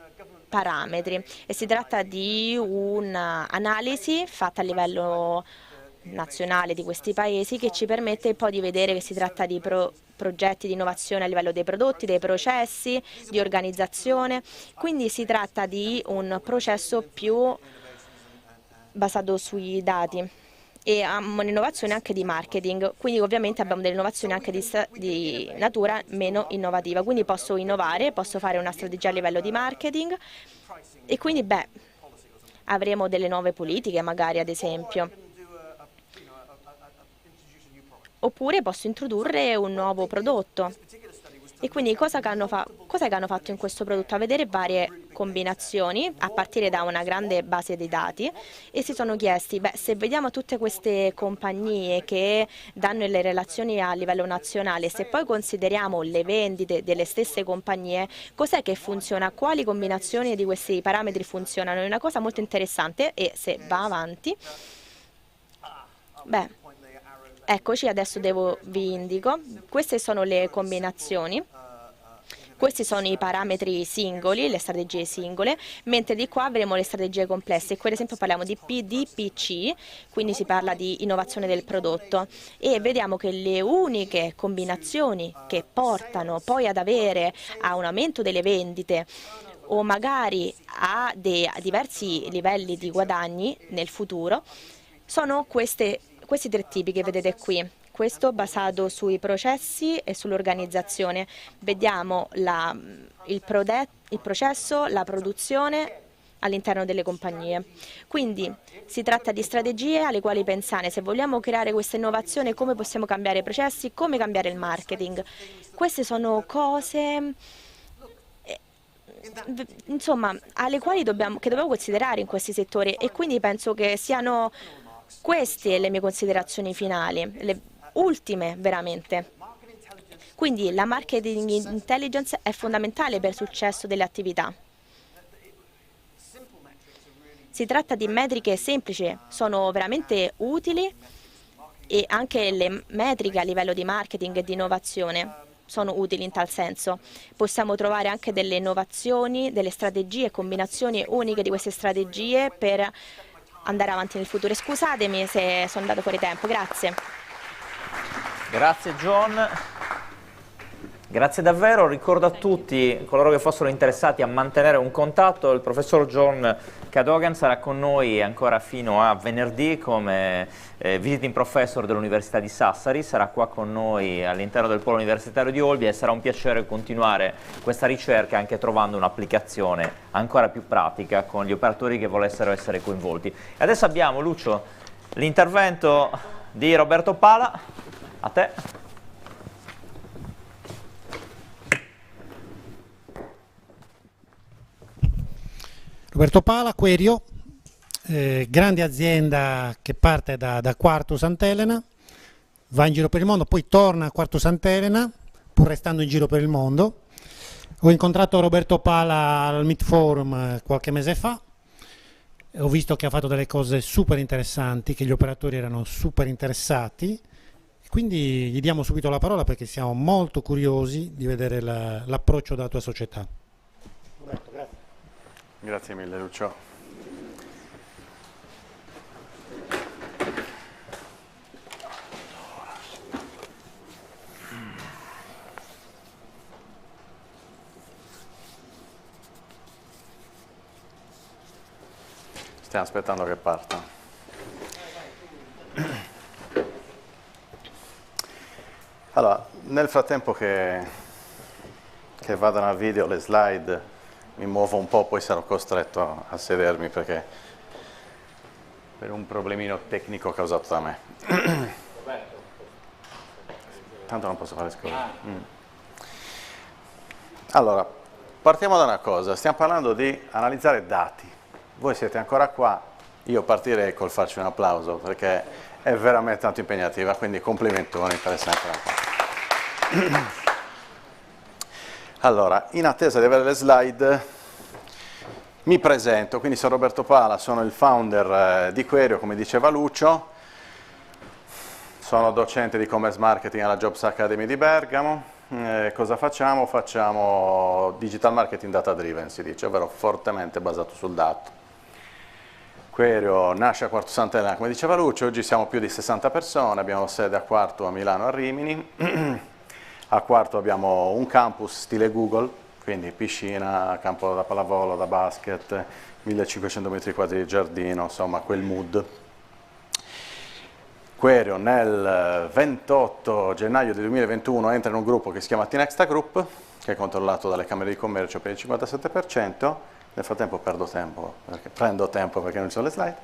parametri, e si tratta di un'analisi fatta a livello nazionale di questi paesi che ci permette poi di vedere che si tratta di progetti di innovazione a livello dei prodotti, dei processi, di organizzazione. Quindi si tratta di un processo più basato sui dati e un'innovazione anche di marketing, quindi ovviamente abbiamo delle innovazioni anche di natura meno innovativa, quindi posso innovare, posso fare una strategia a livello di marketing e quindi avremo delle nuove politiche magari, ad esempio, oppure posso introdurre un nuovo prodotto. E quindi cosa che hanno fatto in questo prodotto? A vedere varie combinazioni a partire da una grande base di dati, e si sono chiesti, se vediamo tutte queste compagnie che danno le relazioni a livello nazionale, se poi consideriamo le vendite delle stesse compagnie, cos'è che funziona? Quali combinazioni di questi parametri funzionano? È una cosa molto interessante, e se va avanti, eccoci, adesso vi indico, queste sono le combinazioni, questi sono i parametri singoli, le strategie singole, mentre di qua avremo le strategie complesse. Qui ad esempio parliamo di PDPC, quindi si parla di innovazione del prodotto, e vediamo che le uniche combinazioni che portano poi ad avere a un aumento delle vendite o magari a diversi livelli di guadagni nel futuro sono questi 3 tipi che vedete qui. Questo basato sui processi e sull'organizzazione. Vediamo il processo, la produzione all'interno delle compagnie. Quindi si tratta di strategie alle quali pensare. Se vogliamo creare questa innovazione, come possiamo cambiare i processi, come cambiare il marketing. Queste sono cose, insomma, alle quali dobbiamo considerare in questi settori, e quindi penso che siano queste le mie considerazioni finali, le ultime veramente. Quindi la marketing intelligence è fondamentale per il successo delle attività. Si tratta di metriche semplici, sono veramente utili, e anche le metriche a livello di marketing e di innovazione sono utili in tal senso. Possiamo trovare anche delle innovazioni, delle strategie, combinazioni uniche di queste strategie per andare avanti nel futuro. Scusatemi se sono andato fuori tempo, grazie. Grazie John, grazie davvero. Ricordo a tutti coloro che fossero interessati a mantenere un contatto, il professor John Cadogan sarà con noi ancora fino a venerdì come visiting professor dell'Università di Sassari, sarà qua con noi all'interno del polo universitario di Olbia, e sarà un piacere continuare questa ricerca anche trovando un'applicazione ancora più pratica con gli operatori che volessero essere coinvolti. E adesso abbiamo, Lucio, l'intervento di Roberto Pala. A te. Roberto Pala, Querio, grande azienda che parte da Quartu Sant'Elena, va in giro per il mondo, poi torna a Quartu Sant'Elena, pur restando in giro per il mondo. Ho incontrato Roberto Pala al Meet Forum qualche mese fa, ho visto che ha fatto delle cose super interessanti, che gli operatori erano super interessati. Quindi gli diamo subito la parola perché siamo molto curiosi di vedere l'approccio della tua società. Roberto, grazie. Grazie mille Lucio. Stiamo aspettando che parta. Allora, nel frattempo che vadano a video le slide, mi muovo un po', poi sarò costretto a sedermi perché per un problemino tecnico causato da me. Tanto non posso fare scuole. Allora, partiamo da una cosa, stiamo parlando di analizzare dati. Voi siete ancora qua, io partirei col farci un applauso perché è veramente tanto impegnativa, quindi complimentoni per essere ancora qua. Allora, in attesa di avere le slide, mi presento, quindi sono Roberto Pala, sono il founder di Querio, come diceva Lucio, sono docente di e-commerce marketing alla Jobs Academy di Bergamo. Cosa facciamo? Facciamo digital marketing data driven, si dice, ovvero fortemente basato sul dato. Querio nasce a Quarto Sant'Elena, come diceva Lucio, oggi siamo più di 60 persone, abbiamo sede a Quarto, a Milano, a Rimini. A Quarto abbiamo un campus stile Google, quindi piscina, campo da pallavolo, da basket, 1500 metri quadri di giardino, insomma quel mood. Querio nel 28 gennaio del 2021 entra in un gruppo che si chiama Tinexta Group, che è controllato dalle Camere di Commercio per il 57%, nel frattempo prendo tempo perché non ci sono le slide,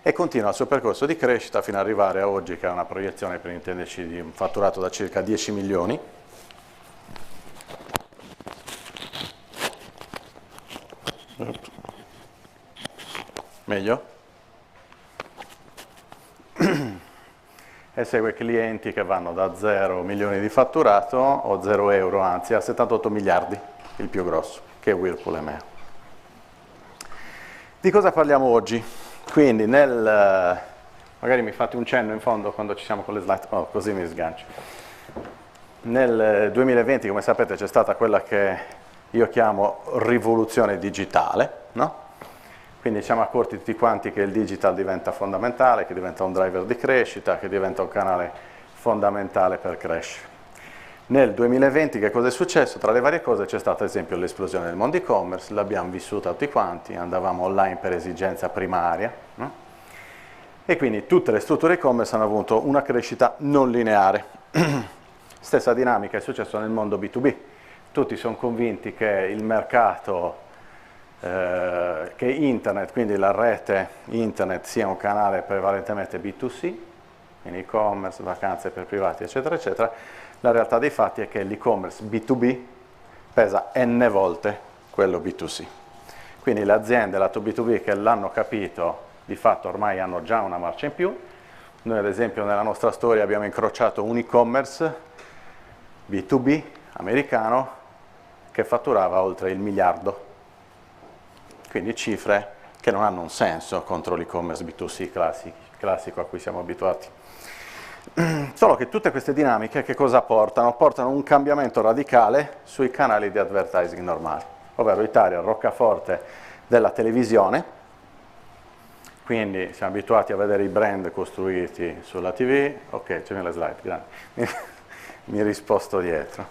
e continua il suo percorso di crescita fino ad arrivare a oggi, che ha una proiezione, per intenderci, di un fatturato da circa 10 milioni. Meglio? E segue clienti che vanno da 0 milioni di fatturato, o 0 euro anzi, a 78 miliardi, il più grosso, che è Whirlpool e Meo. Di cosa parliamo oggi? Quindi magari mi fate un cenno in fondo quando ci siamo con le slide, così mi sgancio. Nel 2020, come sapete, c'è stata quella che io chiamo rivoluzione digitale, no? Quindi siamo accorti tutti quanti che il digital diventa fondamentale, che diventa un driver di crescita, che diventa un canale fondamentale per crescere. Nel 2020 che cosa è successo? Tra le varie cose c'è stata ad esempio l'esplosione del mondo e-commerce, l'abbiamo vissuta tutti quanti, andavamo online per esigenza primaria, no? E quindi tutte le strutture e-commerce hanno avuto una crescita non lineare. Stessa dinamica è successa nel mondo B2B. Tutti sono convinti che il mercato, che internet, quindi la rete internet, sia un canale prevalentemente B2C, quindi e-commerce, vacanze per privati, eccetera, eccetera. La realtà dei fatti è che l'e-commerce B2B pesa n volte quello B2C. Quindi le aziende lato B2B che l'hanno capito, di fatto ormai hanno già una marcia in più. Noi ad esempio nella nostra storia abbiamo incrociato un e-commerce B2B americano che fatturava oltre il miliardo. Quindi cifre che non hanno un senso contro l'e-commerce B2C classico a cui siamo abituati. Solo che tutte queste dinamiche che cosa portano? Portano un cambiamento radicale sui canali di advertising normali, ovvero Italia, roccaforte della televisione, quindi siamo abituati a vedere i brand costruiti sulla TV, ok, c'è nelle slide, grande. Mi risposto dietro.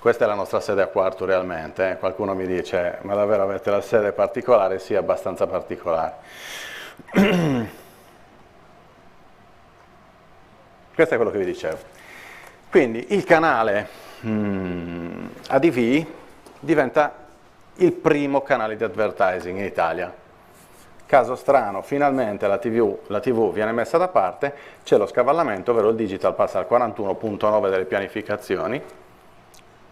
Questa è la nostra sede a Quarto realmente, qualcuno mi dice, ma davvero avete la sede particolare? Sì, abbastanza particolare. Questo è quello che vi dicevo. Quindi il canale ADV diventa il primo canale di advertising in Italia. Caso strano, finalmente la TV viene messa da parte, c'è lo scavallamento, ovvero il digital passa al 41,9 delle pianificazioni,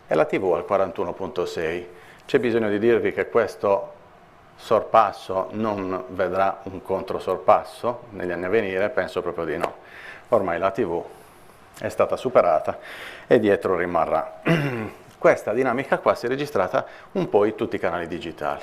e la TV al 41,6. C'è bisogno di dirvi che questo sorpasso non vedrà un controsorpasso negli anni a venire? Penso proprio di no. Ormai la TV è stata superata e dietro rimarrà. Questa dinamica qua si è registrata un po' in tutti i canali digitali.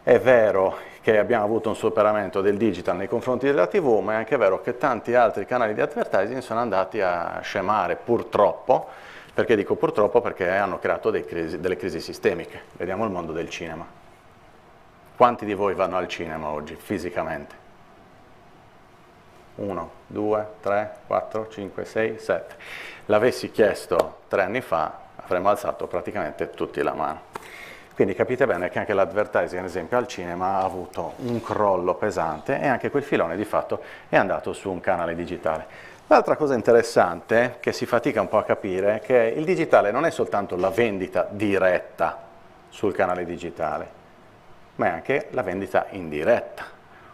È vero che abbiamo avuto un superamento del digital nei confronti della TV, ma è anche vero che tanti altri canali di advertising sono andati a scemare, purtroppo. Perché dico purtroppo? Perché hanno creato delle crisi sistemiche. Vediamo il mondo del cinema. Quanti di voi vanno al cinema oggi, fisicamente? 1, 2, 3, 4, 5, 6, 7. L'avessi chiesto 3 anni fa, avremmo alzato praticamente tutti la mano. Quindi capite bene che anche l'advertising, ad esempio, al cinema ha avuto un crollo pesante e anche quel filone di fatto è andato su un canale digitale. L'altra cosa interessante, che si fatica un po' a capire, è che il digitale non è soltanto la vendita diretta sul canale digitale, ma è anche la vendita indiretta,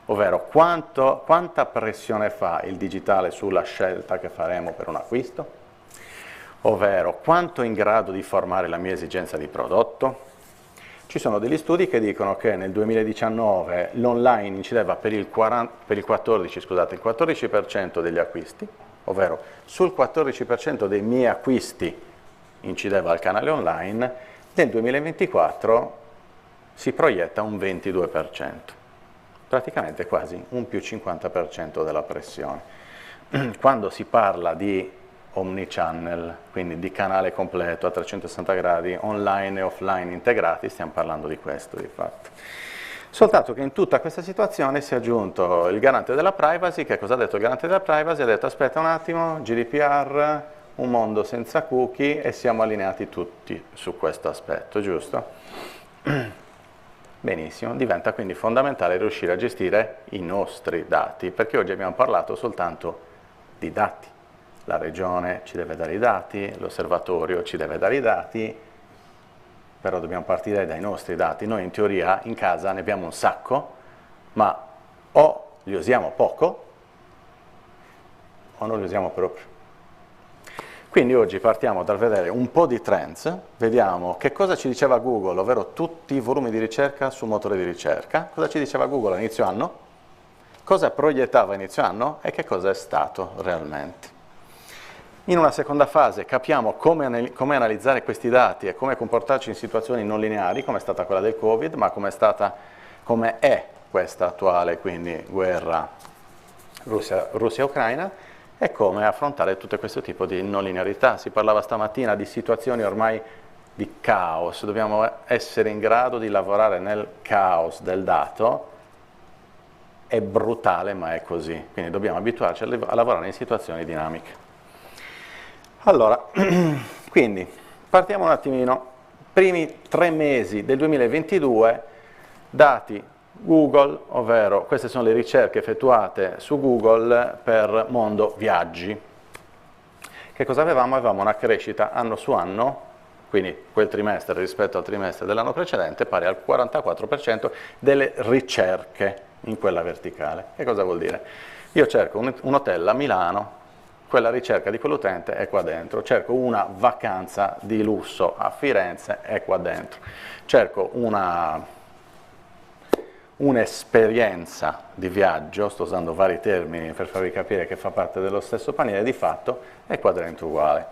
ovvero quanta pressione fa il digitale sulla scelta che faremo per un acquisto, ovvero quanto è in grado di formare la mia esigenza di prodotto. Ci sono degli studi che dicono che nel 2019 l'online incideva per il 14% degli acquisti, ovvero sul 14% dei miei acquisti incideva il canale online, nel 2024 si proietta un 22%, praticamente quasi un più 50% della pressione. Quando si parla di omnichannel, quindi di canale completo a 360 gradi, online e offline integrati, stiamo parlando di questo di fatto. Soltanto che in tutta questa situazione si è aggiunto il garante della privacy. Che cosa ha detto il garante della privacy? Ha detto aspetta un attimo, GDPR, un mondo senza cookie, e siamo allineati tutti su questo aspetto, giusto? Benissimo, diventa quindi fondamentale riuscire a gestire i nostri dati, perché oggi abbiamo parlato soltanto di dati. La regione ci deve dare i dati, l'osservatorio ci deve dare i dati, però dobbiamo partire dai nostri dati. Noi in teoria in casa ne abbiamo un sacco, ma o li usiamo poco o non li usiamo proprio. Quindi oggi partiamo dal vedere un po' di trends, vediamo che cosa ci diceva Google, ovvero tutti i volumi di ricerca sul motore di ricerca, cosa ci diceva Google a inizio anno, cosa proiettava a inizio anno e che cosa è stato realmente. In una seconda fase capiamo come analizzare questi dati e come comportarci in situazioni non lineari, come è stata quella del Covid, ma come è questa attuale, quindi guerra Russia-Ucraina, e come affrontare tutto questo tipo di non linearità. Si parlava stamattina di situazioni ormai di caos, dobbiamo essere in grado di lavorare nel caos del dato. È brutale, ma è così, quindi dobbiamo abituarci a lavorare in situazioni dinamiche. Allora, quindi partiamo un attimino, primi 3 mesi del 2022, dati Google, ovvero queste sono le ricerche effettuate su Google per mondo viaggi. Che cosa avevamo? Avevamo una crescita anno su anno, quindi quel trimestre rispetto al trimestre dell'anno precedente, pari al 44% delle ricerche in quella verticale. Che cosa vuol dire? Io cerco un hotel a Milano, quella ricerca di quell'utente è qua dentro, cerco una vacanza di lusso a Firenze, è qua dentro, cerco un'esperienza di viaggio, sto usando vari termini per farvi capire che fa parte dello stesso paniere, di fatto è qua dentro uguale.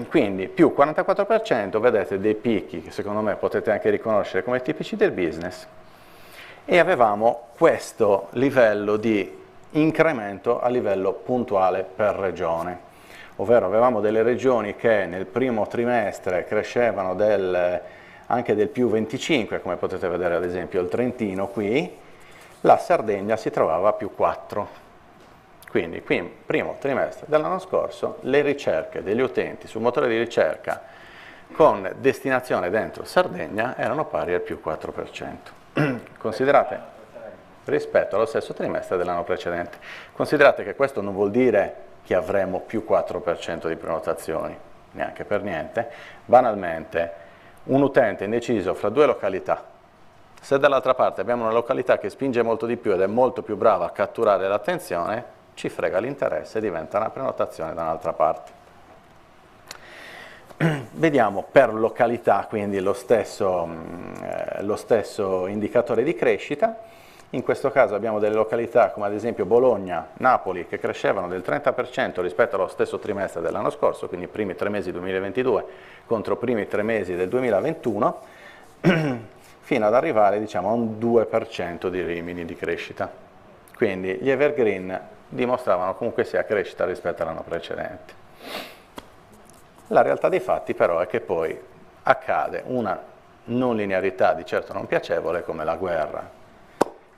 Quindi più 44%, vedete dei picchi che secondo me potete anche riconoscere come tipici del business, e avevamo questo livello di incremento a livello puntuale per regione, ovvero avevamo delle regioni che nel primo trimestre crescevano anche del più 25, come potete vedere ad esempio il Trentino qui, la Sardegna si trovava a più 4. Quindi qui, primo trimestre dell'anno scorso, le ricerche degli utenti sul motore di ricerca con destinazione dentro Sardegna erano pari al più 4%. Considerate, rispetto allo stesso trimestre dell'anno precedente. Considerate che questo non vuol dire che avremo più 4% di prenotazioni, neanche per niente. Banalmente, un utente indeciso fra 2 località, se dall'altra parte abbiamo una località che spinge molto di più ed è molto più brava a catturare l'attenzione, ci frega l'interesse e diventa una prenotazione da un'altra parte. Vediamo per località quindi lo stesso indicatore di crescita. In questo caso abbiamo delle località come ad esempio Bologna, Napoli, che crescevano del 30% rispetto allo stesso trimestre dell'anno scorso, quindi i primi 3 mesi 2022 contro i primi 3 mesi del 2021, fino ad arrivare diciamo a un 2% di Rimini di crescita. Quindi gli evergreen dimostravano comunque sia crescita rispetto all'anno precedente. La realtà dei fatti però è che poi accade una non linearità di certo non piacevole come la guerra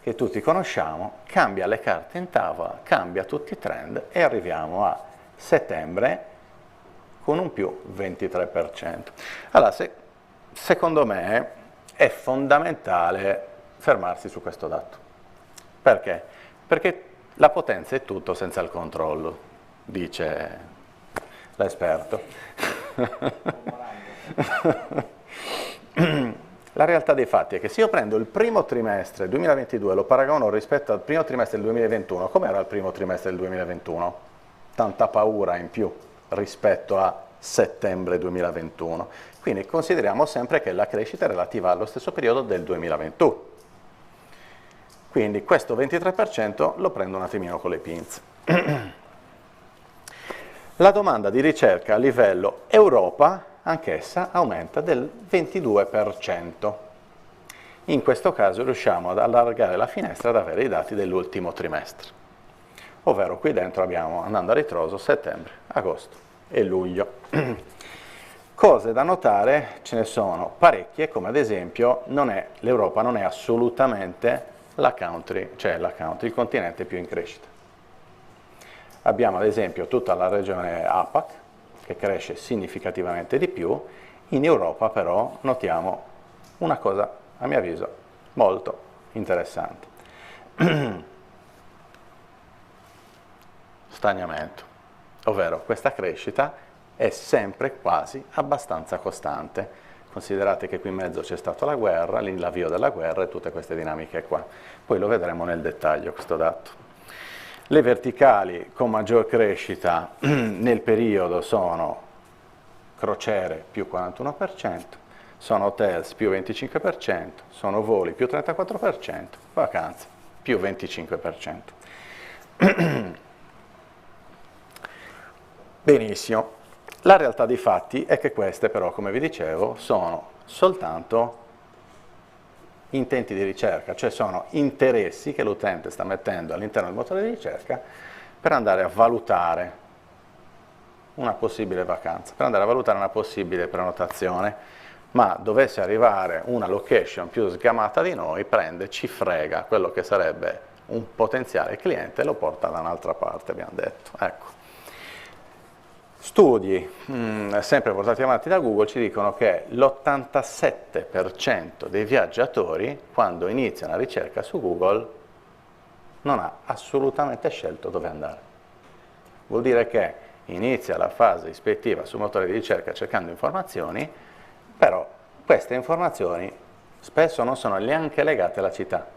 che tutti conosciamo, cambia le carte in tavola, cambia tutti i trend e arriviamo a settembre con un più 23%. Allora, secondo me è fondamentale fermarsi su questo dato. Perché? Perché la potenza è tutto senza il controllo, dice l'esperto. La realtà dei fatti è che se io prendo il primo trimestre 2022 e lo paragono rispetto al primo trimestre del 2021, com'era il primo trimestre del 2021? Tanta paura in più rispetto a settembre 2021. Quindi consideriamo sempre che la crescita è relativa allo stesso periodo del 2021. Quindi questo 23% lo prendo un attimino con le pinze. La domanda di ricerca a livello Europa, anch'essa, aumenta del 22%. In questo caso riusciamo ad allargare la finestra ad avere i dati dell'ultimo trimestre. Ovvero qui dentro abbiamo, andando a ritroso, settembre, agosto e luglio. Cose da notare ce ne sono parecchie, come ad esempio l'Europa non è assolutamente il continente più in crescita. Abbiamo ad esempio tutta la regione APAC, che cresce significativamente di più. In Europa però notiamo una cosa, a mio avviso, molto interessante. Stagnamento, ovvero questa crescita è sempre quasi abbastanza costante. Considerate che qui in mezzo c'è stata la guerra, l'avvio della guerra e tutte queste dinamiche qua. Poi lo vedremo nel dettaglio questo dato. Le verticali con maggior crescita nel periodo sono crociere più 41%, sono hotels più 25%, sono voli più 34%, vacanze più 25%. Benissimo. La realtà dei fatti è che queste però, come vi dicevo, sono soltanto intenti di ricerca, cioè sono interessi che l'utente sta mettendo all'interno del motore di ricerca per andare a valutare una possibile vacanza, per andare a valutare una possibile prenotazione, ma dovesse arrivare una location più sgamata di noi, prende, ci frega quello che sarebbe un potenziale cliente e lo porta da un'altra parte, abbiamo detto. Ecco. Studi, sempre portati avanti da Google, ci dicono che l'87% dei viaggiatori, quando iniziano la ricerca su Google, non ha assolutamente scelto dove andare. Vuol dire che inizia la fase ispettiva sul motore di ricerca cercando informazioni, però queste informazioni spesso non sono neanche legate alla città.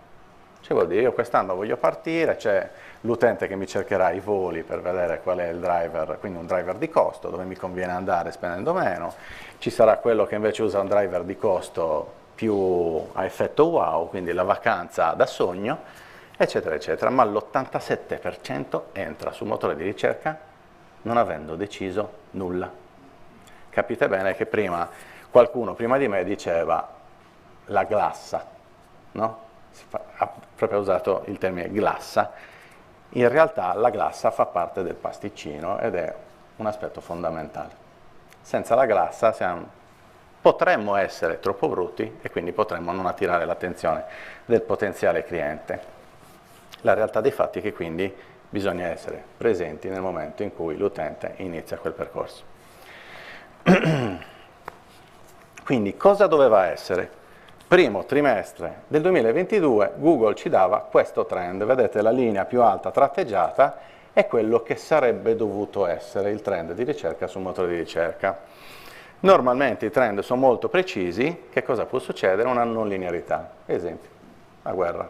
Cioè vuol dire, io quest'anno voglio partire, c'è l'utente che mi cercherà i voli per vedere qual è il driver, quindi un driver di costo, dove mi conviene andare spendendo meno, ci sarà quello che invece usa un driver di costo più a effetto wow, quindi la vacanza da sogno, eccetera, eccetera, ma l'87% entra sul motore di ricerca non avendo deciso nulla. Capite bene che prima qualcuno prima di me diceva la glassa, no? Ha proprio usato il termine glassa. In realtà la glassa fa parte del pasticcino ed è un aspetto fondamentale. Senza la glassa potremmo essere troppo brutti e quindi potremmo non attirare l'attenzione del potenziale cliente. La realtà dei fatti è che quindi bisogna essere presenti nel momento in cui l'utente inizia quel percorso. Quindi cosa doveva essere? Primo trimestre del 2022 Google ci dava questo trend, vedete la linea più alta tratteggiata è quello che sarebbe dovuto essere il trend di ricerca sul motore di ricerca. Normalmente i trend sono molto precisi, che cosa può succedere? Una non linearità, esempio, la guerra.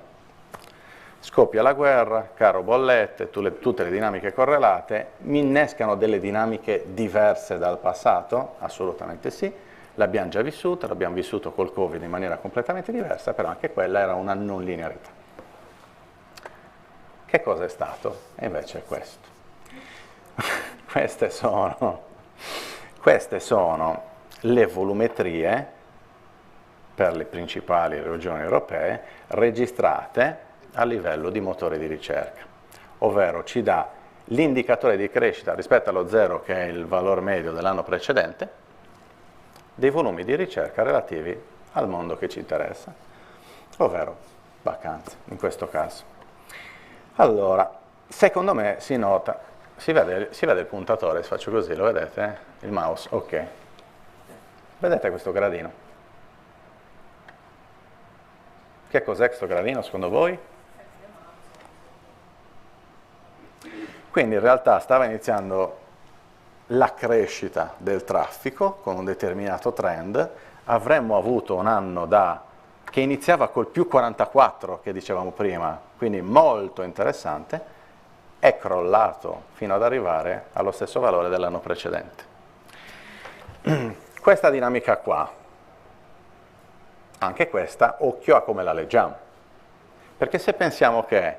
Scoppia la guerra, caro bollette, tutte le dinamiche correlate, mi innescano delle dinamiche diverse dal passato? Assolutamente sì. L'abbiamo già vissuta, l'abbiamo vissuto col Covid in maniera completamente diversa, però anche quella era una non linearità. Che cosa è stato? E invece è questo. Queste sono le volumetrie per le principali regioni europee registrate a livello di motore di ricerca, ovvero ci dà l'indicatore di crescita rispetto allo 0 che è il valore medio dell'anno precedente, dei volumi di ricerca relativi al mondo che ci interessa, ovvero vacanze, in questo caso. Allora, secondo me si nota, si vede il puntatore, se faccio così, lo vedete? Il mouse, ok. Vedete questo gradino? Che cos'è questo gradino secondo voi? Quindi in realtà stava iniziando la crescita del traffico con un determinato trend, avremmo avuto un anno che iniziava col più 44 che dicevamo prima, quindi molto interessante, è crollato fino ad arrivare allo stesso valore dell'anno precedente. Questa dinamica qua, anche questa, occhio a come la leggiamo, perché se pensiamo che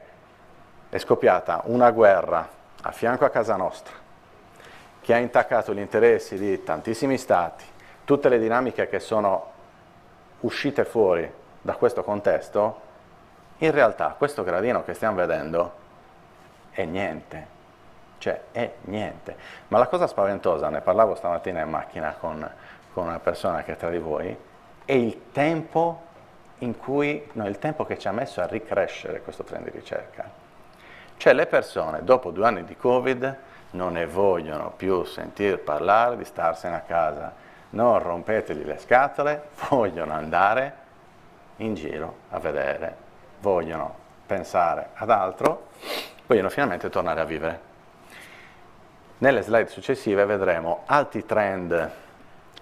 è scoppiata una guerra a fianco a casa nostra, che ha intaccato gli interessi di tantissimi stati, tutte le dinamiche che sono uscite fuori da questo contesto, in realtà questo gradino che stiamo vedendo è niente, cioè è niente. Ma la cosa spaventosa, ne parlavo stamattina in macchina con una persona che è tra di voi, è il tempo il tempo che ci ha messo a ricrescere questo trend di ricerca. Cioè le persone dopo 2 anni di Covid non ne vogliono più sentir parlare di starsene a casa, non rompetegli le scatole, vogliono andare in giro a vedere, vogliono pensare ad altro, vogliono finalmente tornare a vivere. Nelle slide successive vedremo altri trend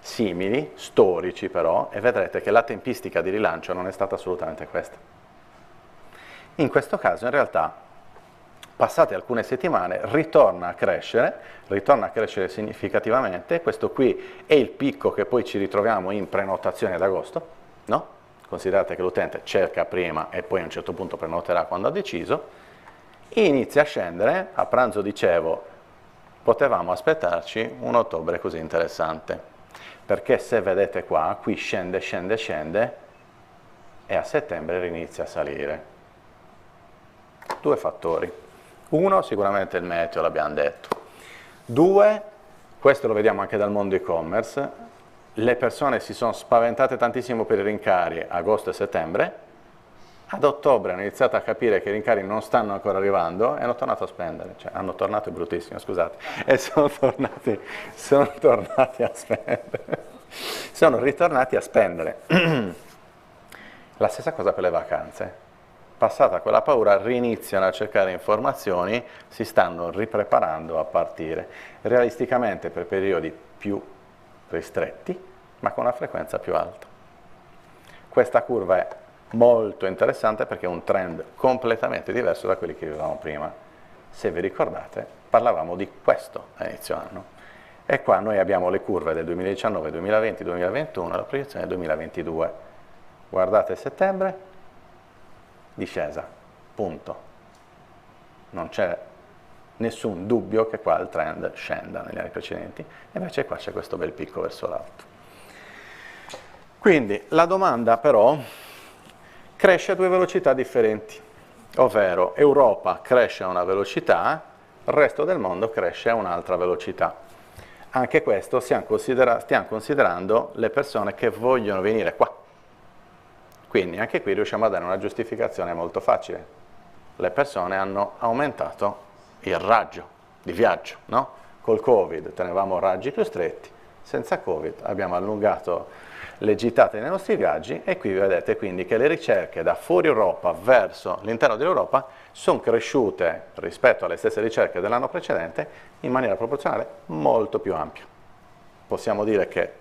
simili, storici però, e vedrete che la tempistica di rilancio non è stata assolutamente questa. In questo caso in realtà passate alcune settimane, ritorna a crescere significativamente. Questo qui è il picco che poi ci ritroviamo in prenotazione ad agosto, no? Considerate che l'utente cerca prima e poi a un certo punto prenoterà quando ha deciso, e inizia a scendere. A pranzo dicevo, potevamo aspettarci un ottobre così interessante, perché se vedete qua, qui scende e a settembre inizia a salire. 2 fattori. 1, sicuramente il meteo, l'abbiamo detto. 2, questo lo vediamo anche dal mondo e-commerce, le persone si sono spaventate tantissimo per i rincari agosto e settembre, ad ottobre hanno iniziato a capire che i rincari non stanno ancora arrivando e hanno tornato a spendere, cioè hanno tornato, è bruttissimo, scusate, e sono tornati a spendere, sono ritornati a spendere. La stessa cosa per le vacanze. Passata quella paura, riniziano a cercare informazioni, si stanno ripreparando a partire, realisticamente per periodi più ristretti, ma con una frequenza più alta. Questa curva è molto interessante perché è un trend completamente diverso da quelli che vivevamo prima. Se vi ricordate, parlavamo di questo a inizio anno. E qua noi abbiamo le curve del 2019, 2020, 2021 e la proiezione del 2022. Guardate settembre, discesa, punto. Non c'è nessun dubbio che qua il trend scenda negli anni precedenti, e invece qua c'è questo bel picco verso l'alto. Quindi la domanda però cresce a 2 velocità differenti, ovvero Europa cresce a una velocità, il resto del mondo cresce a un'altra velocità. Anche questo stiamo considerando le persone che vogliono venire qua. Quindi anche qui riusciamo a dare una giustificazione molto facile. Le persone hanno aumentato il raggio di viaggio, no? Col Covid tenevamo raggi più stretti, senza Covid abbiamo allungato le gitate nei nostri viaggi, e qui vedete quindi che le ricerche da fuori Europa verso l'interno dell'Europa sono cresciute rispetto alle stesse ricerche dell'anno precedente in maniera proporzionale molto più ampia. Possiamo dire che è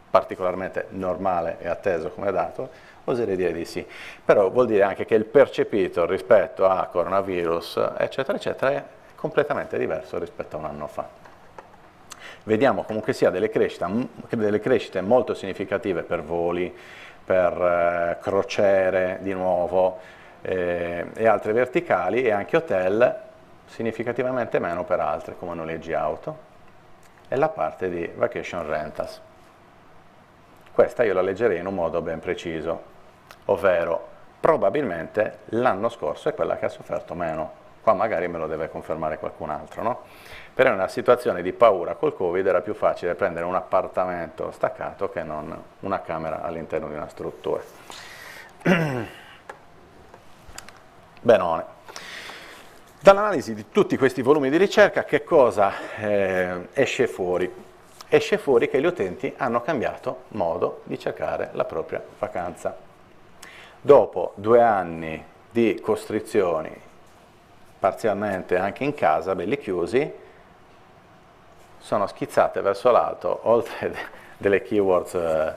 particolarmente normale e atteso come dato? Oserei dire di sì, però vuol dire anche che il percepito rispetto a coronavirus, eccetera, eccetera, è completamente diverso rispetto a un anno fa. Vediamo comunque sia delle crescite molto significative per voli, per crociere di nuovo e altre verticali, e anche hotel, significativamente meno per altre come noleggi auto e la parte di vacation rentals. Questa io la leggerei in un modo ben preciso, ovvero probabilmente l'anno scorso è quella che ha sofferto meno. Qua magari me lo deve confermare qualcun altro, no? Però in una situazione di paura col Covid era più facile prendere un appartamento staccato che non una camera all'interno di una struttura. Benone. Dall'analisi di tutti questi volumi di ricerca che cosa esce fuori? Esce fuori che gli utenti hanno cambiato modo di cercare la propria vacanza. Dopo 2 anni di costrizioni, parzialmente anche in casa, belli chiusi, sono schizzate verso l'alto, oltre delle keywords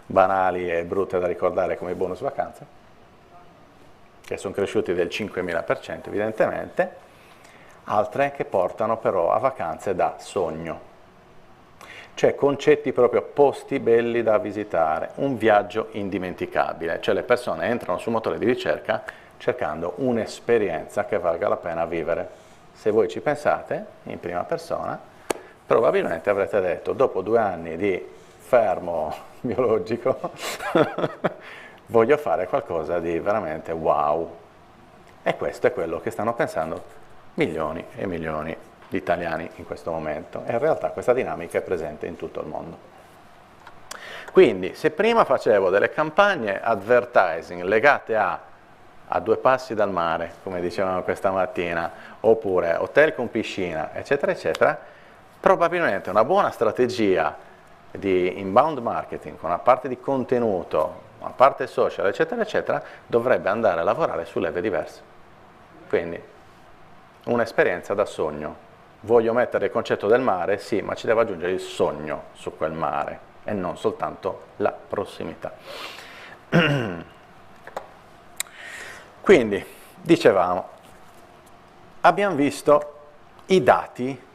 banali e brutte da ricordare come i bonus vacanza, che sono cresciuti del 5.000% evidentemente, altre che portano però a vacanze da sogno, cioè concetti proprio posti belli da visitare, un viaggio indimenticabile, cioè le persone entrano sul motore di ricerca cercando un'esperienza che valga la pena vivere. Se voi ci pensate in prima persona, probabilmente avrete detto, dopo 2 anni di fermo biologico, voglio fare qualcosa di veramente wow. E questo è quello che stanno pensando milioni e milioni di italiani in questo momento. E in realtà questa dinamica è presente in tutto il mondo. Quindi, se prima facevo delle campagne advertising legate a 2 passi dal mare, come dicevamo questa mattina, oppure hotel con piscina, eccetera, eccetera, probabilmente una buona strategia di inbound marketing, con una parte di contenuto, una parte social, eccetera, eccetera, dovrebbe andare a lavorare su leve diverse. Quindi, un'esperienza da sogno. Voglio mettere il concetto del mare? Sì, ma ci devo aggiungere il sogno su quel mare e non soltanto la prossimità. Quindi, dicevamo, abbiamo visto i dati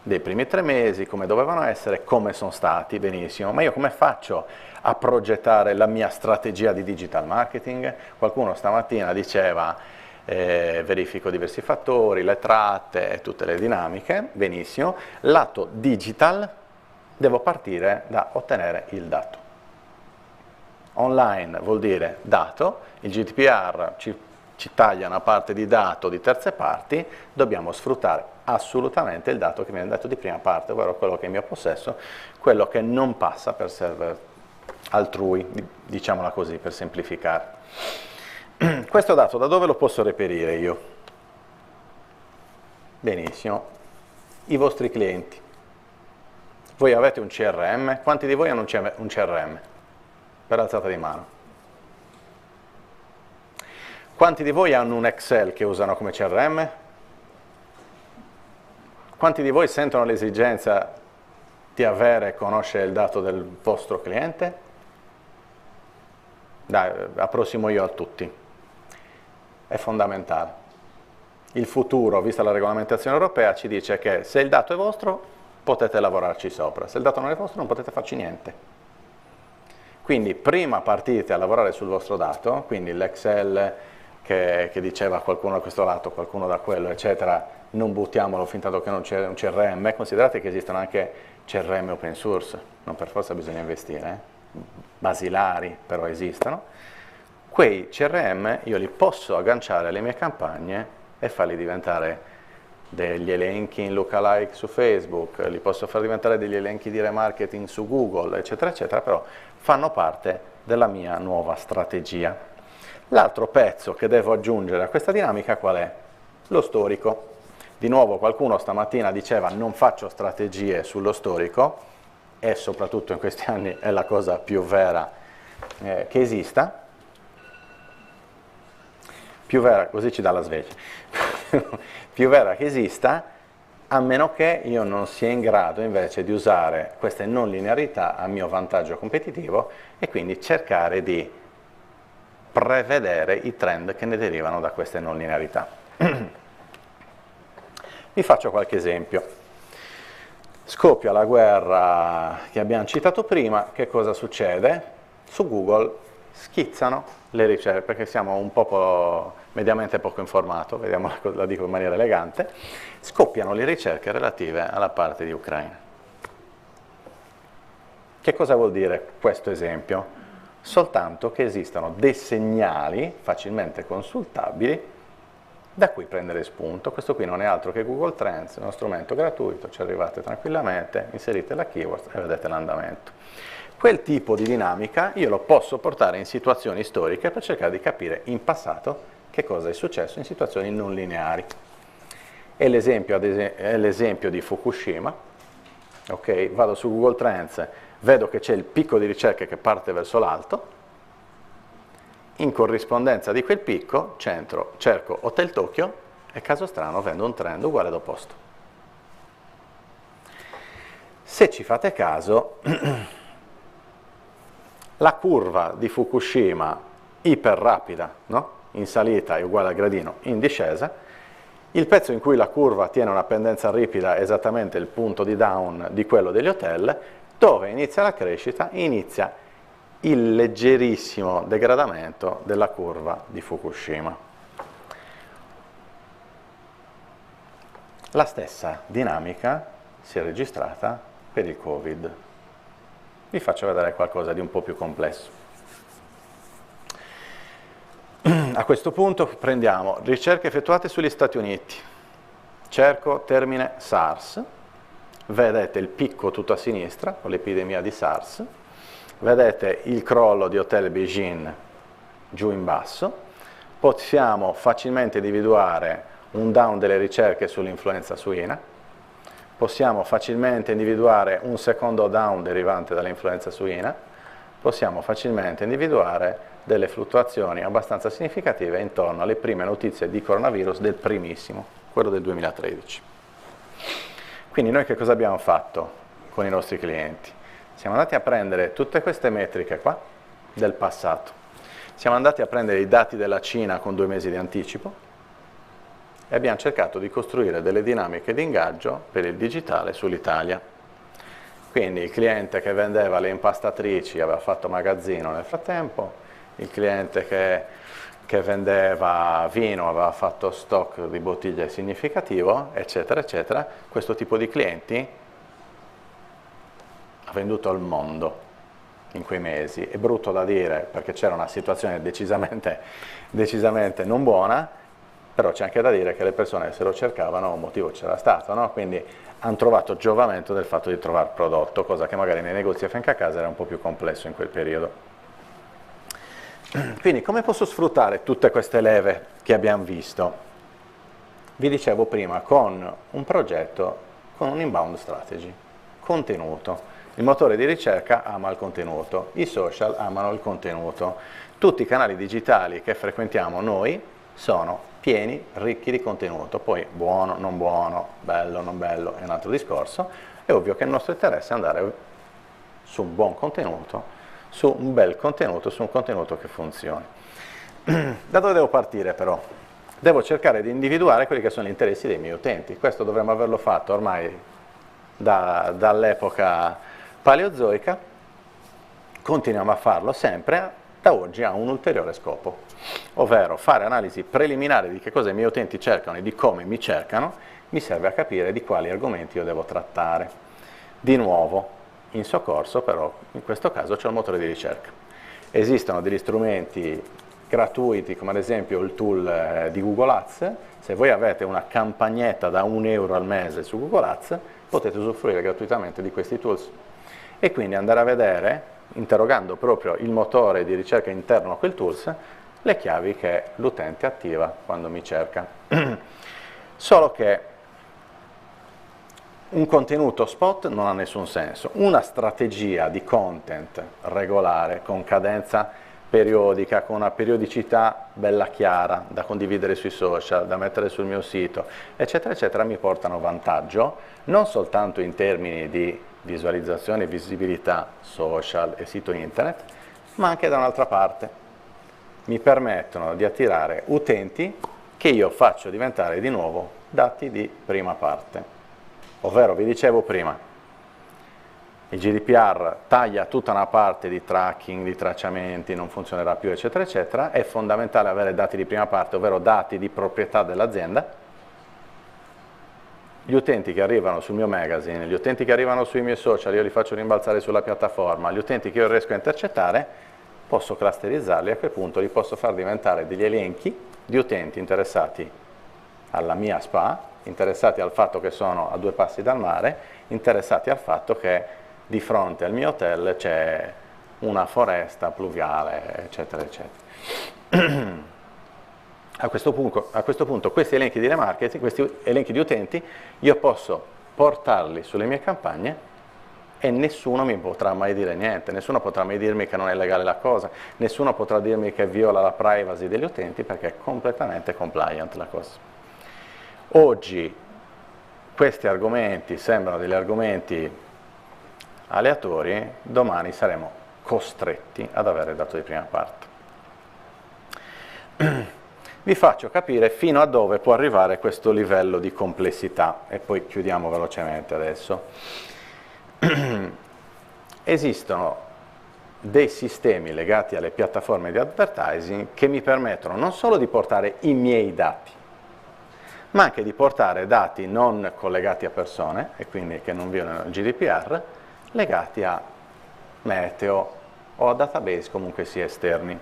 dei primi 3 mesi, come dovevano essere, come sono stati, benissimo, ma io come faccio a progettare la mia strategia di digital marketing? Qualcuno stamattina diceva verifico diversi fattori, le tratte e tutte le dinamiche, benissimo, lato digital devo partire da ottenere il dato. Online vuol dire dato, il GDPR ci taglia una parte di dato di terze parti, dobbiamo sfruttare assolutamente il dato che viene dato di prima parte, ovvero quello che è in mio possesso, quello che non passa per server altrui, diciamola così per semplificare. Questo dato da dove lo posso reperire io? Benissimo, i vostri clienti. Voi avete un CRM? Quanti di voi hanno un CRM? Per alzata di mano. Quanti di voi hanno un Excel che usano come CRM? Quanti di voi sentono l'esigenza di avere e conoscere il dato del vostro cliente? Dai, approssimo io a tutti. È fondamentale. Il futuro, vista la regolamentazione europea, ci dice che se il dato è vostro potete lavorarci sopra, se il dato non è vostro non potete farci niente. Quindi prima partite a lavorare sul vostro dato, quindi l'Excel che diceva qualcuno da questo lato, qualcuno da quello, eccetera, non buttiamolo fin tanto che non c'è un CRM, considerate che esistono anche CRM open source, non per forza bisogna investire, basilari però esistono. Quei CRM io li posso agganciare alle mie campagne e farli diventare degli elenchi in lookalike su Facebook, li posso far diventare degli elenchi di remarketing su Google, eccetera, eccetera, però fanno parte della mia nuova strategia. L'altro pezzo che devo aggiungere a questa dinamica qual è? Lo storico. Di nuovo qualcuno stamattina diceva non faccio strategie sullo storico, e soprattutto in questi anni è la cosa più vera che esista. Più vera, così ci dà la sveglia, più vera che esista, a meno che io non sia in grado invece di usare queste non linearità a mio vantaggio competitivo e quindi cercare di prevedere i trend che ne derivano da queste non linearità. Vi faccio qualche esempio. Scoppia la guerra che abbiamo citato prima, che cosa succede? Su Google schizzano le ricerche, perché siamo un po' mediamente poco informato, vediamo, la dico in maniera elegante, scoppiano le ricerche relative alla parte di Ucraina. Che cosa vuol dire questo esempio? Soltanto che esistono dei segnali facilmente consultabili da cui prendere spunto. Questo qui non è altro che Google Trends, uno strumento gratuito, ci arrivate tranquillamente, inserite la keyword e vedete l'andamento. Quel tipo di dinamica io lo posso portare in situazioni storiche per cercare di capire in passato che che cosa è successo in situazioni non lineari. E l'esempio è l'esempio di Fukushima. Ok, vado su Google Trends, vedo che c'è il picco di ricerche che parte verso l'alto, in corrispondenza di quel picco cerco Hotel Tokyo e caso strano vendo un trend uguale ad opposto. Se ci fate caso, la curva di Fukushima iper rapida, no? In salita è uguale al gradino in discesa, il pezzo in cui la curva tiene una pendenza ripida è esattamente il punto di down di quello degli hotel, dove inizia la crescita, inizia il leggerissimo degradamento della curva di Fukushima. La stessa dinamica si è registrata per il Covid. Vi faccio vedere qualcosa di un po' più complesso. A questo punto prendiamo ricerche effettuate sugli Stati Uniti. Cerco termine SARS. Vedete il picco tutto a sinistra con l'epidemia di SARS. Vedete il crollo di Hotel Beijing giù in basso. Possiamo facilmente individuare un down delle ricerche sull'influenza suina. Possiamo facilmente individuare un secondo down derivante dall'influenza suina. Possiamo facilmente individuare delle fluttuazioni abbastanza significative intorno alle prime notizie di coronavirus del primissimo, quello del 2013. Quindi noi che cosa abbiamo fatto con i nostri clienti? Siamo andati a prendere tutte queste metriche qua del passato, siamo andati a prendere i dati della Cina con 2 mesi di anticipo e abbiamo cercato di costruire delle dinamiche di ingaggio per il digitale sull'Italia. Quindi il cliente che vendeva le impastatrici aveva fatto magazzino nel frattempo, il cliente che vendeva vino aveva fatto stock di bottiglie significativo, eccetera, eccetera. Questo tipo di clienti ha venduto al mondo in quei mesi. È brutto da dire perché c'era una situazione decisamente non buona, però c'è anche da dire che le persone se lo cercavano un motivo c'era stato, no? Quindi hanno trovato giovamento del fatto di trovare prodotto, cosa che magari nei negozi a fianco a casa era un po' più complesso in quel periodo. Quindi come posso sfruttare tutte queste leve che abbiamo visto? Vi dicevo prima, con un progetto, con un inbound strategy, contenuto. Il motore di ricerca ama il contenuto, i social amano il contenuto. Tutti i canali digitali che frequentiamo noi sono pieni, ricchi di contenuto. Poi buono, non buono, bello, non bello è un altro discorso. È ovvio che il nostro interesse è andare su un buon contenuto, su un bel contenuto, su un contenuto che funzioni. Da dove devo partire però? Devo cercare di individuare quelli che sono gli interessi dei miei utenti. Questo dovremmo averlo fatto ormai dall'epoca paleozoica, continuiamo a farlo sempre, da oggi ha un ulteriore scopo, ovvero fare analisi preliminare di che cosa i miei utenti cercano e di come mi cercano, mi serve a capire di quali argomenti io devo trattare. Di nuovo, in soccorso però, in questo caso c'è il motore di ricerca. Esistono degli strumenti gratuiti, come ad esempio il tool di Google Ads. Se voi avete una campagnetta da €1 al mese su Google Ads, potete usufruire gratuitamente di questi tools e quindi andare a vedere, interrogando proprio il motore di ricerca interno a quel tools, le chiavi che l'utente attiva quando mi cerca. Solo che un contenuto spot non ha nessun senso. Una strategia di content regolare, con cadenza periodica, con una periodicità bella chiara, da condividere sui social, da mettere sul mio sito, eccetera, eccetera, mi portano vantaggio, non soltanto in termini di visualizzazione e visibilità social e sito internet, ma anche da un'altra parte. Mi permettono di attirare utenti che io faccio diventare di nuovo dati di prima parte. Ovvero, vi dicevo prima, il GDPR taglia tutta una parte di tracking, di tracciamenti, non funzionerà più, eccetera, eccetera. È fondamentale avere dati di prima parte, ovvero dati di proprietà dell'azienda. Gli utenti che arrivano sul mio magazine, gli utenti che arrivano sui miei social, io li faccio rimbalzare sulla piattaforma, gli utenti che io riesco a intercettare, posso clusterizzarli, a quel punto li posso far diventare degli elenchi di utenti interessati alla mia spa, interessati al fatto che sono a 2 passi dal mare, interessati al fatto che di fronte al mio hotel c'è una foresta pluviale, eccetera, eccetera. A questo punto questi elenchi di remarketing, questi elenchi di utenti, io posso portarli sulle mie campagne e nessuno mi potrà mai dire niente, nessuno potrà mai dirmi che non è legale la cosa, nessuno potrà dirmi che viola la privacy degli utenti perché è completamente compliant la cosa. Oggi questi argomenti sembrano degli argomenti aleatori, domani saremo costretti ad avere il dato di prima parte. Vi faccio capire fino a dove può arrivare questo livello di complessità e poi chiudiamo velocemente adesso. Esistono dei sistemi legati alle piattaforme di advertising che mi permettono non solo di portare i miei dati, ma anche di portare dati non collegati a persone e quindi che non violano il GDPR, legati a meteo o a database comunque sia esterni.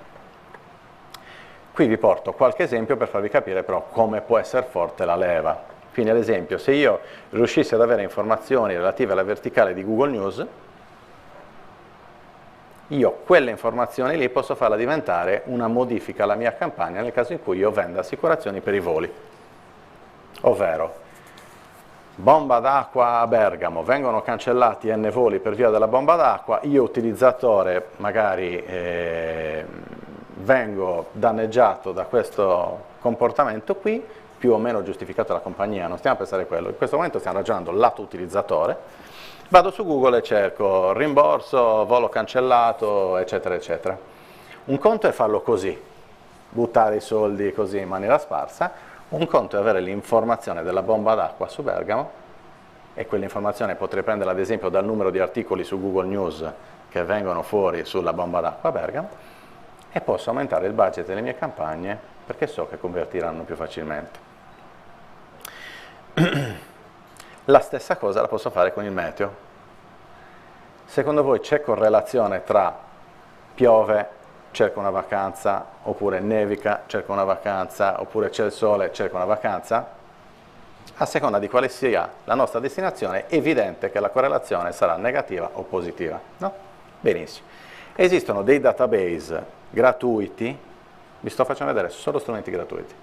Qui vi porto qualche esempio per farvi capire però come può essere forte la leva. Quindi ad esempio se io riuscissi ad avere informazioni relative alla verticale di Google News, io quelle informazioni lì posso farla diventare una modifica alla mia campagna nel caso in cui io venda assicurazioni per i voli. Ovvero, bomba d'acqua a Bergamo, vengono cancellati N voli per via della bomba d'acqua, io utilizzatore magari vengo danneggiato da questo comportamento qui, più o meno giustificato dalla compagnia, non stiamo a pensare a quello, in questo momento stiamo ragionando lato utilizzatore, vado su Google e cerco rimborso, volo cancellato, eccetera, eccetera. Un conto è farlo così, buttare i soldi così in maniera sparsa, un conto è avere l'informazione della bomba d'acqua su Bergamo, e quell'informazione potrei prenderla ad esempio dal numero di articoli su Google News che vengono fuori sulla bomba d'acqua a Bergamo, e posso aumentare il budget delle mie campagne perché so che convertiranno più facilmente. La stessa cosa la posso fare con il meteo. Secondo voi c'è correlazione tra piove, cerco una vacanza, oppure nevica, cerco una vacanza, oppure c'è il sole, cerco una vacanza? A seconda di quale sia la nostra destinazione è evidente che la correlazione sarà negativa o positiva, no? Benissimo. Esistono dei database gratuiti, vi sto facendo vedere solo strumenti gratuiti,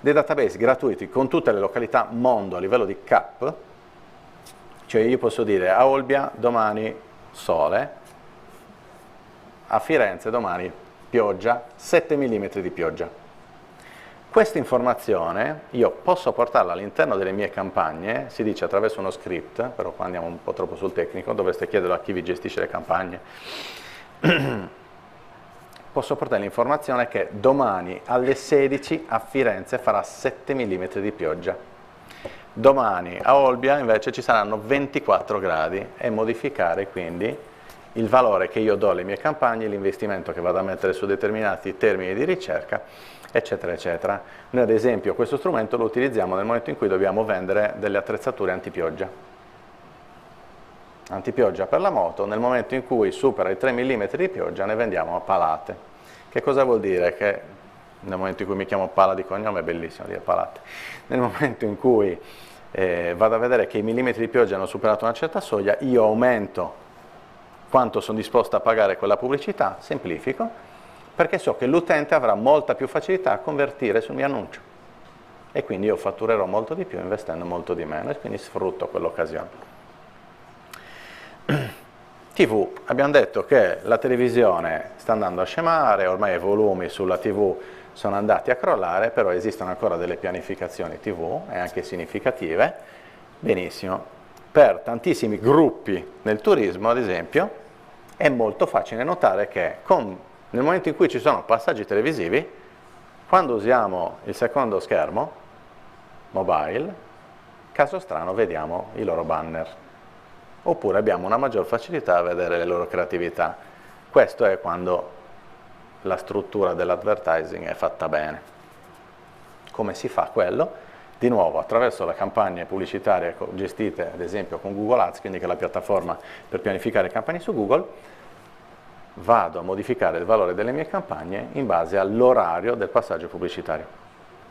dei database gratuiti con tutte le località mondo a livello di CAP, cioè io posso dire a Olbia domani sole, a Firenze domani pioggia, 7 mm di pioggia. Questa informazione io posso portarla all'interno delle mie campagne, si dice attraverso uno script, però qua andiamo un po' troppo sul tecnico, dovreste chiederlo a chi vi gestisce le campagne. Posso portare l'informazione che domani alle 16 a Firenze farà 7 mm di pioggia. Domani a Olbia invece ci saranno 24 gradi e modificare quindi il valore che io do alle mie campagne, l'investimento che vado a mettere su determinati termini di ricerca, eccetera, eccetera. Noi ad esempio questo strumento lo utilizziamo nel momento in cui dobbiamo vendere delle attrezzature antipioggia. Antipioggia per la moto, nel momento in cui supera i 3 mm di pioggia ne vendiamo a palate. Che cosa vuol dire? Che nel momento in cui mi chiamo Pala di cognome è bellissimo dire palate. Nel momento in cui vado a vedere che i millimetri di pioggia hanno superato una certa soglia, io aumento quanto sono disposto a pagare quella pubblicità, semplifico, perché so che l'utente avrà molta più facilità a convertire sul mio annuncio e quindi io fatturerò molto di più investendo molto di meno e quindi sfrutto quell'occasione. TV, abbiamo detto che la televisione sta andando a scemare, ormai i volumi sulla TV sono andati a crollare, però esistono ancora delle pianificazioni TV e anche significative. Benissimo, per tantissimi gruppi nel turismo ad esempio è molto facile notare che nel momento in cui ci sono passaggi televisivi, quando usiamo il secondo schermo mobile, caso strano vediamo i loro banner. Oppure abbiamo una maggior facilità a vedere le loro creatività. Questo è quando la struttura dell'advertising è fatta bene. Come si fa quello? Di nuovo attraverso le campagne pubblicitarie gestite ad esempio con Google Ads, quindi che è la piattaforma per pianificare campagne su Google, vado a modificare il valore delle mie campagne in base all'orario del passaggio pubblicitario.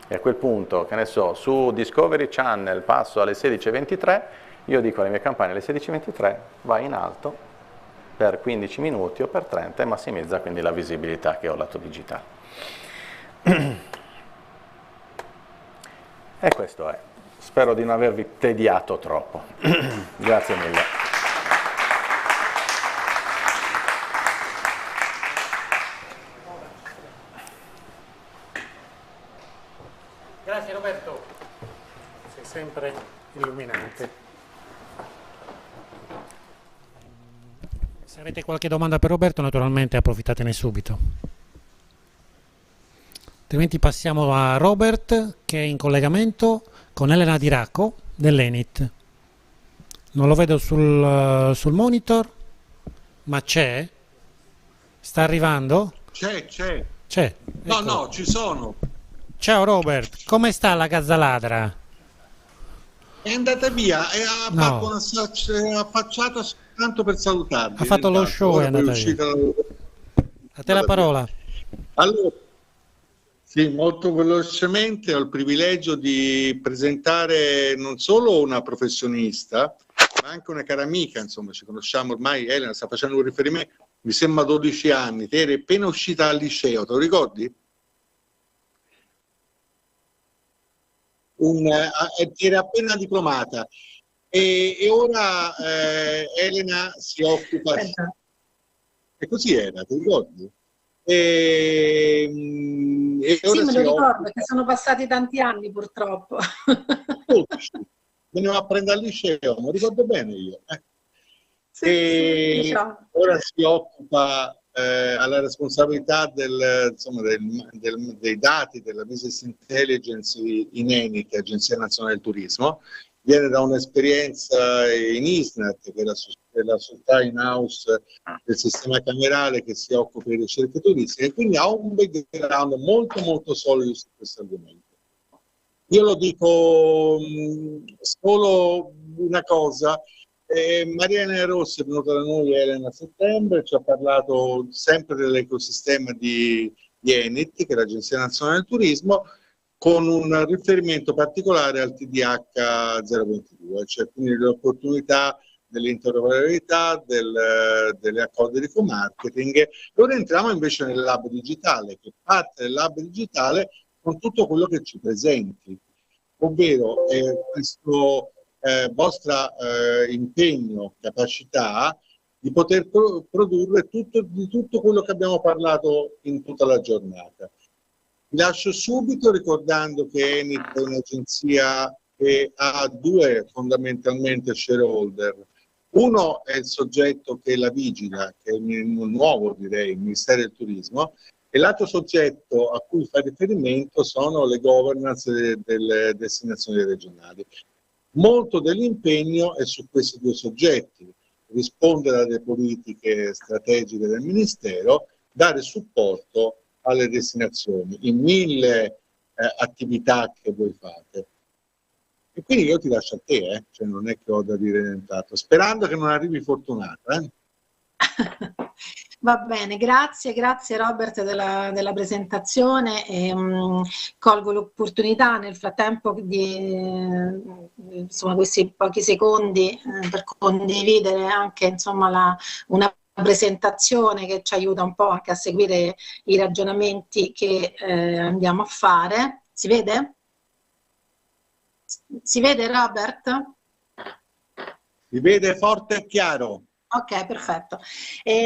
E a quel punto, che ne so, su Discovery Channel passo alle 16:23, io dico alle mie campagne alle 16:23 vai in alto per 15 minuti o per 30 e massimizza quindi la visibilità che ho lato digitale. E questo è. Spero di non avervi tediato troppo. Grazie mille. Grazie Roberto, sei sempre illuminante. Se avete qualche domanda per Roberto, naturalmente approfittatene subito. Altrimenti passiamo a Robert, che è in collegamento con Elena Di Racco dell'Enit. Non lo vedo sul monitor, ma c'è? Sta arrivando? C'è. C'è. No, Ecco. no, ci sono. Ciao Robert, come sta la gazzaladra? È andata via e ha fatto una affacciata soltanto per salutarvi. Ha fatto lo show e è andata via. A te la parola. Allora, sì, molto velocemente ho il privilegio di presentare non solo una professionista, ma anche una cara amica, insomma, ci conosciamo ormai, Elena sta facendo un riferimento, mi sembra 12 anni, te eri appena uscita dal liceo, te lo ricordi? Era appena diplomata e ora Elena si occupa. E così era, ti ricordi? E sì, ora me si lo ricordo occupa. perché sono passati tanti anni purtroppo. Veniva a prendere al liceo, mi ricordo bene io. Sì, diciamo. Ora si occupa alla responsabilità dei dati della business intelligence in Enit, Agenzia Nazionale del Turismo. Viene da un'esperienza in ISNET, che è la società in house del sistema camerale che si occupa di ricerche turistiche, e quindi ha un background molto solido su questo argomento. Io lo dico solo una cosa. Maria Elena Rossi è venuta da noi Elena a settembre, ci ha parlato sempre dell'ecosistema di Enit, che è l'Agenzia Nazionale del Turismo, con un riferimento particolare al TDH 022, cioè quindi l'opportunità dell'interoperabilità, delle accordi di co-marketing. Ora entriamo invece nel lab digitale, che parte del lab digitale con tutto quello che ci presenti, ovvero questo vostro impegno, capacità di poter produrre di tutto quello che abbiamo parlato in tutta la giornata. Vi lascio subito ricordando che Enit è un'agenzia che ha due fondamentalmente shareholder. Uno è il soggetto che la vigila, che è il nuovo, direi, il Ministero del Turismo, e l'altro soggetto a cui fa riferimento sono le governance delle destinazioni regionali. Molto dell'impegno è su questi due soggetti: rispondere alle politiche strategiche del Ministero, dare supporto alle destinazioni in 1000 attività che voi fate. E quindi io ti lascio a te, cioè non è che ho da dire nient'altro, sperando che non arrivi fortunata. Va bene, grazie Robert della presentazione. Colgo l'opportunità nel frattempo di insomma, questi pochi secondi per condividere anche insomma, una presentazione che ci aiuta un po' anche a seguire i ragionamenti che andiamo a fare. Si vede? Si vede Robert? Si vede forte e chiaro. Ok, perfetto.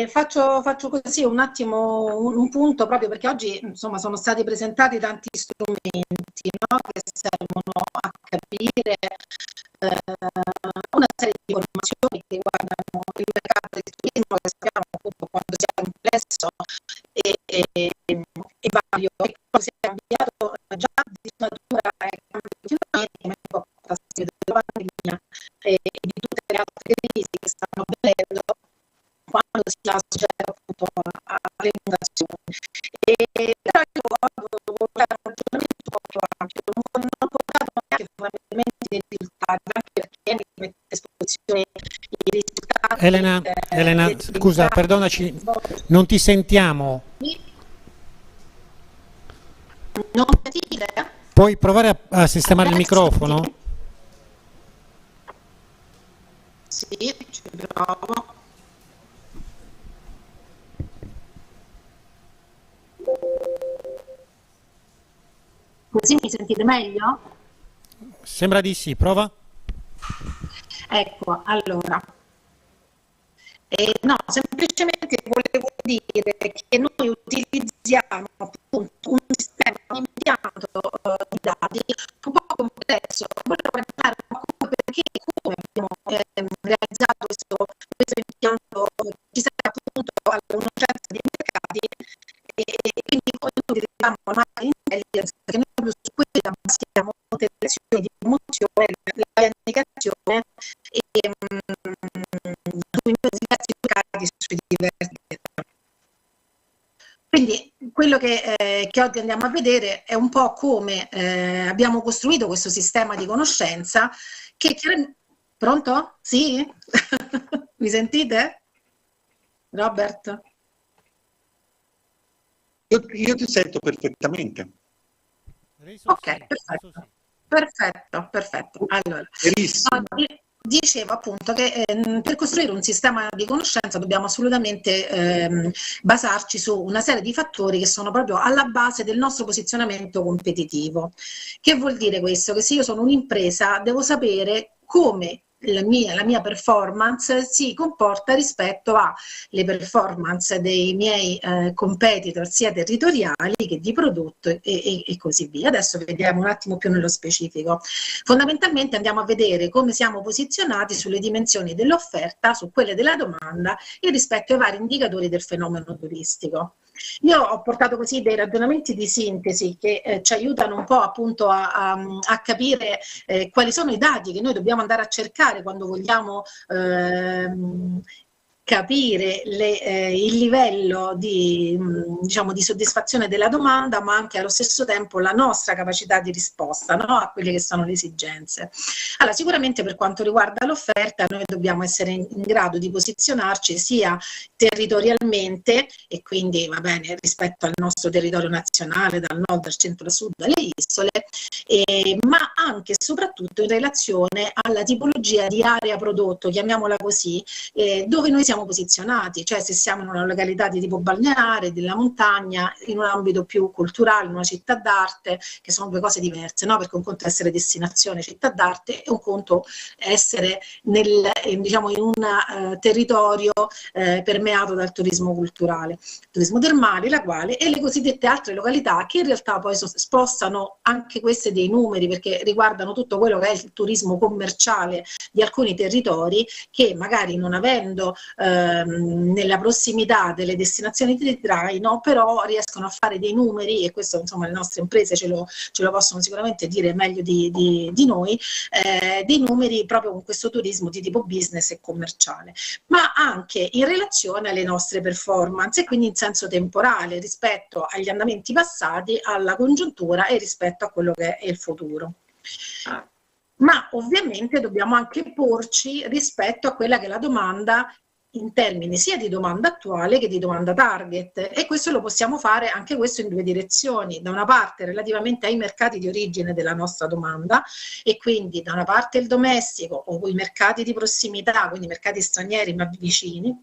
Faccio così un attimo un punto, proprio perché oggi insomma sono stati presentati tanti strumenti, no, che servono a capire una serie di informazioni che riguardano il mercato del turismo, che sappiamo appunto quanto sia complesso e vario, e come si è cambiato già di natura e continuamente, ma porta a seguito della pandemia e di tutte le altre crisi che stanno avvenendo quando si è associato appunto alle inondazioni. Però io volevo fare un ragionamento un po' più ampio, non portato neanche fondamentalmente dei risultati, anche perché mi mette a esposizione i risultati. Elena, scusa, perdonaci, non ti sentiamo. Non sentite? Puoi provare a sistemare il microfono? Sì, ci provo. Così mi sentite meglio? Sembra di sì, prova. Ecco, allora. No, semplicemente volevo dire che noi utilizziamo appunto un sistema, un impianto di dati un po' complesso. Volevo parlare un po' perché come abbiamo realizzato questo impianto, ci serve appunto alla conoscenza dei mercati e quindi poi noi utilizziamo la market intelligence perché noi proprio su questa basiamo tutte le azioni di promozione, la pianificazione e sui diversi mercati, sui diversi territori. Quindi quello che oggi andiamo a vedere è un po' come abbiamo costruito questo sistema di conoscenza che chiaramente... Pronto? Sì? Mi sentite? Robert? Io ti sento perfettamente. Ok, perfetto. Allora, dicevo appunto che per costruire un sistema di conoscenza dobbiamo assolutamente basarci su una serie di fattori che sono proprio alla base del nostro posizionamento competitivo. Che vuol dire questo? Che se io sono un'impresa devo sapere come la mia performance si comporta rispetto alle performance dei miei competitor sia territoriali che di prodotto e così via. Adesso vediamo un attimo più nello specifico. Fondamentalmente andiamo a vedere come siamo posizionati sulle dimensioni dell'offerta, su quelle della domanda e rispetto ai vari indicatori del fenomeno turistico. Io ho portato così dei ragionamenti di sintesi che ci aiutano un po' appunto a capire quali sono i dati che noi dobbiamo andare a cercare quando vogliamo capire il livello di soddisfazione della domanda, ma anche allo stesso tempo la nostra capacità di risposta, no? A quelle che sono le esigenze. Allora, sicuramente per quanto riguarda l'offerta, noi dobbiamo essere in grado di posizionarci sia territorialmente, e quindi va bene rispetto al nostro territorio nazionale, dal nord al centro al sud, alle isole, ma anche e soprattutto in relazione alla tipologia di area prodotto, chiamiamola così, dove noi siamo posizionati, cioè se siamo in una località di tipo balneare, della montagna, in un ambito più culturale, in una città d'arte, che sono due cose diverse, no? Perché un conto è essere destinazione città d'arte e un conto è essere in un territorio permeato dal turismo culturale, turismo termale, la quale e le cosiddette altre località che in realtà poi spostano anche queste dei numeri perché riguardano tutto quello che è il turismo commerciale di alcuni territori che magari non avendo nella prossimità delle destinazioni di traino, però riescono a fare dei numeri, e questo insomma le nostre imprese ce lo possono sicuramente dire meglio di noi, dei numeri proprio con questo turismo di tipo business e commerciale, ma anche in relazione alle nostre performance e quindi in senso temporale rispetto agli andamenti passati, alla congiuntura e rispetto a quello che è il futuro. Ma ovviamente dobbiamo anche porci rispetto a quella che è la domanda in termini sia di domanda attuale che di domanda target, e questo lo possiamo fare anche questo in due direzioni: da una parte relativamente ai mercati di origine della nostra domanda, e quindi da una parte il domestico o i mercati di prossimità, quindi mercati stranieri ma vicini,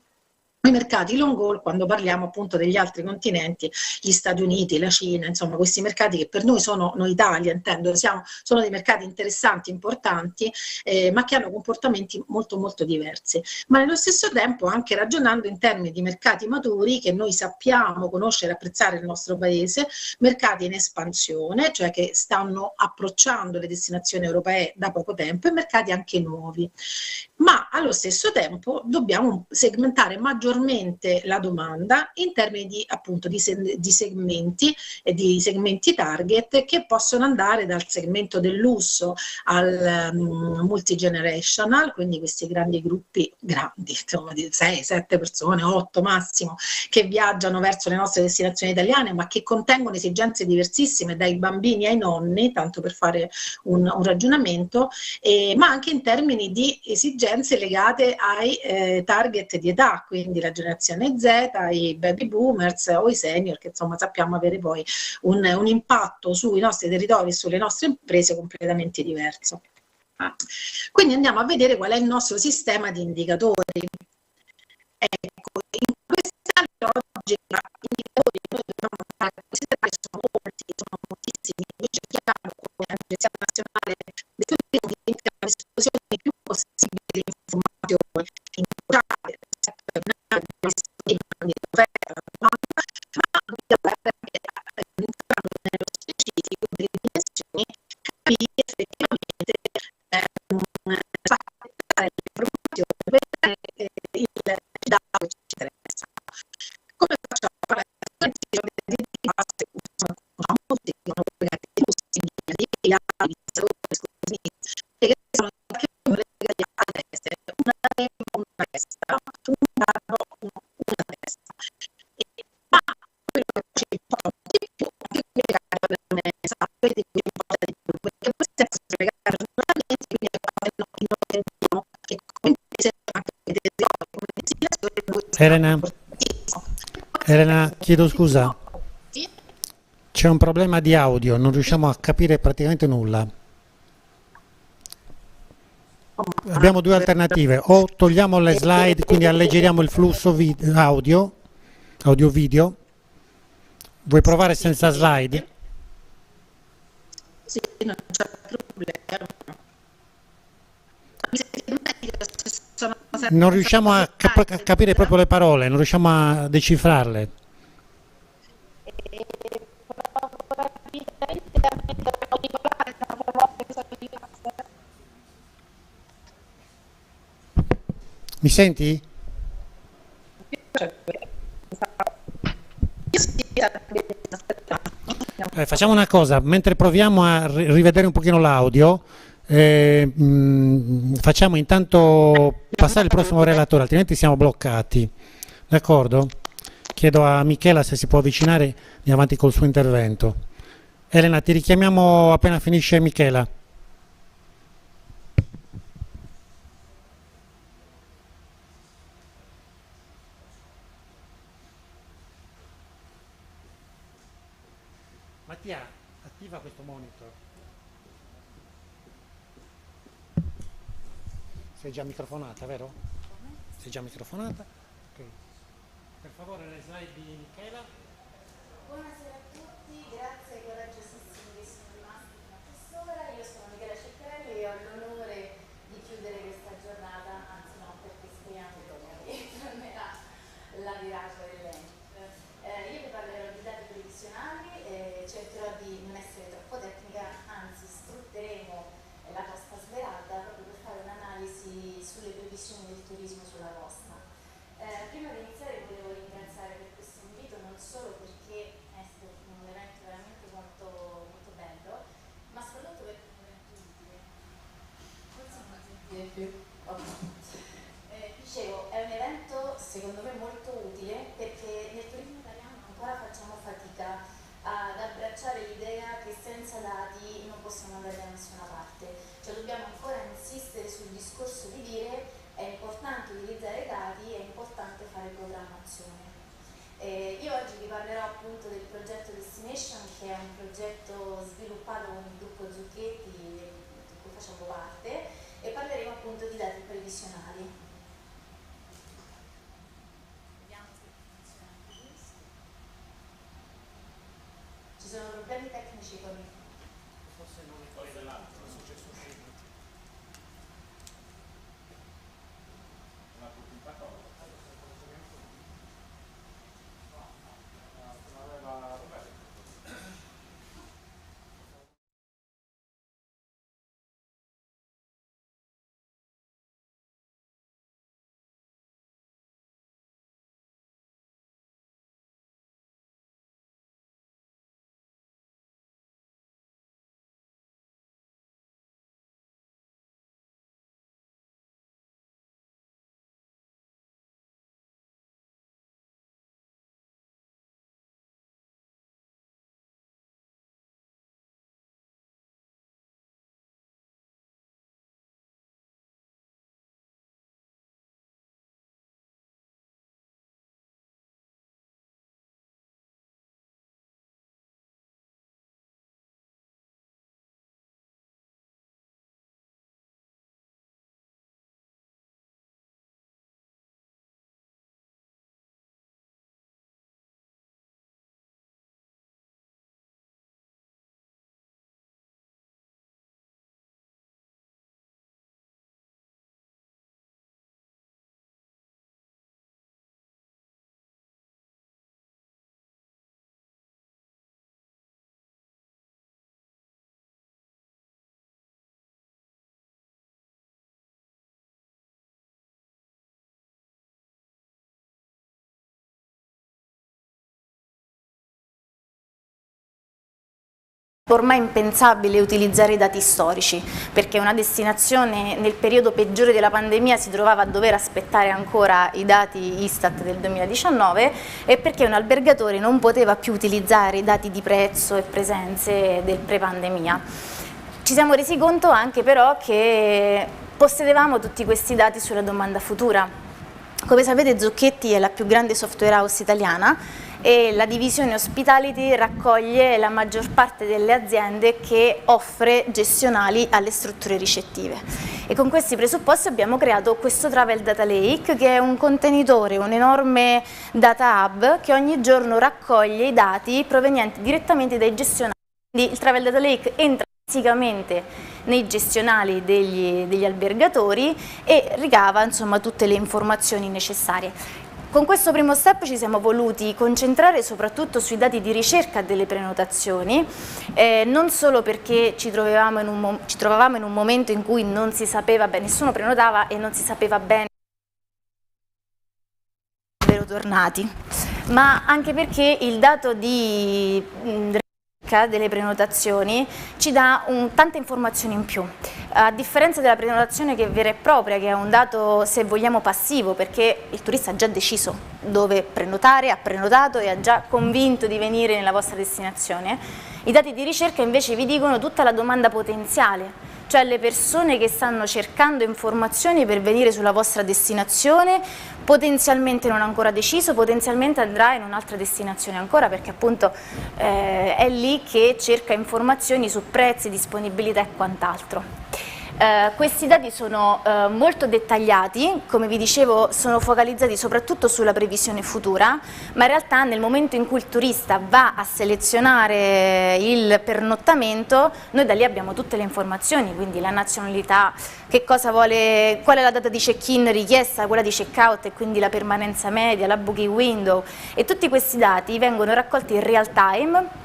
i mercati long haul quando parliamo appunto degli altri continenti, gli Stati Uniti, la Cina, insomma questi mercati che per noi sono, noi Italia intendo, sono dei mercati interessanti, importanti, ma che hanno comportamenti molto molto diversi, ma nello stesso tempo anche ragionando in termini di mercati maturi che noi sappiamo conoscere e apprezzare il nostro paese, mercati in espansione, cioè che stanno approcciando le destinazioni europee da poco tempo, e mercati anche nuovi. Ma allo stesso tempo dobbiamo segmentare maggiormente la domanda in termini di, appunto, di segmenti e di segmenti target che possono andare dal segmento del lusso al multigenerational, quindi questi grandi gruppi, grandi, insomma, di 6-7 persone, 8 massimo, che viaggiano verso le nostre destinazioni italiane, ma che contengono esigenze diversissime dai bambini ai nonni, tanto per fare un ragionamento, ma anche in termini di esigenze legate ai target di età, quindi la generazione Z, i baby boomers o i senior, che insomma sappiamo avere poi un impatto sui nostri territori e sulle nostre imprese completamente diverso. Quindi andiamo a vedere qual è il nostro sistema di indicatori. Ecco, in questa logica gli indicatori che noi dobbiamo andare a considerare sono moltissimi. Noi cerchiamo come Agenzia Nazionale del Elena, chiedo scusa. C'è un problema di audio, non riusciamo a capire praticamente nulla. Abbiamo due alternative: o togliamo le slide, quindi alleggeriamo il flusso audio-video. Vuoi provare senza slide? Sì, non c'è problema. Non riusciamo a capire proprio le parole, non riusciamo a decifrarle. Mi senti? Facciamo una cosa, mentre proviamo a rivedere un pochino l'audio, facciamo intanto passare il prossimo relatore, altrimenti siamo bloccati. D'accordo? Chiedo a Michela se si può avvicinare e andiamo avanti col suo intervento. Elena, ti richiamiamo appena finisce Michela. Mattia, attiva questo monitor. Sei già microfonata, vero? Sei già microfonata? Ok. Per favore le slide di Michela. Buonasera a tutti, grazie ai coraggiosissimi che sono rimasti fino a quest'ora. Io sono Michela Ceccarelli e ho l'onore di chiudere questa giornata, anzi no, perché speriamo che tornerà la Virago e l'ENP. Io vi parlerò di dati previsionali, cercherò di non essere troppo tecnica, anzi sfrutteremo la costa svelata proprio per fare un'analisi sulle previsioni del turismo sulla costa. Prima di iniziare volevo ringraziare per questo invito, non solo perché è stato un evento veramente molto, molto bello, ma soprattutto perché è un evento utile. Forse non mi sentite più. Dicevo, è un evento secondo me molto utile perché nel turismo italiano ancora facciamo fatica ad abbracciare l'idea che senza dati non possiamo andare da nessuna parte. Cioè dobbiamo ancora insistere sul discorso di dire è importante utilizzare i dati, è importante fare programmazione. Io oggi vi parlerò appunto del progetto Destination, che è un progetto sviluppato con il gruppo Zucchetti di cui facciamo parte, e parleremo appunto di dati previsionali. Vediamo se funziona anche questo. Ci sono problemi tecnici con il... Forse non è fuori dell'altro, è successo prima. Ormai impensabile utilizzare i dati storici, perché una destinazione nel periodo peggiore della pandemia si trovava a dover aspettare ancora i dati Istat del 2019 e perché un albergatore non poteva più utilizzare i dati di prezzo e presenze del pre-pandemia. Ci siamo resi conto anche però che possedevamo tutti questi dati sulla domanda futura. Come sapete, Zucchetti è la più grande software house italiana e la divisione Hospitality raccoglie la maggior parte delle aziende che offre gestionali alle strutture ricettive. E con questi presupposti abbiamo creato questo Travel Data Lake, che è un contenitore, un enorme data hub che ogni giorno raccoglie i dati provenienti direttamente dai gestionali. Quindi il Travel Data Lake entra fisicamente nei gestionali degli albergatori e ricava insomma tutte le informazioni necessarie. Con questo primo step ci siamo voluti concentrare soprattutto sui dati di ricerca delle prenotazioni, non solo perché ci trovavamo in un momento in cui non si sapeva bene, nessuno prenotava e non si sapeva bene se tornati, ma anche perché il dato di ricerca delle prenotazioni ci dà tante informazioni in più. A differenza della prenotazione che è vera e propria, che è un dato, se vogliamo, passivo, perché il turista ha già deciso dove prenotare, ha prenotato e ha già convinto di venire nella vostra destinazione, i dati di ricerca invece vi dicono tutta la domanda potenziale, cioè le persone che stanno cercando informazioni per venire sulla vostra destinazione, potenzialmente non ha ancora deciso, potenzialmente andrà in un'altra destinazione ancora, perché appunto è lì che cerca informazioni su prezzi, disponibilità e quant'altro. Questi dati sono molto dettagliati, come vi dicevo sono focalizzati soprattutto sulla previsione futura, ma in realtà nel momento in cui il turista va a selezionare il pernottamento, noi da lì abbiamo tutte le informazioni, quindi la nazionalità, che cosa vuole, qual è la data di check-in richiesta, quella di check-out e quindi la permanenza media, la booking window, e tutti questi dati vengono raccolti in real time.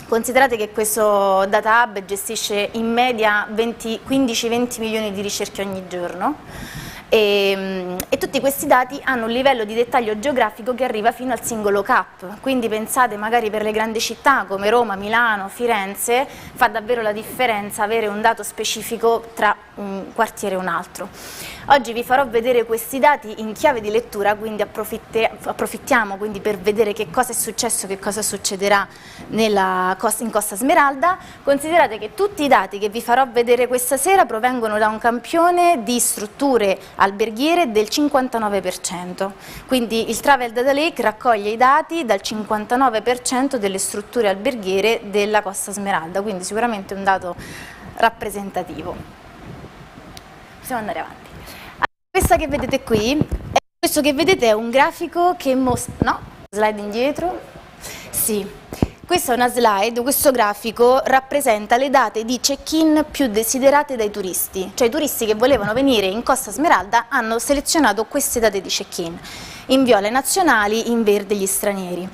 Considerate che questo data hub gestisce in media 15-20 milioni di ricerche ogni giorno e tutti questi dati hanno un livello di dettaglio geografico che arriva fino al singolo CAP, quindi pensate magari per le grandi città come Roma, Milano, Firenze, fa davvero la differenza avere un dato specifico tra un quartiere e un altro. Oggi vi farò vedere questi dati in chiave di lettura, quindi approfittiamo quindi per vedere che cosa è successo, che cosa succederà in Costa Smeralda. Considerate che tutti i dati che vi farò vedere questa sera provengono da un campione di strutture alberghiere del 59%, quindi il Travel Data Lake raccoglie i dati dal 59% delle strutture alberghiere della Costa Smeralda, quindi sicuramente un dato rappresentativo. Possiamo andare avanti. Questa che vedete qui, questo che vedete è un grafico che mostra, no? Slide indietro? Sì. Questa è una slide, questo grafico rappresenta le date di check-in più desiderate dai turisti, cioè i turisti che volevano venire in Costa Smeralda hanno selezionato queste date di check-in, in viola i nazionali, in verde gli stranieri.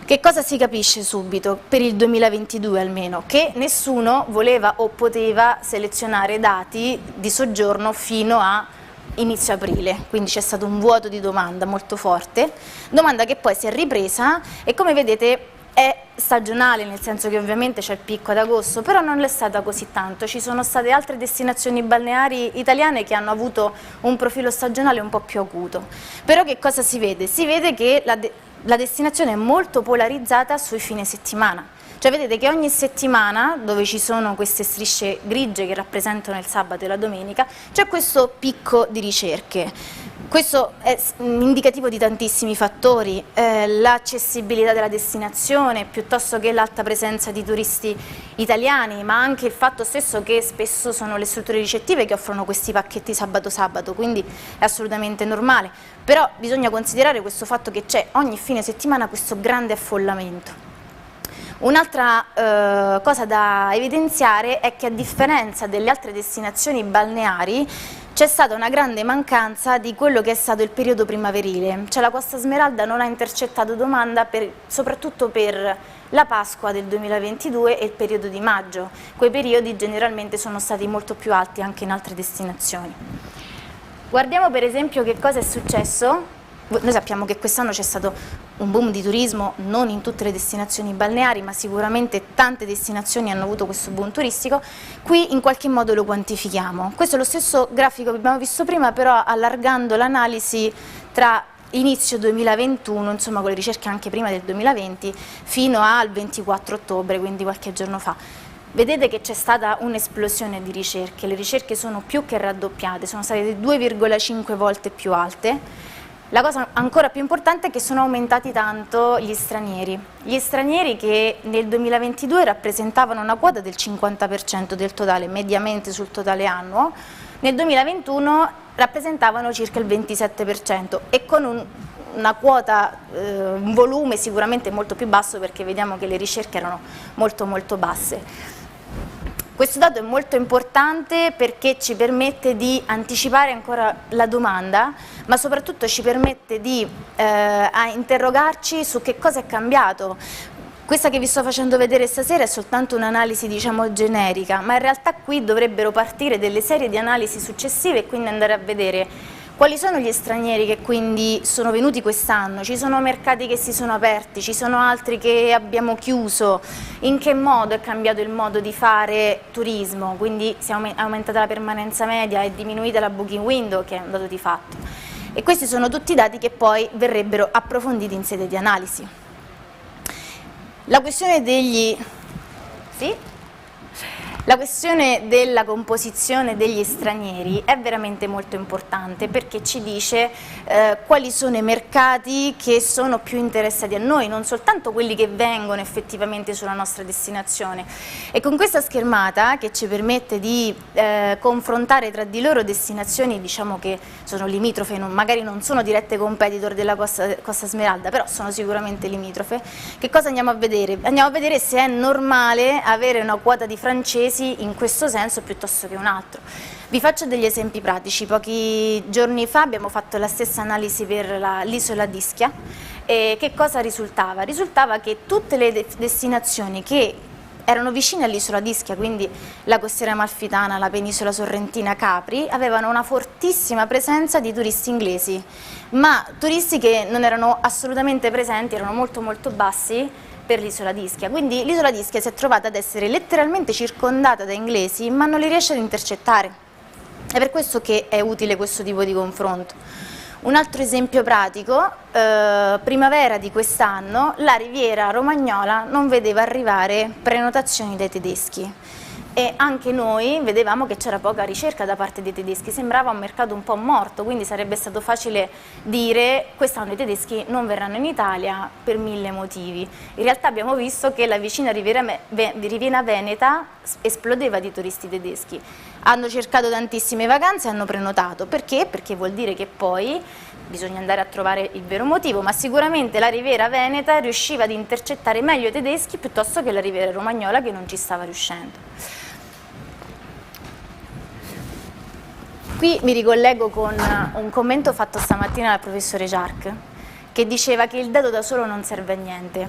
Che cosa si capisce subito, per il 2022 almeno? Che nessuno voleva o poteva selezionare dati di soggiorno fino a inizio aprile, quindi c'è stato un vuoto di domanda molto forte, domanda che poi si è ripresa e come vedete è stagionale, nel senso che ovviamente c'è il picco ad agosto, però non è stata così tanto, ci sono state altre destinazioni balneari italiane che hanno avuto un profilo stagionale un po' più acuto. Però che cosa si vede? Si vede che la destinazione è molto polarizzata sui fine settimana. Cioè vedete che ogni settimana, dove ci sono queste strisce grigie che rappresentano il sabato e la domenica, c'è questo picco di ricerche. Questo è indicativo di tantissimi fattori, l'accessibilità della destinazione, piuttosto che l'alta presenza di turisti italiani, ma anche il fatto stesso che spesso sono le strutture ricettive che offrono questi pacchetti sabato-sabato, quindi è assolutamente normale. Però bisogna considerare questo fatto che c'è ogni fine settimana questo grande affollamento. Un'altra cosa da evidenziare è che a differenza delle altre destinazioni balneari c'è stata una grande mancanza di quello che è stato il periodo primaverile, cioè la Costa Smeralda non ha intercettato domanda soprattutto per la Pasqua del 2022 e il periodo di maggio, quei periodi generalmente sono stati molto più alti anche in altre destinazioni. Guardiamo per esempio che cosa è successo. Noi sappiamo che quest'anno c'è stato un boom di turismo, non in tutte le destinazioni balneari, ma sicuramente tante destinazioni hanno avuto questo boom turistico. Qui in qualche modo lo quantifichiamo. Questo è lo stesso grafico che abbiamo visto prima, però allargando l'analisi tra inizio 2021, insomma con le ricerche anche prima del 2020, fino al 24 ottobre, quindi qualche giorno fa. Vedete che c'è stata un'esplosione di ricerche, le ricerche sono più che raddoppiate, sono state 2,5 volte più alte. La cosa ancora più importante è che sono aumentati tanto gli stranieri che nel 2022 rappresentavano una quota del 50% del totale, mediamente sul totale annuo, nel 2021 rappresentavano circa il 27% e con una quota, un volume sicuramente molto più basso, perché vediamo che le ricerche erano molto molto basse. Questo dato è molto importante perché ci permette di anticipare ancora la domanda, ma soprattutto ci permette di interrogarci su che cosa è cambiato. Questa che vi sto facendo vedere stasera è soltanto un'analisi, diciamo, generica, ma in realtà qui dovrebbero partire delle serie di analisi successive e quindi andare a vedere quali sono gli stranieri che quindi sono venuti quest'anno, ci sono mercati che si sono aperti, ci sono altri che abbiamo chiuso, in che modo è cambiato il modo di fare turismo, quindi è aumentata la permanenza media, è diminuita la booking window, che è un dato di fatto. E questi sono tutti dati che poi verrebbero approfonditi in sede di analisi. La questione La questione della composizione degli stranieri è veramente molto importante perché ci dice quali sono i mercati che sono più interessati a noi, non soltanto quelli che vengono effettivamente sulla nostra destinazione. E con questa schermata, che ci permette di confrontare tra di loro destinazioni, diciamo, che sono limitrofe, magari non sono dirette competitor della Costa Smeralda, però sono sicuramente limitrofe, che cosa andiamo a vedere? Andiamo a vedere se è normale avere una quota di francesi in questo senso piuttosto che un altro. Vi faccio degli esempi pratici. Pochi giorni fa abbiamo fatto la stessa analisi per l'isola di Ischia e che cosa risultava? Risultava che tutte le destinazioni che erano vicine all'isola di Ischia, quindi la costiera amalfitana, la penisola sorrentina, Capri, avevano una fortissima presenza di turisti inglesi, ma turisti che non erano assolutamente presenti, erano molto molto bassi per l'isola di Ischia. Quindi l'isola di Ischia si è trovata ad essere letteralmente circondata da inglesi, ma non li riesce ad intercettare. È per questo che è utile questo tipo di confronto. Un altro esempio pratico, primavera di quest'anno, la riviera romagnola non vedeva arrivare prenotazioni dai tedeschi. E anche noi vedevamo che c'era poca ricerca da parte dei tedeschi, sembrava un mercato un po' morto, quindi sarebbe stato facile dire quest'anno i tedeschi non verranno in Italia per 1000 motivi. In realtà abbiamo visto che la vicina Riviera Veneta esplodeva di turisti tedeschi. Hanno cercato tantissime vacanze e hanno prenotato. Perché? Perché vuol dire che poi bisogna andare a trovare il vero motivo, ma sicuramente la Riviera Veneta riusciva ad intercettare meglio i tedeschi piuttosto che la Riviera Romagnola, che non ci stava riuscendo. Qui mi ricollego con un commento fatto stamattina dal professore Jarc, che diceva che il dato da solo non serve a niente.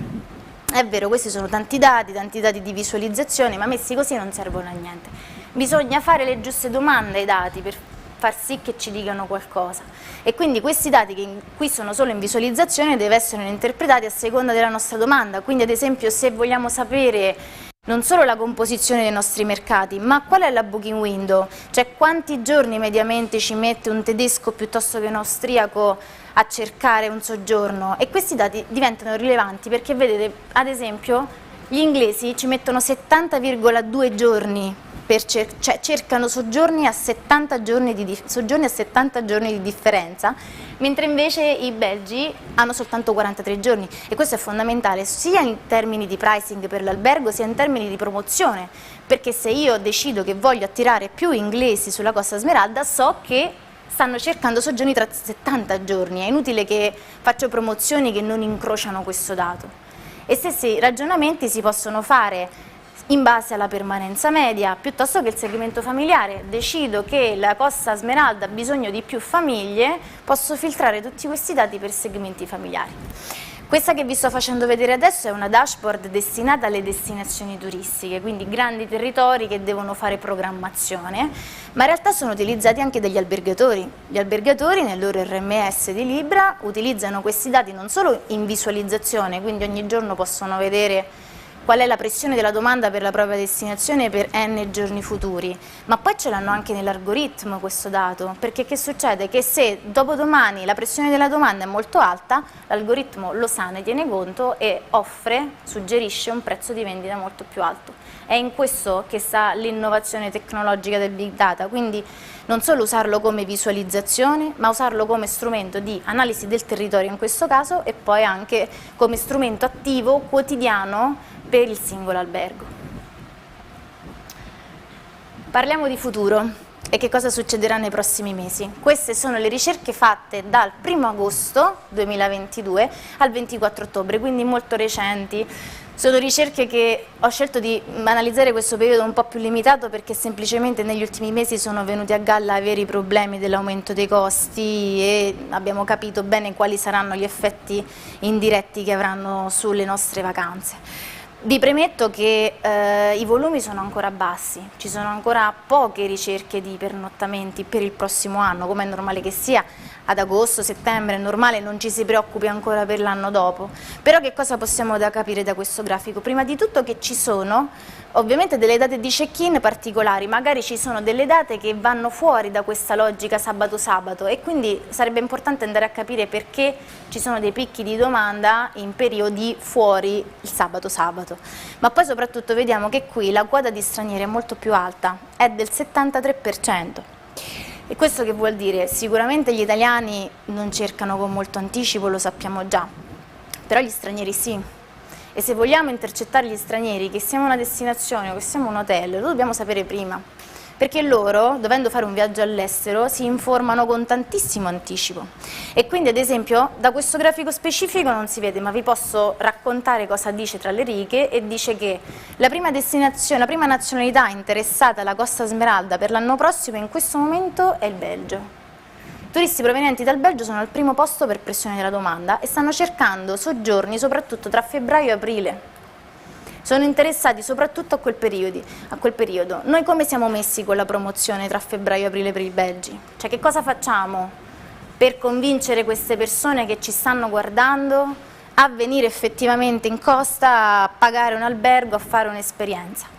È vero, questi sono tanti dati di visualizzazione, ma messi così non servono a niente. Bisogna fare le giuste domande ai dati per far sì che ci dicano qualcosa. E quindi questi dati, che qui sono solo in visualizzazione, devono essere interpretati a seconda della nostra domanda. Quindi ad esempio, se vogliamo sapere non solo la composizione dei nostri mercati, ma qual è la booking window, cioè quanti giorni mediamente ci mette un tedesco piuttosto che un austriaco a cercare un soggiorno, e questi dati diventano rilevanti perché vedete, ad esempio, gli inglesi ci mettono 70,2 giorni cioè cercano soggiorni a 70 giorni di differenza, mentre invece i belgi hanno soltanto 43 giorni, e questo è fondamentale sia in termini di pricing per l'albergo sia in termini di promozione, perché se io decido che voglio attirare più inglesi sulla Costa Smeralda, so che stanno cercando soggiorni tra 70 giorni, è inutile che faccio promozioni che non incrociano questo dato. E stessi ragionamenti si possono fare in base alla permanenza media, piuttosto che il segmento familiare. Decido che la Costa Smeralda ha bisogno di più famiglie, posso filtrare tutti questi dati per segmenti familiari. Questa che vi sto facendo vedere adesso è una dashboard destinata alle destinazioni turistiche, quindi grandi territori che devono fare programmazione, ma in realtà sono utilizzati anche dagli albergatori. Gli albergatori nel loro RMS di Libra utilizzano questi dati non solo in visualizzazione, quindi ogni giorno possono vedere qual è la pressione della domanda per la propria destinazione per n giorni futuri, ma poi ce l'hanno anche nell'algoritmo questo dato, perché che succede? Che se dopodomani la pressione della domanda è molto alta, l'algoritmo lo sa, ne tiene conto e suggerisce un prezzo di vendita molto più alto. È in questo che sta l'innovazione tecnologica del Big Data, quindi non solo usarlo come visualizzazione, ma usarlo come strumento di analisi del territorio in questo caso e poi anche come strumento attivo quotidiano per il singolo albergo. Parliamo di futuro e che cosa succederà nei prossimi mesi. Queste sono le ricerche fatte dal 1 agosto 2022 al 24 ottobre, quindi molto recenti. Sono ricerche che ho scelto di analizzare questo periodo un po' più limitato perché semplicemente negli ultimi mesi sono venuti a galla veri problemi dell'aumento dei costi e abbiamo capito bene quali saranno gli effetti indiretti che avranno sulle nostre vacanze. Vi premetto che i volumi sono ancora bassi, ci sono ancora poche ricerche di pernottamenti per il prossimo anno, come è normale che sia, ad agosto, settembre è normale, non ci si preoccupi ancora per l'anno dopo. Però che cosa possiamo capire da questo grafico? Prima di tutto che ci sono ovviamente delle date di check-in particolari, magari ci sono delle date che vanno fuori da questa logica sabato-sabato e quindi sarebbe importante andare a capire perché ci sono dei picchi di domanda in periodi fuori il sabato-sabato. Ma poi soprattutto vediamo che qui la quota di stranieri è molto più alta, è del 73%. E questo che vuol dire? Sicuramente gli italiani non cercano con molto anticipo, lo sappiamo già, però gli stranieri sì. E se vogliamo intercettare gli stranieri, che siamo una destinazione o che siamo un hotel, lo dobbiamo sapere prima, perché loro, dovendo fare un viaggio all'estero, si informano con tantissimo anticipo. E quindi, ad esempio, da questo grafico specifico non si vede, ma vi posso raccontare cosa dice tra le righe, e dice che la prima destinazione, la prima nazionalità interessata alla Costa Smeralda per l'anno prossimo in questo momento è il Belgio. I turisti provenienti dal Belgio sono al primo posto per pressione della domanda e stanno cercando soggiorni soprattutto tra febbraio e aprile. Sono interessati soprattutto a quel periodo. Noi come siamo messi con la promozione tra febbraio e aprile per i belgi? Cioè, che cosa facciamo per convincere queste persone che ci stanno guardando a venire effettivamente in costa, a pagare un albergo, a fare un'esperienza?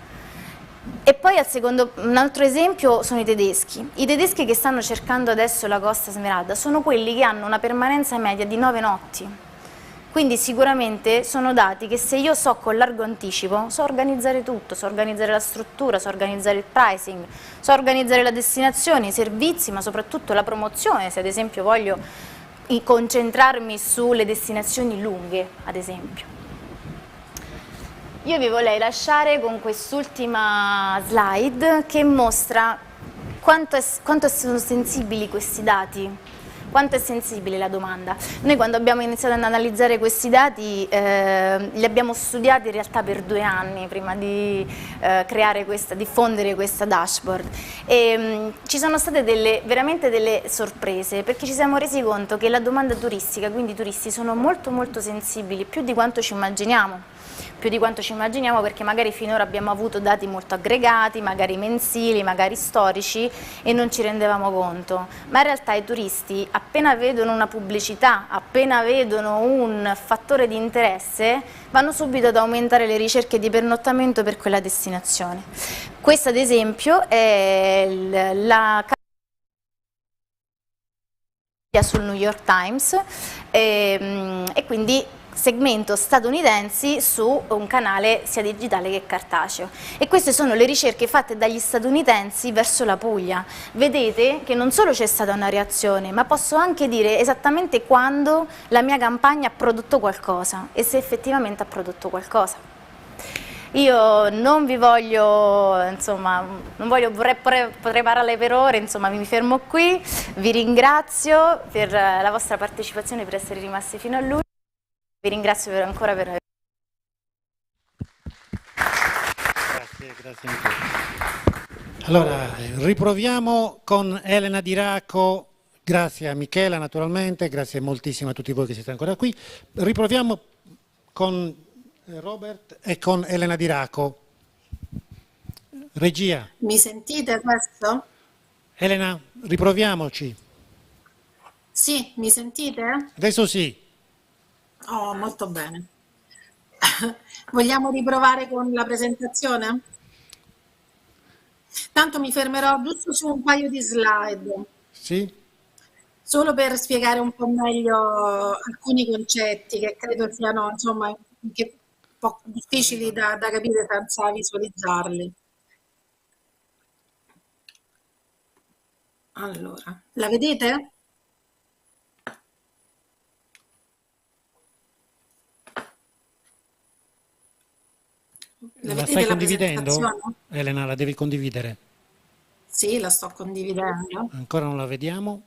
E poi un altro esempio sono i tedeschi. I tedeschi che stanno cercando adesso la Costa Smeralda sono quelli che hanno una permanenza media di 9 notti. Quindi sicuramente sono dati che se io so con largo anticipo, so organizzare tutto, so organizzare la struttura, so organizzare il pricing, so organizzare la destinazione, i servizi, ma soprattutto la promozione, se ad esempio voglio concentrarmi sulle destinazioni lunghe, ad esempio. Io vi vorrei lasciare con quest'ultima slide che mostra quanto sono sensibili questi dati, quanto è sensibile la domanda. Noi quando abbiamo iniziato ad analizzare questi dati li abbiamo studiati in realtà per 2 anni prima di diffondere questa dashboard e ci sono state veramente delle sorprese perché ci siamo resi conto che la domanda turistica, quindi i turisti sono molto molto sensibili, più di quanto ci immaginiamo. Perché magari finora abbiamo avuto dati molto aggregati, magari mensili, magari storici e non ci rendevamo conto, ma in realtà i turisti appena vedono una pubblicità, appena vedono un fattore di interesse, vanno subito ad aumentare le ricerche di pernottamento per quella destinazione. Questa ad esempio è la sul New York Times e quindi segmento statunitensi su un canale sia digitale che cartaceo. E queste sono le ricerche fatte dagli statunitensi verso la Puglia. Vedete che non solo c'è stata una reazione, ma posso anche dire esattamente quando la mia campagna ha prodotto qualcosa e se effettivamente ha prodotto qualcosa. Io non vi voglio, insomma, potrei parlare per ore, insomma mi fermo qui, vi ringrazio per la vostra partecipazione, per essere rimasti fino a lui. Vi ringrazio ancora per aver... Grazie Michele. Allora, riproviamo con Elena Di Raco, grazie a Michela naturalmente, grazie moltissimo a tutti voi che siete ancora qui. Riproviamo con Robert e con Elena Di Raco. Regia. Mi sentite questo? Elena, riproviamoci. Sì, mi sentite? Adesso sì. Oh, molto bene. Vogliamo riprovare con la presentazione? Tanto mi fermerò giusto su un paio di slide, Sì? solo per spiegare un po' meglio alcuni concetti che credo siano, insomma, anche un po' difficili da capire senza visualizzarli. Allora, la vedete? La stai condividendo? Presentazione? Elena, la devi condividere. Sì, la sto condividendo. Ancora non la vediamo.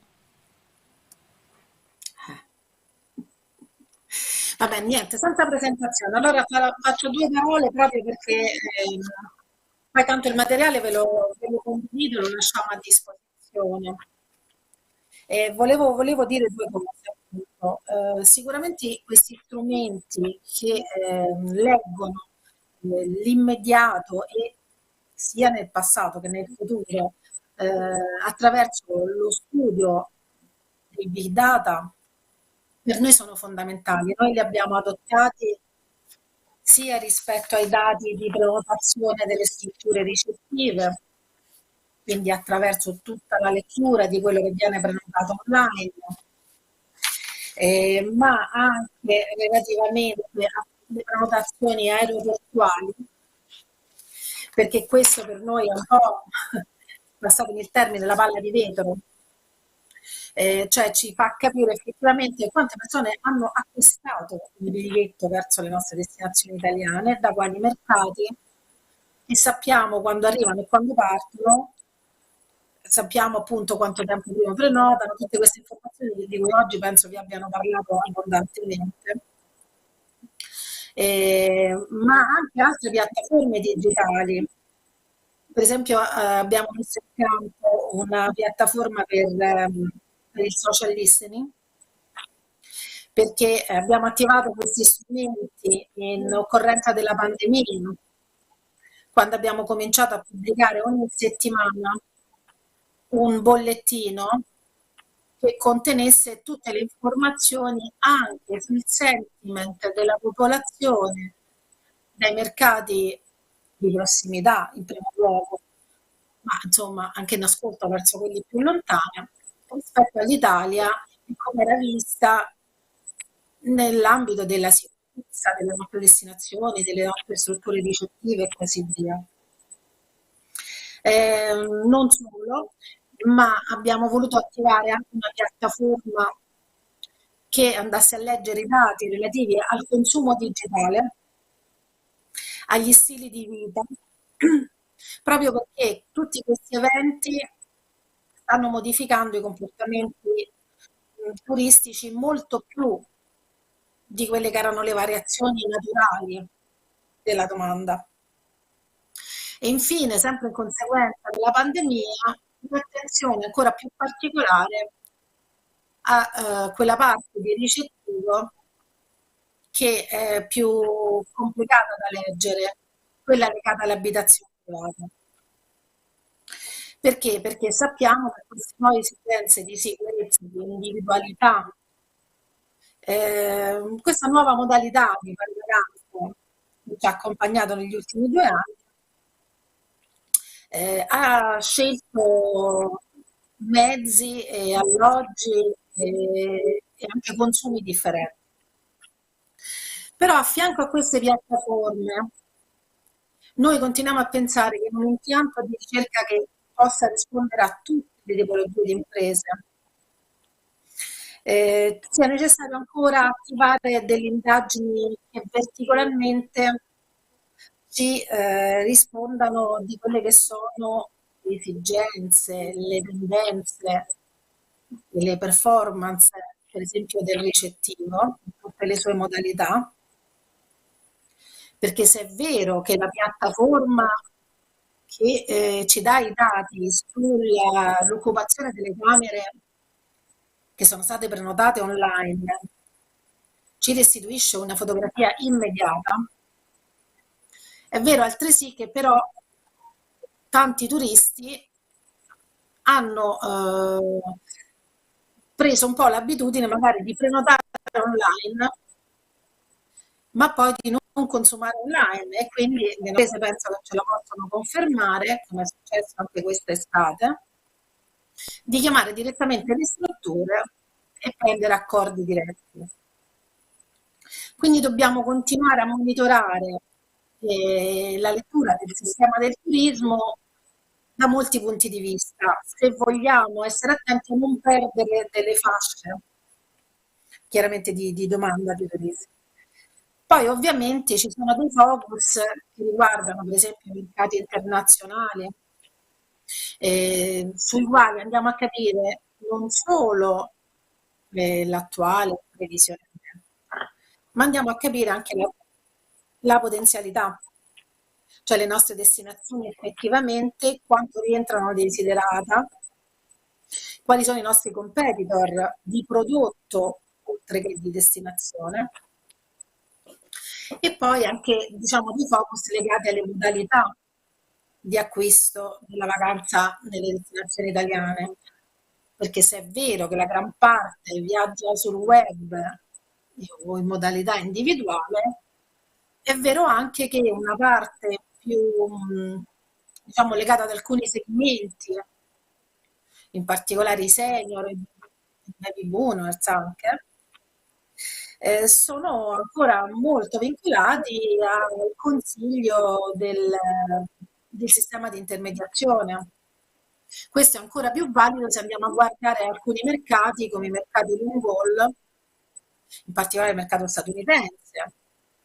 Vabbè, niente, senza presentazione. Allora faccio due parole proprio perché poi tanto il materiale ve lo condivido, lo lasciamo a disposizione. Volevo dire due cose, appunto. Sicuramente questi strumenti che leggono l'immediato e sia nel passato che nel futuro attraverso lo studio dei big data per noi sono fondamentali. Noi li abbiamo adottati sia rispetto ai dati di prenotazione delle strutture ricettive, quindi attraverso tutta la lettura di quello che viene prenotato online, ma anche relativamente alle prenotazioni aeroportuali, perché questo per noi è un po', passatemi il termine, la palla di vetro, cioè ci fa capire effettivamente quante persone hanno acquistato il biglietto verso le nostre destinazioni italiane, da quali mercati, e sappiamo quando arrivano e quando partono, sappiamo appunto quanto tempo prima prenotano, tutte queste informazioni di cui oggi penso vi abbiano parlato abbondantemente. Ma anche altre piattaforme digitali. Per esempio abbiamo messo in campo una piattaforma per il social listening, perché abbiamo attivato questi strumenti in occorrenza della pandemia, quando abbiamo cominciato a pubblicare ogni settimana un bollettino che contenesse tutte le informazioni anche sul sentiment della popolazione, dai mercati di prossimità in primo luogo, ma insomma anche in ascolto verso quelli più lontani, rispetto all'Italia e come era vista nell'ambito della sicurezza delle nostre destinazioni, delle nostre strutture ricettive e così via. Non solo, ma abbiamo voluto attivare anche una piattaforma che andasse a leggere i dati relativi al consumo digitale, agli stili di vita, proprio perché tutti questi eventi stanno modificando i comportamenti turistici molto più di quelle che erano le variazioni naturali della domanda. E infine, sempre in conseguenza della pandemia, un'attenzione ancora più particolare a quella parte di ricettivo che è più complicata da leggere, quella legata all'abitazione privata. Perché? Perché sappiamo che queste nuove esigenze di sicurezza, di individualità, questa nuova modalità di vacanza che ci ha accompagnato negli ultimi 2 anni, ha scelto mezzi e alloggi e anche consumi differenti. Però a fianco a queste piattaforme noi continuiamo a pensare che in un impianto di ricerca che possa rispondere a tutte le tipologie di imprese sia necessario ancora attivare delle indagini che verticalalmente ci rispondano di quelle che sono le esigenze, le tendenze, le performance, per esempio del ricettivo, in tutte le sue modalità, perché se è vero che la piattaforma che ci dà i dati sull'occupazione delle camere che sono state prenotate online ci restituisce una fotografia immediata, è vero altresì che però tanti turisti hanno preso un po' l'abitudine magari di prenotare online, ma poi di non consumare online, e quindi le imprese penso che ce la possono confermare, come è successo anche quest'estate, di chiamare direttamente le strutture e prendere accordi diretti. Quindi dobbiamo continuare a monitorare la lettura del sistema del turismo da molti punti di vista, se vogliamo essere attenti a non perdere delle fasce chiaramente di domanda di turismo. Poi ovviamente ci sono dei focus che riguardano per esempio i mercati internazionali, sui quali andiamo a capire non solo l'attuale previsione, ma andiamo a capire anche la potenzialità, cioè le nostre destinazioni effettivamente quanto rientrano desiderata, quali sono i nostri competitor di prodotto oltre che di destinazione, e poi anche diciamo dei focus legati alle modalità di acquisto della vacanza nelle destinazioni italiane, perché se è vero che la gran parte viaggia sul web o in modalità individuale, è vero anche che una parte più diciamo legata ad alcuni segmenti, in particolare i senior, i baby boomers anche, sono ancora molto vincolati al consiglio del sistema di intermediazione. Questo è ancora più valido se andiamo a guardare alcuni mercati come i mercati long haul, in particolare il mercato statunitense,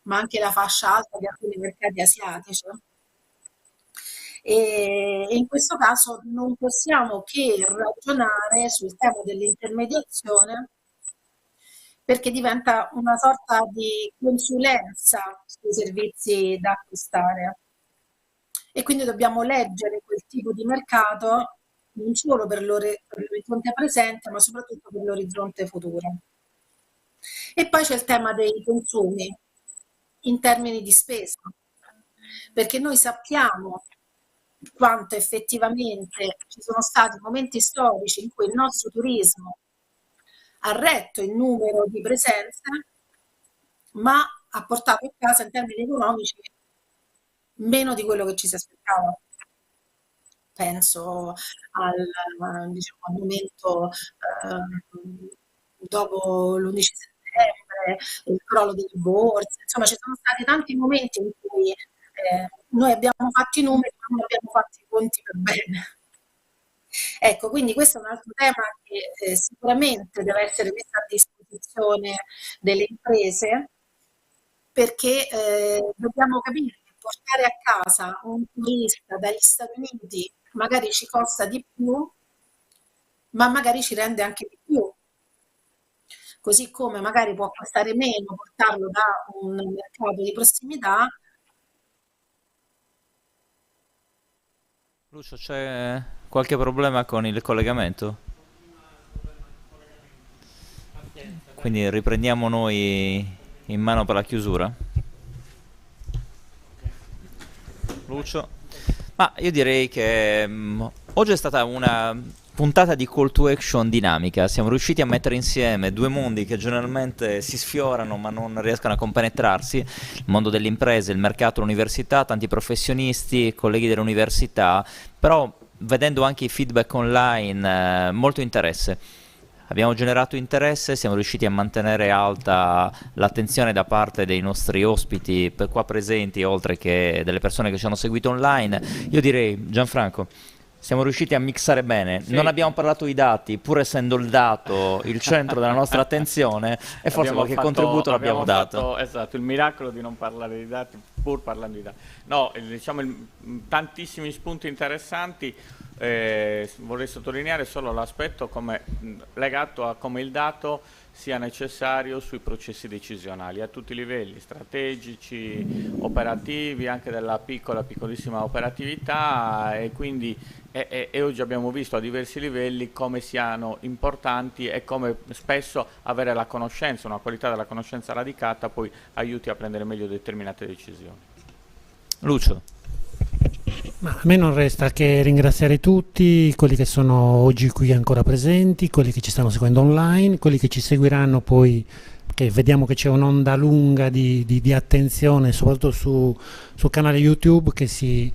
ma anche la fascia alta di alcuni mercati asiatici. E in questo caso non possiamo che ragionare sul tema dell'intermediazione, perché diventa una sorta di consulenza sui servizi da acquistare, e quindi dobbiamo leggere quel tipo di mercato non solo per l'orizzonte presente, ma soprattutto per l'orizzonte futuro. E poi c'è il tema dei consumi in termini di spesa, perché noi sappiamo quanto effettivamente ci sono stati momenti storici in cui il nostro turismo ha retto il numero di presenze, ma ha portato a casa in termini economici meno di quello che ci si aspettava. Penso diciamo, al momento dopo l'11 settembre, il crollo delle borse, insomma ci sono stati tanti momenti in cui noi abbiamo fatto i numeri, ma non abbiamo fatto i conti per bene. Ecco, quindi questo è un altro tema che sicuramente deve essere messo a disposizione delle imprese, perché dobbiamo capire che portare a casa un turista dagli Stati Uniti magari ci costa di più, ma magari ci rende anche di più. Così come magari può costare meno portarlo da un mercato di prossimità. Lucio, c'è qualche problema con il collegamento? Quindi riprendiamo noi in mano per la chiusura? Lucio? Ma io direi che oggi è stata una puntata di call to action dinamica. Siamo riusciti a mettere insieme due mondi che generalmente si sfiorano ma non riescono a compenetrarsi: il mondo delle imprese, il mercato, l'università, tanti professionisti, colleghi dell'università, però vedendo anche i feedback online, molto interesse. Abbiamo generato interesse, siamo riusciti a mantenere alta l'attenzione da parte dei nostri ospiti qua presenti, oltre che delle persone che ci hanno seguito online. Io direi, Gianfranco, siamo riusciti a mixare bene, sì. Non abbiamo parlato di dati, pur essendo il dato il centro della nostra attenzione, e forse qualche contributo l'abbiamo dato. Esatto, il miracolo di non parlare di dati pur parlando di dati. No, diciamo tantissimi spunti interessanti. Vorrei sottolineare solo l'aspetto legato a come il dato sia necessario sui processi decisionali a tutti i livelli, strategici, operativi, anche della piccolissima operatività, e quindi e oggi abbiamo visto a diversi livelli come siano importanti e come spesso avere la conoscenza, una qualità della conoscenza radicata, poi aiuti a prendere meglio determinate decisioni. Lucio? Ma a me non resta che ringraziare tutti quelli che sono oggi qui ancora presenti, quelli che ci stanno seguendo online, quelli che ci seguiranno poi che vediamo che c'è un'onda lunga di attenzione, soprattutto sul canale YouTube, che si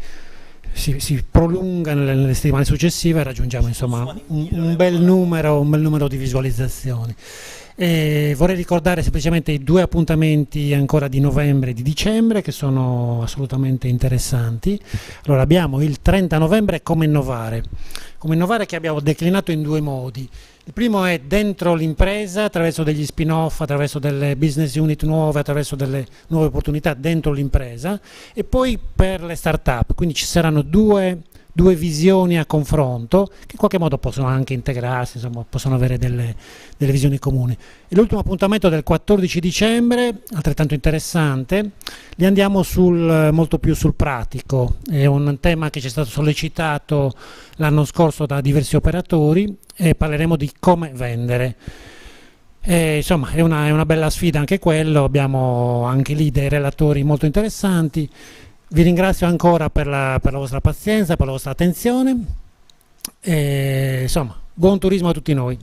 prolunga nelle settimane successive, e raggiungiamo insomma un bel numero di visualizzazioni. E vorrei ricordare semplicemente i 2 appuntamenti ancora di novembre e di dicembre, che sono assolutamente interessanti. Allora, abbiamo il 30 novembre Come innovare, che abbiamo declinato in 2 modi. Il primo è dentro l'impresa, attraverso degli spin-off, attraverso delle business unit nuove, attraverso delle nuove opportunità dentro l'impresa, e poi per le start-up, quindi ci saranno due visioni a confronto che in qualche modo possono anche integrarsi, insomma, possono avere delle visioni comuni. E l'ultimo appuntamento del 14 dicembre, altrettanto interessante, li andiamo molto più sul pratico. È un tema che ci è stato sollecitato l'anno scorso da diversi operatori, e parleremo di come vendere. Insomma, è una bella sfida anche quello, abbiamo anche lì dei relatori molto interessanti. Vi ringrazio ancora per la vostra pazienza, per la vostra attenzione, e insomma, buon turismo a tutti noi.